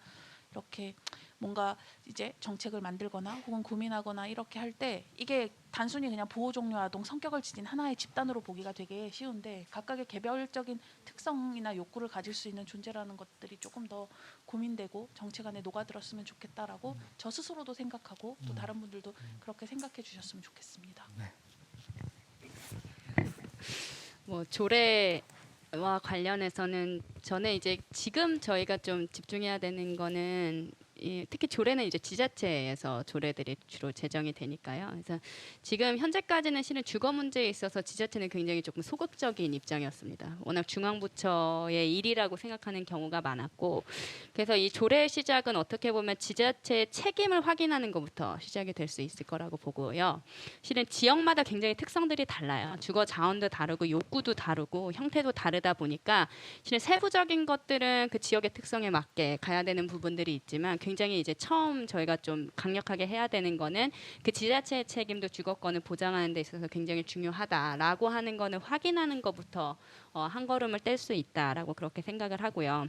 Speaker 6: 이렇게 뭔가 이제 정책을 만들거나 혹은 고민하거나 이렇게 할 때 이게 단순히 그냥 보호종료 아동 성격을 지닌 하나의 집단으로 보기가 되게 쉬운데, 각각의 개별적인 특성이나 욕구를 가질 수 있는 존재라는 것들이 조금 더 고민되고 정책 안에 녹아들었으면 좋겠다라고 저 스스로도 생각하고 또 다른 분들도 그렇게 생각해 주셨으면 좋겠습니다.
Speaker 4: 뭐 조례와 관련해서는 전에 이제 지금 저희가 좀 집중해야 되는 거는 특히 조례는 이제 지자체에서 조례들이 주로 제정이 되니까요. 그래서 지금 현재까지는 실은 주거 문제에 있어서 지자체는 굉장히 조금 소극적인 입장이었습니다. 워낙 중앙부처의 일이라고 생각하는 경우가 많았고, 그래서 이 조례 시작은 어떻게 보면 지자체의 책임을 확인하는 것부터 시작이 될 수 있을 거라고 보고요. 실은 지역마다 굉장히 특성들이 달라요. 주거 자원도 다르고 욕구도 다르고 형태도 다르다 보니까 실은 세부적인 것들은 그 지역의 특성에 맞게 가야 되는 부분들이 있지만, 굉장히 이제 처음 저희가 좀 강력하게 해야 되는 거는 그 지자체의 책임도 주거권을 보장하는 데 있어서 굉장히 중요하다라고 하는 거는 확인하는 것부터 한 걸음을 뗄 수 있다라고 그렇게 생각을 하고요.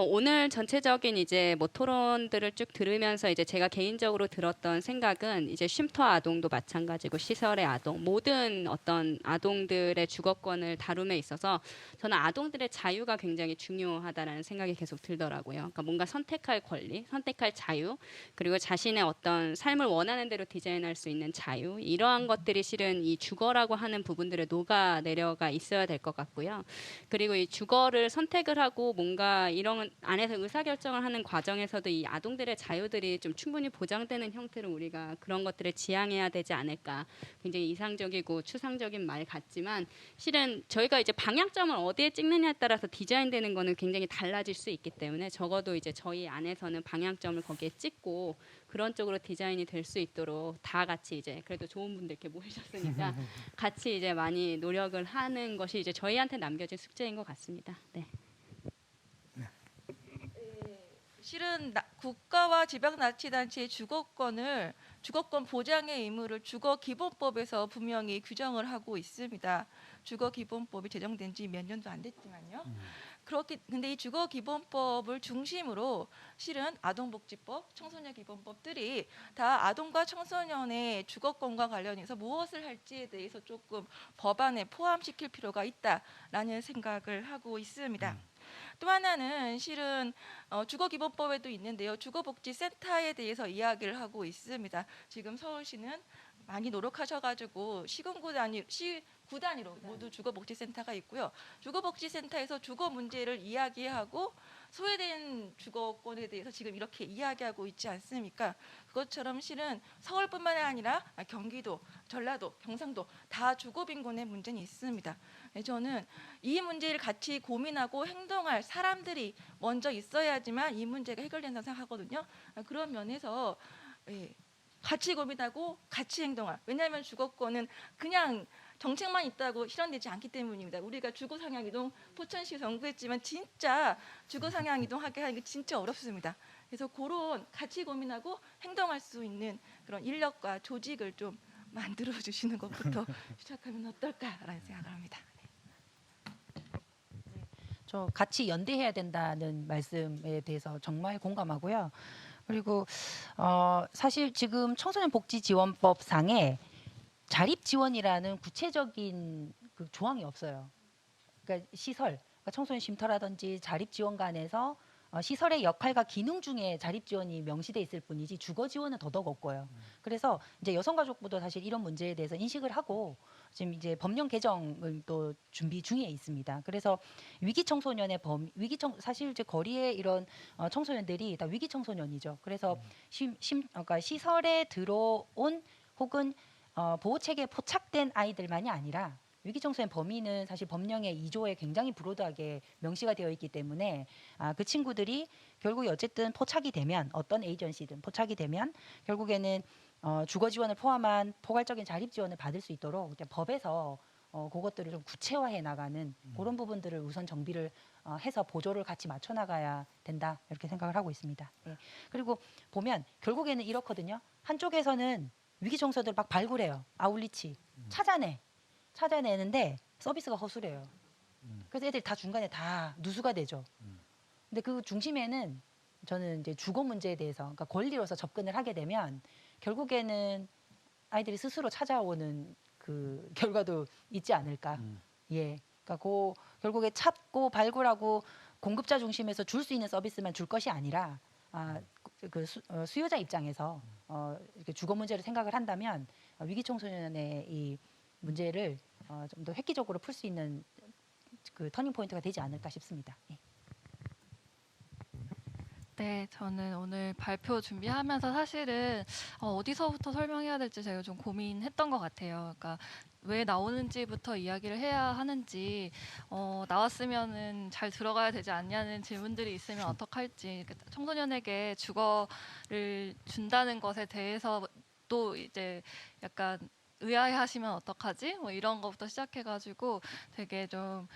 Speaker 4: 오늘 전체적인 이제 뭐 토론들을 쭉 들으면서 이제 제가 개인적으로 들었던 생각은, 이제 쉼터 아동도 마찬가지고 시설의 아동, 모든 어떤 아동들의 주거권을 다룸에 있어서 저는 아동들의 자유가 굉장히 중요하다라는 생각이 계속 들더라고요. 그러니까 뭔가 선택할 권리, 선택할 자유, 그리고 자신의 어떤 삶을 원하는 대로 디자인할 수 있는 자유, 이러한 것들이 실은 이 주거라고 하는 부분들에 녹아 내려가 있어야 될 것 같고요. 그리고 이 주거를 선택을 하고 뭔가 이런 안에서 의사결정을 하는 과정에서도 이 아동들의 자유들이 좀 충분히 보장되는 형태로 우리가 그런 것들을 지향해야 되지 않을까. 굉장히 이상적이고 추상적인 말 같지만 실은 저희가 이제 방향점을 어디에 찍느냐에 따라서 디자인되는 거는 굉장히 달라질 수 있기 때문에, 적어도 이제 저희 안에서는 방향점을 거기에 찍고 그런 쪽으로 디자인이 될 수 있도록 다 같이 이제 그래도 좋은 분들 이렇게 모이셨으니까 같이 이제 많이 노력을 하는 것이 이제 저희한테 남겨진 숙제인 것 같습니다. 네.
Speaker 2: 실은 국가와 지방자치단체의 주거권 보장의 의무를 주거기본법에서 분명히 규정을 하고 있습니다. 주거기본법이 제정된 지 몇 년도 안 됐지만요. 근데 이 주거기본법을 중심으로 실은 아동복지법, 청소년기본법들이 다 아동과 청소년의 주거권과 관련해서 무엇을 할지에 대해서 조금 법안에 포함시킬 필요가 있다라는 생각을 하고 있습니다. 또 하나는 실은 주거기본법에도 있는데요. 주거복지센터에 대해서 이야기를 하고 있습니다. 지금 서울시는 많이 노력하셔가지고 시군구 단위로 모두 주거복지센터가 있고요. 주거복지센터에서 주거 문제를 이야기하고 소외된 주거권에 대해서 지금 이렇게 이야기하고 있지 않습니까? 그것처럼 실은 서울뿐만 아니라 경기도, 전라도, 경상도 다 주거빈곤의 문제는 있습니다. 저는 이 문제를 같이 고민하고 행동할 사람들이 먼저 있어야지만 이 문제가 해결된다고 생각하거든요. 그런 면에서 같이 고민하고 같이 행동할. 왜냐하면 주거권은 그냥 정책만 있다고 실현되지 않기 때문입니다. 우리가 주거 상향 이동 포천시 연구했지만 진짜 주거 상향 이동하게 하는 게 진짜 어렵습니다. 그래서 그런 같이 고민하고 행동할 수 있는 그런 인력과 조직을 좀 만들어 주시는 것부터 시작하면 어떨까라는 생각을 합니다.
Speaker 3: 저 같이 연대해야 된다는 말씀에 대해서 정말 공감하고요. 그리고 사실 지금 청소년 복지 지원법 상에 자립 지원이라는 구체적인 그 조항이 없어요. 그러니까 시설, 그러니까 청소년 쉼터라든지 자립 지원관에서 시설의 역할과 기능 중에 자립 지원이 명시돼 있을 뿐이지 주거 지원은 더더욱 없고요. 그래서 이제 여성가족부도 사실 이런 문제에 대해서 인식을 하고 지금 이제 법령 개정을 또 준비 중에 있습니다. 그래서 위기 청소년의 사실 이제 거리에 이런 청소년들이 다 위기 청소년이죠. 그래서 그러니까 시설에 들어온 혹은 보호 체계에 포착된 아이들만이 아니라 위기 청소년 범위는 사실 법령의 2조에 굉장히 브로드하게 명시가 되어 있기 때문에 그 친구들이 결국에 어쨌든 포착이 되면 어떤 에이전시든 포착이 되면 결국에는 주거 지원을 포함한 포괄적인 자립 지원을 받을 수 있도록 이제 법에서 그것들을 좀 구체화해 나가는 그런 부분들을 우선 정비를 해서 보조를 같이 맞춰 나가야 된다 이렇게 생각을 하고 있습니다. 네. 그리고 보면 결국에는 이렇거든요. 한쪽에서는 위기 청소년들 막 발굴해요. 아울리치 찾아내는데 서비스가 허술해요. 그래서 애들 다 중간에 다 누수가 되죠. 근데 그 중심에는 저는 이제 주거 문제에 대해서, 그러니까 권리로서 접근을 하게 되면 결국에는 아이들이 스스로 찾아오는 그 결과도 있지 않을까. 예. 그러니까 결국에 찾고 발굴하고 공급자 중심에서 줄 수 있는 서비스만 줄 것이 아니라 수요자 입장에서 이렇게 주거 문제를 생각을 한다면 위기 청소년의 이 문제를 좀 더 획기적으로 풀 수 있는 그 터닝 포인트가 되지 않을까 싶습니다. 예.
Speaker 5: 네, 저는 오늘 발표 준비하면서 사실은 어디서부터 설명해야 될지 제가 좀 고민했던 것 같아요. 그러니까 왜 나오는지부터 이야기를 해야 하는지, 나왔으면은 잘 들어가야 되지 않냐는 질문들이 있으면 어떡할지, 그러니까 청소년에게 주거를 준다는 것에 대해서 또 이제 약간 의아해하시면 어떡하지? 뭐 이런 것부터 시작해가지고 되게 좀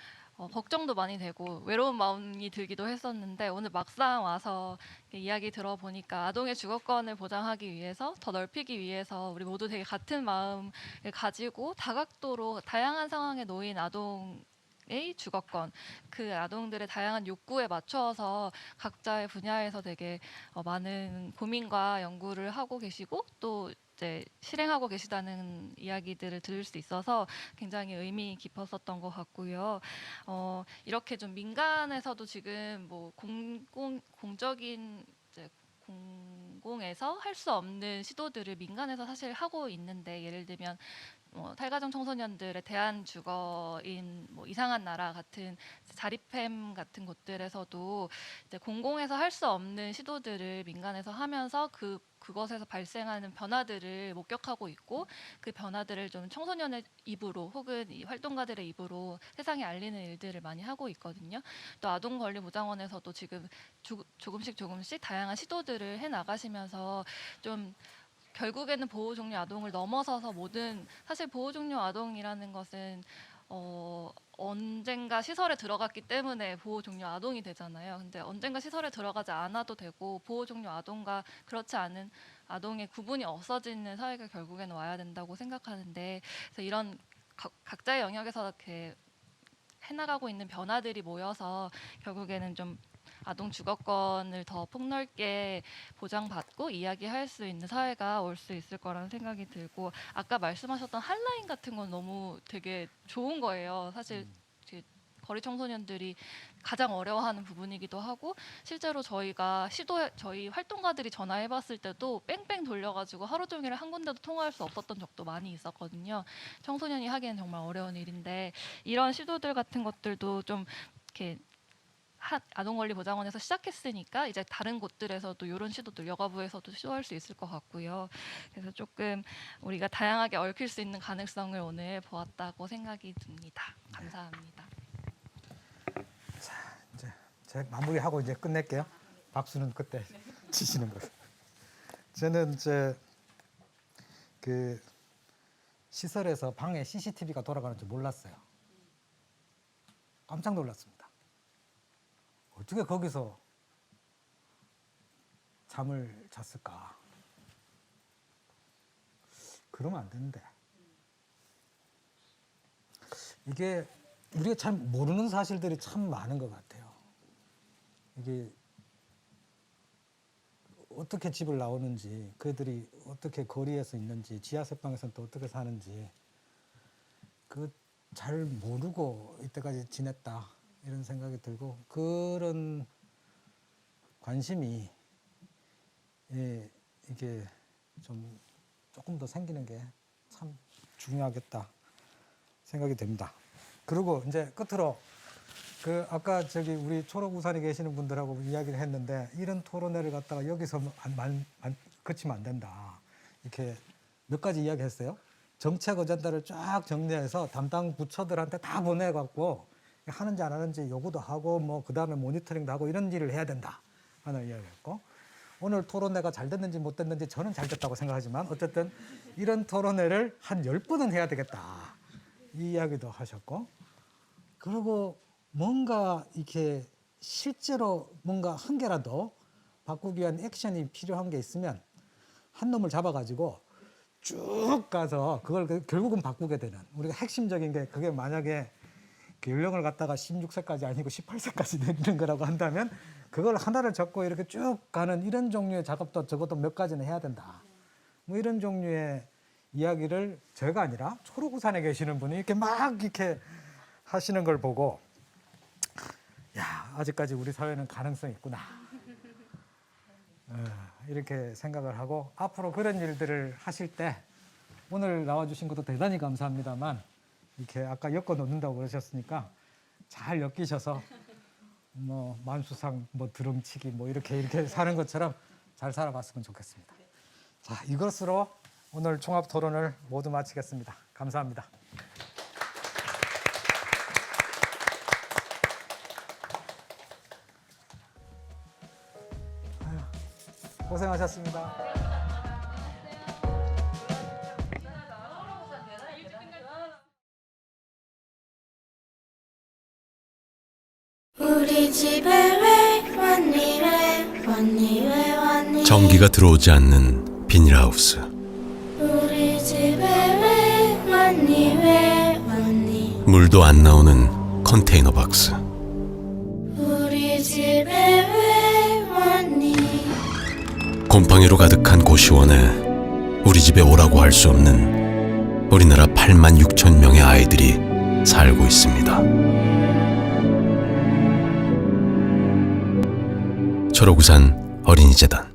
Speaker 5: 걱정도 많이 되고 외로운 마음이 들기도 했었는데 오늘 막상 와서 이야기 들어보니까 아동의 주거권을 보장하기 위해서 더 넓히기 위해서 우리 모두 되게 같은 마음을 가지고 다각도로 다양한 상황에 놓인 아동의 주거권, 그 아동들의 다양한 욕구에 맞춰서 각자의 분야에서 되게 많은 고민과 연구를 하고 계시고 또 이제 실행하고 계시다는 이야기들을 들을 수 있어서 굉장히 의미 깊었었던 것 같고요. 이렇게 좀 민간에서도 지금 뭐 공적인 이제 공공에서 할 수 없는 시도들을 민간에서 사실 하고 있는데 예를 들면 탈가정 청소년들의 대안 주거인 뭐 이상한 나라 같은 자립캠 같은 곳들에서도 이제 공공에서 할 수 없는 시도들을 민간에서 하면서 그것에서 발생하는 변화들을 목격하고 있고 그 변화들을 좀 청소년의 입으로 혹은 이 활동가들의 입으로 세상에 알리는 일들을 많이 하고 있거든요. 또 아동권리보장원에서도 지금 조금씩 다양한 시도들을 해 나가시면서 좀 결국에는 보호 종류 아동을 넘어서서 사실 보호 종류 아동이라는 것은 언젠가 시설에 들어갔기 때문에 보호 종류 아동이 되잖아요. 근데 언젠가 시설에 들어가지 않아도 되고 보호 종류 아동과 그렇지 않은 아동의 구분이 없어지는 사회가 결국에는 와야 된다고 생각하는데 그래서 이런 각자의 영역에서 이렇게 해나가고 있는 변화들이 모여서 결국에는 좀 아동 주거권을 더 폭넓게 보장받고 이야기할 수 있는 사회가 올 수 있을 거라는 생각이 들고 아까 말씀하셨던 한라인 같은 건 너무 되게 좋은 거예요. 사실 거리 청소년들이 가장 어려워하는 부분이기도 하고 실제로 저희 활동가들이 전화해봤을 때도 뺑뺑 돌려가지고 하루 종일 한 군데도 통화할 수 없었던 적도 많이 있었거든요. 청소년이 하기엔 정말 어려운 일인데 이런 시도들 같은 것들도 좀 이렇게 아동권리보장원에서 시작했으니까 이제 다른 곳들에서도 이런 시도들 여가부에서도 시도할 수 있을 것 같고요. 그래서 조금 우리가 다양하게 얽힐 수 있는 가능성을 오늘 보았다고 생각이 듭니다. 감사합니다.
Speaker 1: 이제 제가 마무리하고 이제 끝낼게요. 박수는 그때 치시는 거예요. 저는 이제 그 시설에서 방에 CCTV가 돌아가는 줄 몰랐어요. 깜짝 놀랐습니다. 어떻게 거기서 잠을 잤을까? 그러면 안 되는데. 이게 우리가 참 모르는 사실들이 참 많은 것 같아요. 이게 어떻게 집을 나오는지, 그들이 어떻게 거리에서 있는지, 지하철방에서는 또 어떻게 사는지, 그 잘 모르고 이때까지 지냈다 이런 생각이 들고 그런 관심이 이게 좀 조금 더 생기는 게 참 중요하겠다 생각이 됩니다. 그리고 이제 끝으로 그 아까 저기 우리 초록우산에 계시는 분들하고 이야기를 했는데 이런 토론회를 갖다가 여기서 그치면 안 된다. 이렇게 몇 가지 이야기했어요. 정책 어젠다를 쫙 정리해서 담당 부처들한테 다 보내갖고 하는지 안 하는지 요구도 하고 뭐 그다음에 모니터링도 하고 이런 일을 해야 된다 하는 이야기였고 오늘 토론회가 잘 됐는지 못 됐는지 저는 잘 됐다고 생각하지만 어쨌든 이런 토론회를 한 10번은 해야 되겠다 이 이야기도 하셨고 그리고 뭔가 이렇게 실제로 뭔가 한 개라도 바꾸기 위한 액션이 필요한 게 있으면 한 놈을 잡아가지고 쭉 가서 그걸 결국은 바꾸게 되는 우리가 핵심적인 게 그게 만약에 그 연령을 갖다가 16세까지 아니고 18세까지 내리는 거라고 한다면 그걸 하나를 잡고 이렇게 쭉 가는 이런 종류의 작업도 적어도 몇 가지는 해야 된다. 뭐 이런 종류의 이야기를 제가 아니라 초록우산에 계시는 분이 이렇게 막 이렇게 하시는 걸 보고 야 아직까지 우리 사회는 가능성이 있구나. 이렇게 생각을 하고 앞으로 그런 일들을 하실 때 오늘 나와주신 것도 대단히 감사합니다만 이렇게 아까 엮어 놓는다고 그러셨으니까 잘 엮이셔서 뭐 만수상 뭐 드럼치기 뭐 이렇게 사는 것처럼 잘 살아봤으면 좋겠습니다. 자, 이것으로 오늘 종합 토론을 모두 마치겠습니다. 감사합니다. 아유, 고생하셨습니다.
Speaker 8: 우리 집에 왜 왔니 왜 왔니 왜 왔니
Speaker 9: 전기가 들어오지 않는 비닐하우스,
Speaker 8: 우리 집에 왜 왔니 왜 왔니
Speaker 9: 물도 안 나오는 컨테이너 박스,
Speaker 8: 우리 집에 왜 왔니
Speaker 9: 곰팡이로 가득한 고시원에 우리 집에 오라고 할 수 없는 우리나라 8만 6천 명의 아이들이 살고 있습니다. 초록우산 어린이재단